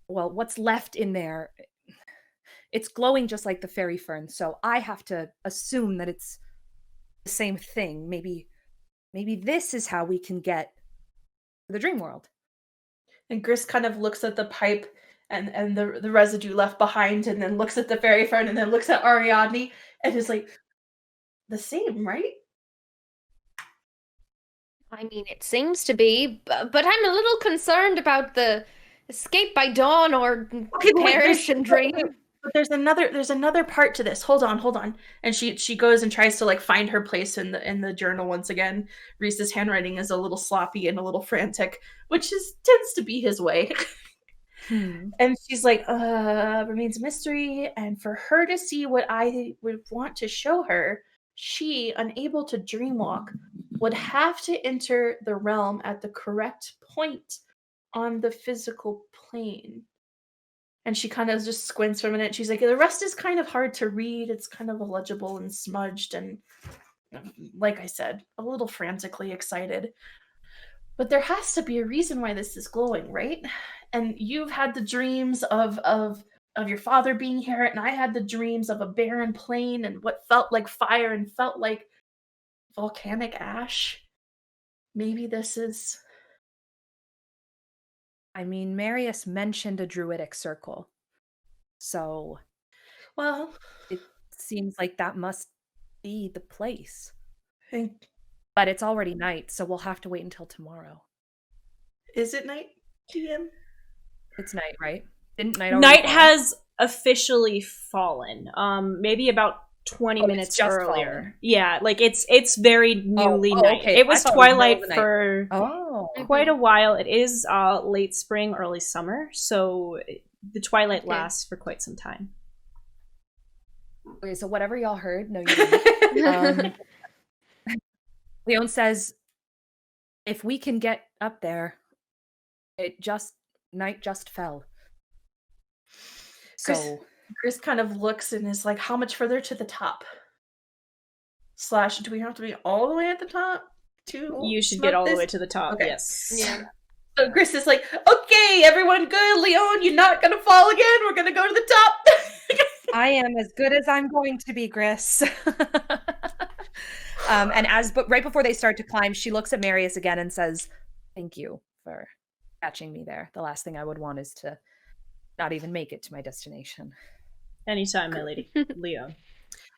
B: well, what's left in there, it's glowing just like the fairy fern, so I have to assume that it's the same thing. Maybe this is how we can get to the dream world.
D: And Gris kind of looks at the pipe and the residue left behind, and then looks at the fairy fern, and then looks at Ariadne, and is like, the same, right?
E: I mean, it seems to be, but I'm a little concerned about the escape by dawn or perish and dream.
D: But there's another part to this. Hold on. And she goes and tries to like find her place in the journal once again. Reese's handwriting is a little sloppy and a little frantic, which tends to be his way. And she's like, remains a mystery. And for her to see what I would want to show her, she, unable to dreamwalk, would have to enter the realm at the correct point on the physical plane. And she kind of just squints for a minute. She's like, the rest is kind of hard to read. It's kind of illegible and smudged and, like I said, a little frantically excited. But there has to be a reason why this is glowing, right? And you've had the dreams of your father being here, and I had the dreams of a barren plain and what felt like fire and felt like volcanic ash. Maybe this is...
B: I mean, Marius mentioned a druidic circle. So,
D: well,
B: it seems like that must be the place.
D: And
B: but it's already night, so we'll have to wait until tomorrow.
D: Is it night, TM?
B: It's night, right? Didn't night already
A: Night
B: fall?
A: has officially fallen. Maybe about 20 minutes
B: just
A: earlier.
B: fallen.
A: Yeah, like it's very newly night.
B: okay.
A: It was
B: I thought it was
A: twilight
B: middle of the
A: for quite a while. It is late spring, early summer, so the twilight lasts for quite some time.
B: Okay, so whatever y'all heard, no, you didn't. Leon says, if we can get up there, night just fell. So
D: Chris kind of looks and is like, how much further to the top? / do we have to be all the way at the top?
A: You should get all the way to the top, okay. Yes.
E: Yeah.
D: So Chris is like, okay, everyone good. Leon, you're not going to fall again. We're going to go to the top.
B: I am as good as I'm going to be, Gris. But right before they start to climb, she looks at Marius again and says, thank you for catching me there. The last thing I would want is to not even make it to my destination.
A: Anytime, my lady. Leon.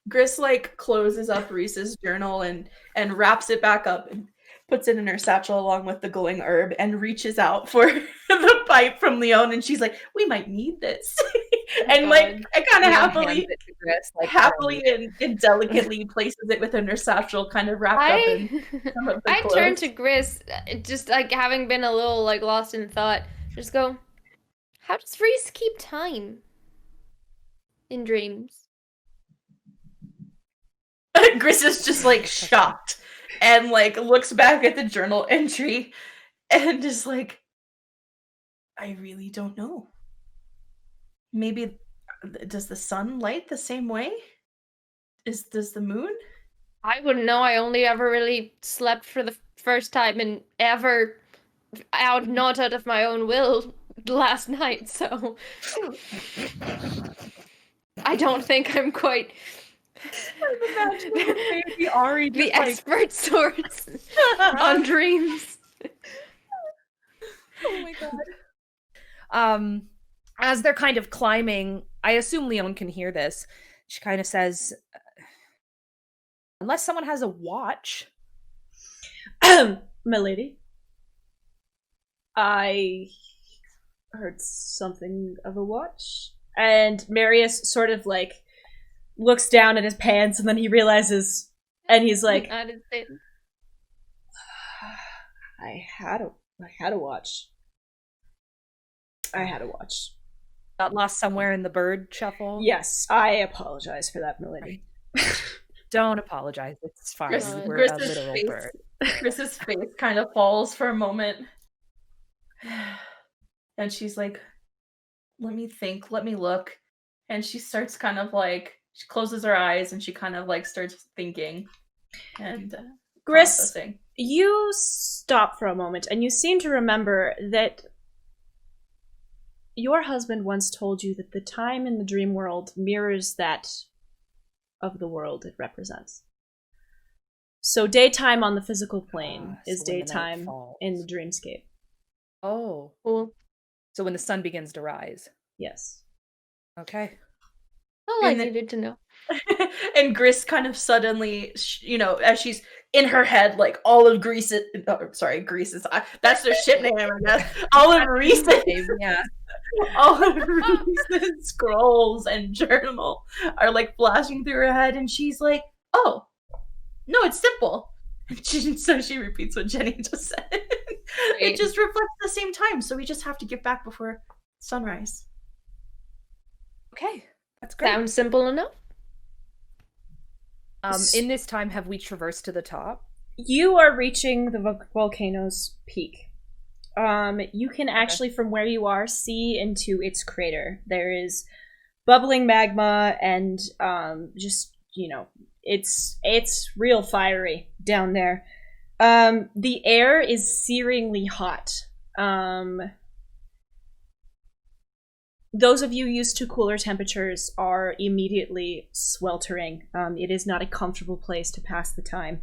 D: Gris like closes up Reese's journal and wraps it back up and puts it in her satchel along with the glowing herb and reaches out for the pipe from Leon, and she's like, "We might need this." And like I kind of happily and delicately places it within her satchel, kind of wrapped up in some of the
E: I
D: clothes.
E: turn to Gris, just like having been a little like lost in thought. Just go, how does Reese keep time in dreams?
D: Gris is just like shocked and like looks back at the journal entry and is like, I really don't know. Maybe does the sun light the same way? Does the moon?
E: I wouldn't know. I only ever really slept for the first time and ever not out of my own will last night, so I don't think I'm quite
B: Maybe Ari
E: the expert sorts on dreams.
B: Oh my god. As they're kind of climbing, I assume Leon can hear this. She kind of says, unless someone has a watch.
A: My lady. I heard something of a watch. And Marius sort of like looks down at his pants and then he realizes, and he's like,
E: I didn't say it.
A: I had a watch. I had a watch.
B: Got lost somewhere in the bird shuffle.
A: Yes, I apologize for that, milady.
B: Don't apologize. It's fine. We're a literal bird.
D: Chris's face kind of falls for a moment. And she's like, let me think, let me look. And she starts kind of like, she closes her eyes and she kind of like starts thinking. And
A: Gris,
D: processing.
A: You stop for a moment and you seem to remember that your husband once told you that the time in the dream world mirrors that of the world it represents. So daytime on the physical plane is
B: so when the night
A: daytime
B: falls.
A: in the dreamscape.
B: Oh.
E: Cool.
B: So when the sun begins to rise.
A: Yes.
B: Okay.
E: All I
D: And then-
E: needed to know.
D: And Gris kind of suddenly, you know, as she's in her head, like all of Grease's, that's their ship name, I guess. All of Reese's,
B: Yeah.
D: all of Reese's scrolls and journal are like flashing through her head, and she's like, "Oh, no, it's simple." So she repeats what Jenny just said. It just reflects the same time, so we just have to get back before sunrise.
B: Okay. That's great.
E: Sounds simple enough.
B: In this time, have we traversed to the top?
A: You are reaching the volcano's peak. You can actually, from where you are, see into its crater. There is bubbling magma and just, you know, it's real fiery down there. The air is searingly hot. Those of you used to cooler temperatures are immediately sweltering. It is not a comfortable place to pass the time.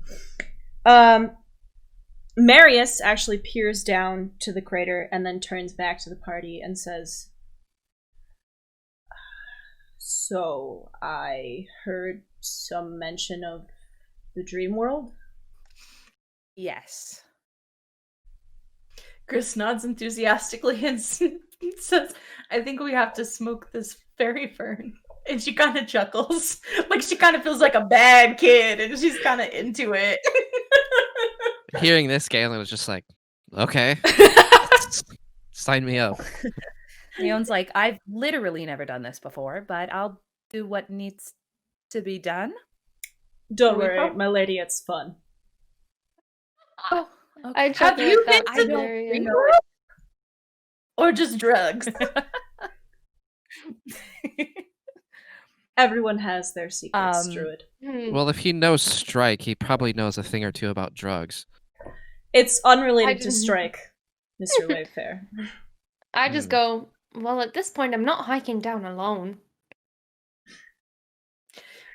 A: Marius actually peers down to the crater and then turns back to the party and says, "So, I heard some mention of the dream world?"
B: Yes.
D: Gris nods enthusiastically and says, "I think we have to smoke this fairy fern." And she kind of chuckles. Like she kind of feels like a bad kid and she's kind of into it.
C: Hearing this, Galen was just like, okay, sign me up.
B: Leon's like, I've literally never done this before, but I'll do what needs to be done.
A: Don't worry, my lady, it's fun.
B: Oh,
E: I
B: okay.
E: chuckled
D: Have you
E: at that
D: been to the
E: scenario.
D: dream world? Or just drugs?
A: Everyone has their secrets,
B: Um,
A: Druid.
C: Well, if he knows Strike, he probably knows a thing or two about drugs.
A: It's unrelated to
E: didn't-
A: Strike, Mr. Wavefair.
E: I just go, well, at this point, I'm not hiking down alone.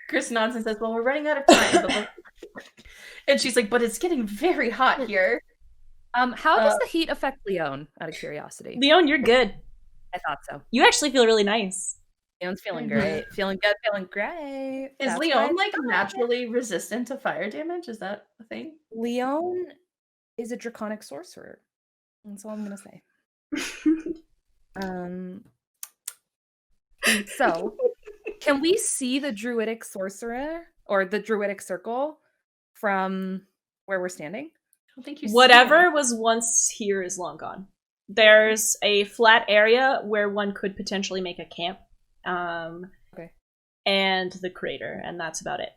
D: Chris nods and says, "Well, we're running out of time." And she's like, "But it's getting very hot here.
B: How does the heat affect Leon, out of curiosity?
A: Leon, you're good.
B: I thought so.
A: You actually feel really nice.
B: Leon's feeling great. Feeling good, feeling great.
D: Is
B: That's why
D: Leon
B: it's
D: like
B: fine.
D: naturally resistant to fire damage? Is that a thing?
B: Leon is a draconic sorcerer. That's all I'm gonna say. So can we see the druidic sorcerer or the druidic circle from where we're standing?
D: I don't think you see
A: Whatever
D: him.
A: was once here is long gone. There's a flat area where one could potentially make a camp.
B: Okay.
A: And the crater, and that's about it.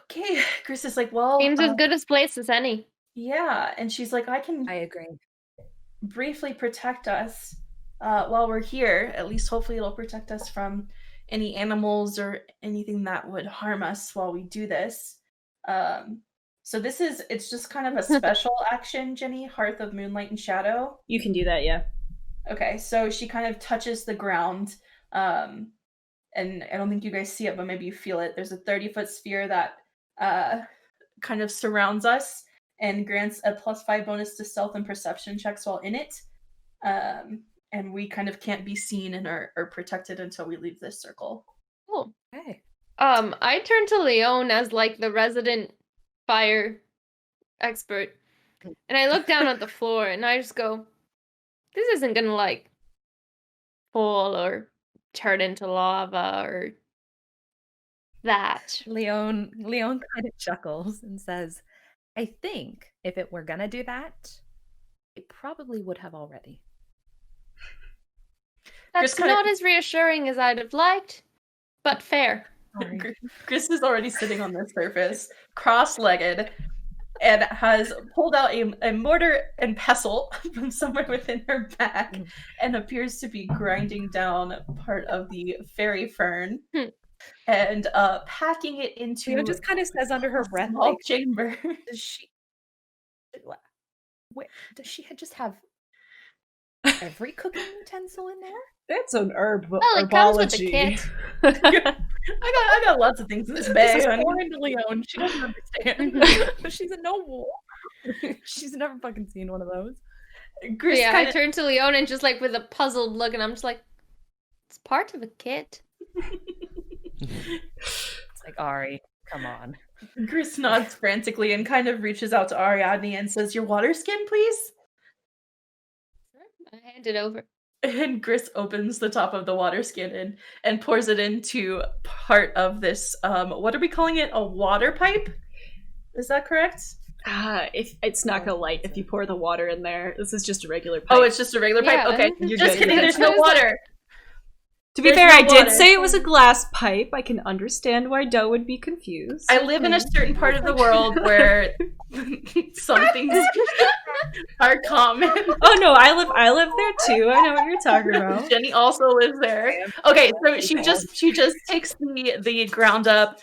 D: Okay, Chris is like, well,
E: Seems as good a place as any.
D: yeah, and she's like, I can
B: I agree.
D: briefly protect us while we're here. At least, hopefully, it'll protect us from any animals or anything that would harm us while we do this. So it's just kind of a special action, Jenny, Hearth of Moonlight and Shadow.
A: You can do that, yeah.
D: Okay, so she kind of touches the ground, and I don't think you guys see it, but maybe you feel it. There's a 30-foot sphere that kind of surrounds us and grants a +5 bonus to stealth and perception checks while in it. And we kind of can't be seen and are protected until we leave this circle.
E: Cool.
B: Okay.
E: I turn to Leon as like the resident fire expert, and I look down at the floor and I just go, "This isn't gonna like fall or turn into lava or that."
B: Leon kind of chuckles and says, I think if it were gonna do that, it probably would have already.
E: That's
D: kinda-
E: not as reassuring as I'd have liked, but fair.
B: Sorry.
D: Chris is already sitting on the surface, cross-legged, and has pulled out a mortar and pestle from somewhere within her bag and appears to be grinding down part of the fairy fern and packing it into
B: Leon just kind of says under her breath,
D: small
B: like,
D: chamber.
B: does she just have every cooking utensil in there?
A: That's an herb
E: Well, it comes with the kit.
D: I got lots of things in this
B: This
D: bag.
B: is
D: honey.
B: foreign to Leon. She doesn't understand. She's a noble. She's never fucking seen one of those.
D: Chris
E: Yeah,
D: kinda-
E: I turn to Leon and just like with a puzzled look, and I'm just like, it's part of a kit.
B: It's like, Ari, come on.
D: Chris nods frantically and kind of reaches out to Ariadne and says, "Your water skin, please."
E: I hand it over.
D: And Chris opens the top of the water skin and pours it into part of this. What are we calling it? A water pipe? Is that correct?
A: If it's not gonna light if you pour the water in there. This is just a regular pipe.
D: Oh, it's just a regular pipe.
E: Yeah.
D: Okay,
A: You're
D: just
A: good,
D: kidding.
A: you're
D: There's
A: good.
D: no water.
A: To be
D: there's
A: fair,
D: no
A: I did
D: water.
A: say it was a glass pipe. I can understand why Doe would be confused.
D: I live in a certain part of the world where some things are common.
A: Oh no, I live there too. I know what you're talking about.
D: Jenny also lives there. Okay, so she just takes the ground up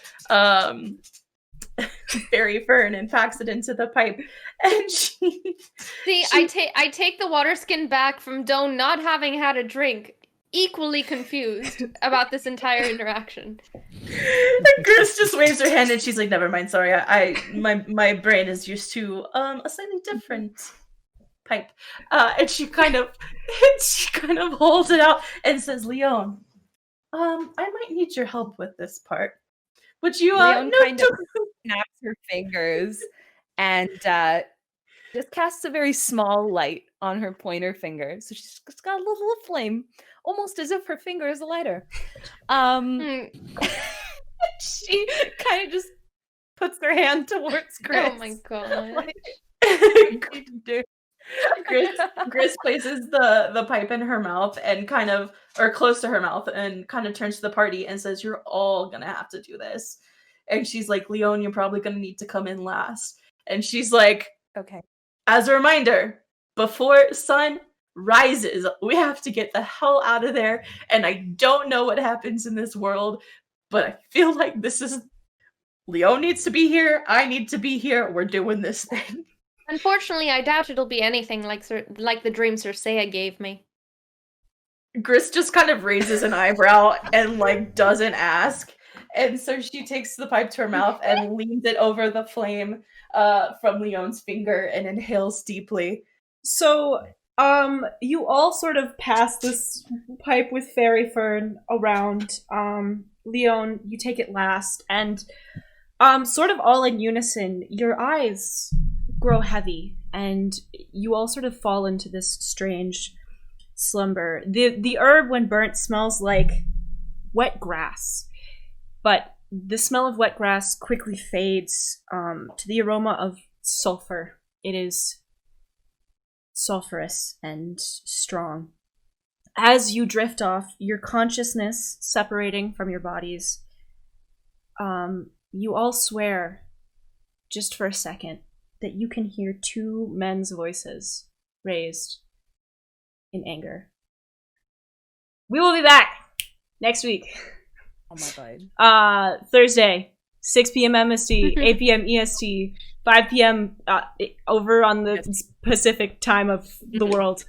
D: fairy fern and packs it into the pipe, and
E: See, I take the water skin back from Doan not having had a drink, equally confused about this entire interaction.
D: Chris just waves her hand and she's like, "Never mind, sorry. My brain is used to a slightly different pipe." And she kind of holds it out and says, "Leon, I might need your help with this part. Would you
B: Leon
D: no,
B: kind of snaps her fingers and just casts a very small light on her pointer finger. So she's just got a little flame, almost as if her finger is a lighter. She kind of just puts her hand towards Chris.
E: Oh my god.
D: Chris places the pipe in her mouth and kind of, or close to her mouth, and kind of turns to the party and says, "You're all gonna have to do this." And she's like, "Leon, you're probably gonna need to come in last." And she's like,
B: Okay.
D: "As a reminder, before sun rises, we have to get the hell out of there. And I don't know what happens in this world, but I feel like this is, Leon needs to be here. I need to be here. We're doing this thing."
E: Unfortunately, I doubt it'll be anything like the dream Circea gave me.
D: Gris just kind of raises an eyebrow and like doesn't ask. And so she takes the pipe to her mouth and leans it over the flame from Leon's finger and inhales deeply.
A: So, you all sort of pass this pipe with Fairy Fern around. Leon, you take it last, and sort of all in unison, your eyes grow heavy, and you all sort of fall into this strange slumber. The herb, when burnt, smells like wet grass, but the smell of wet grass quickly fades to the aroma of sulfur. It is sulfurous and strong. As you drift off, your consciousness separating from your bodies, you all swear, just for a second, that you can hear two men's voices raised in anger. We will be back next week.
B: Oh my god.
A: Thursday, 6 p.m. MST, 8 p.m. EST, 5 p.m. Over on the Pacific time of the world.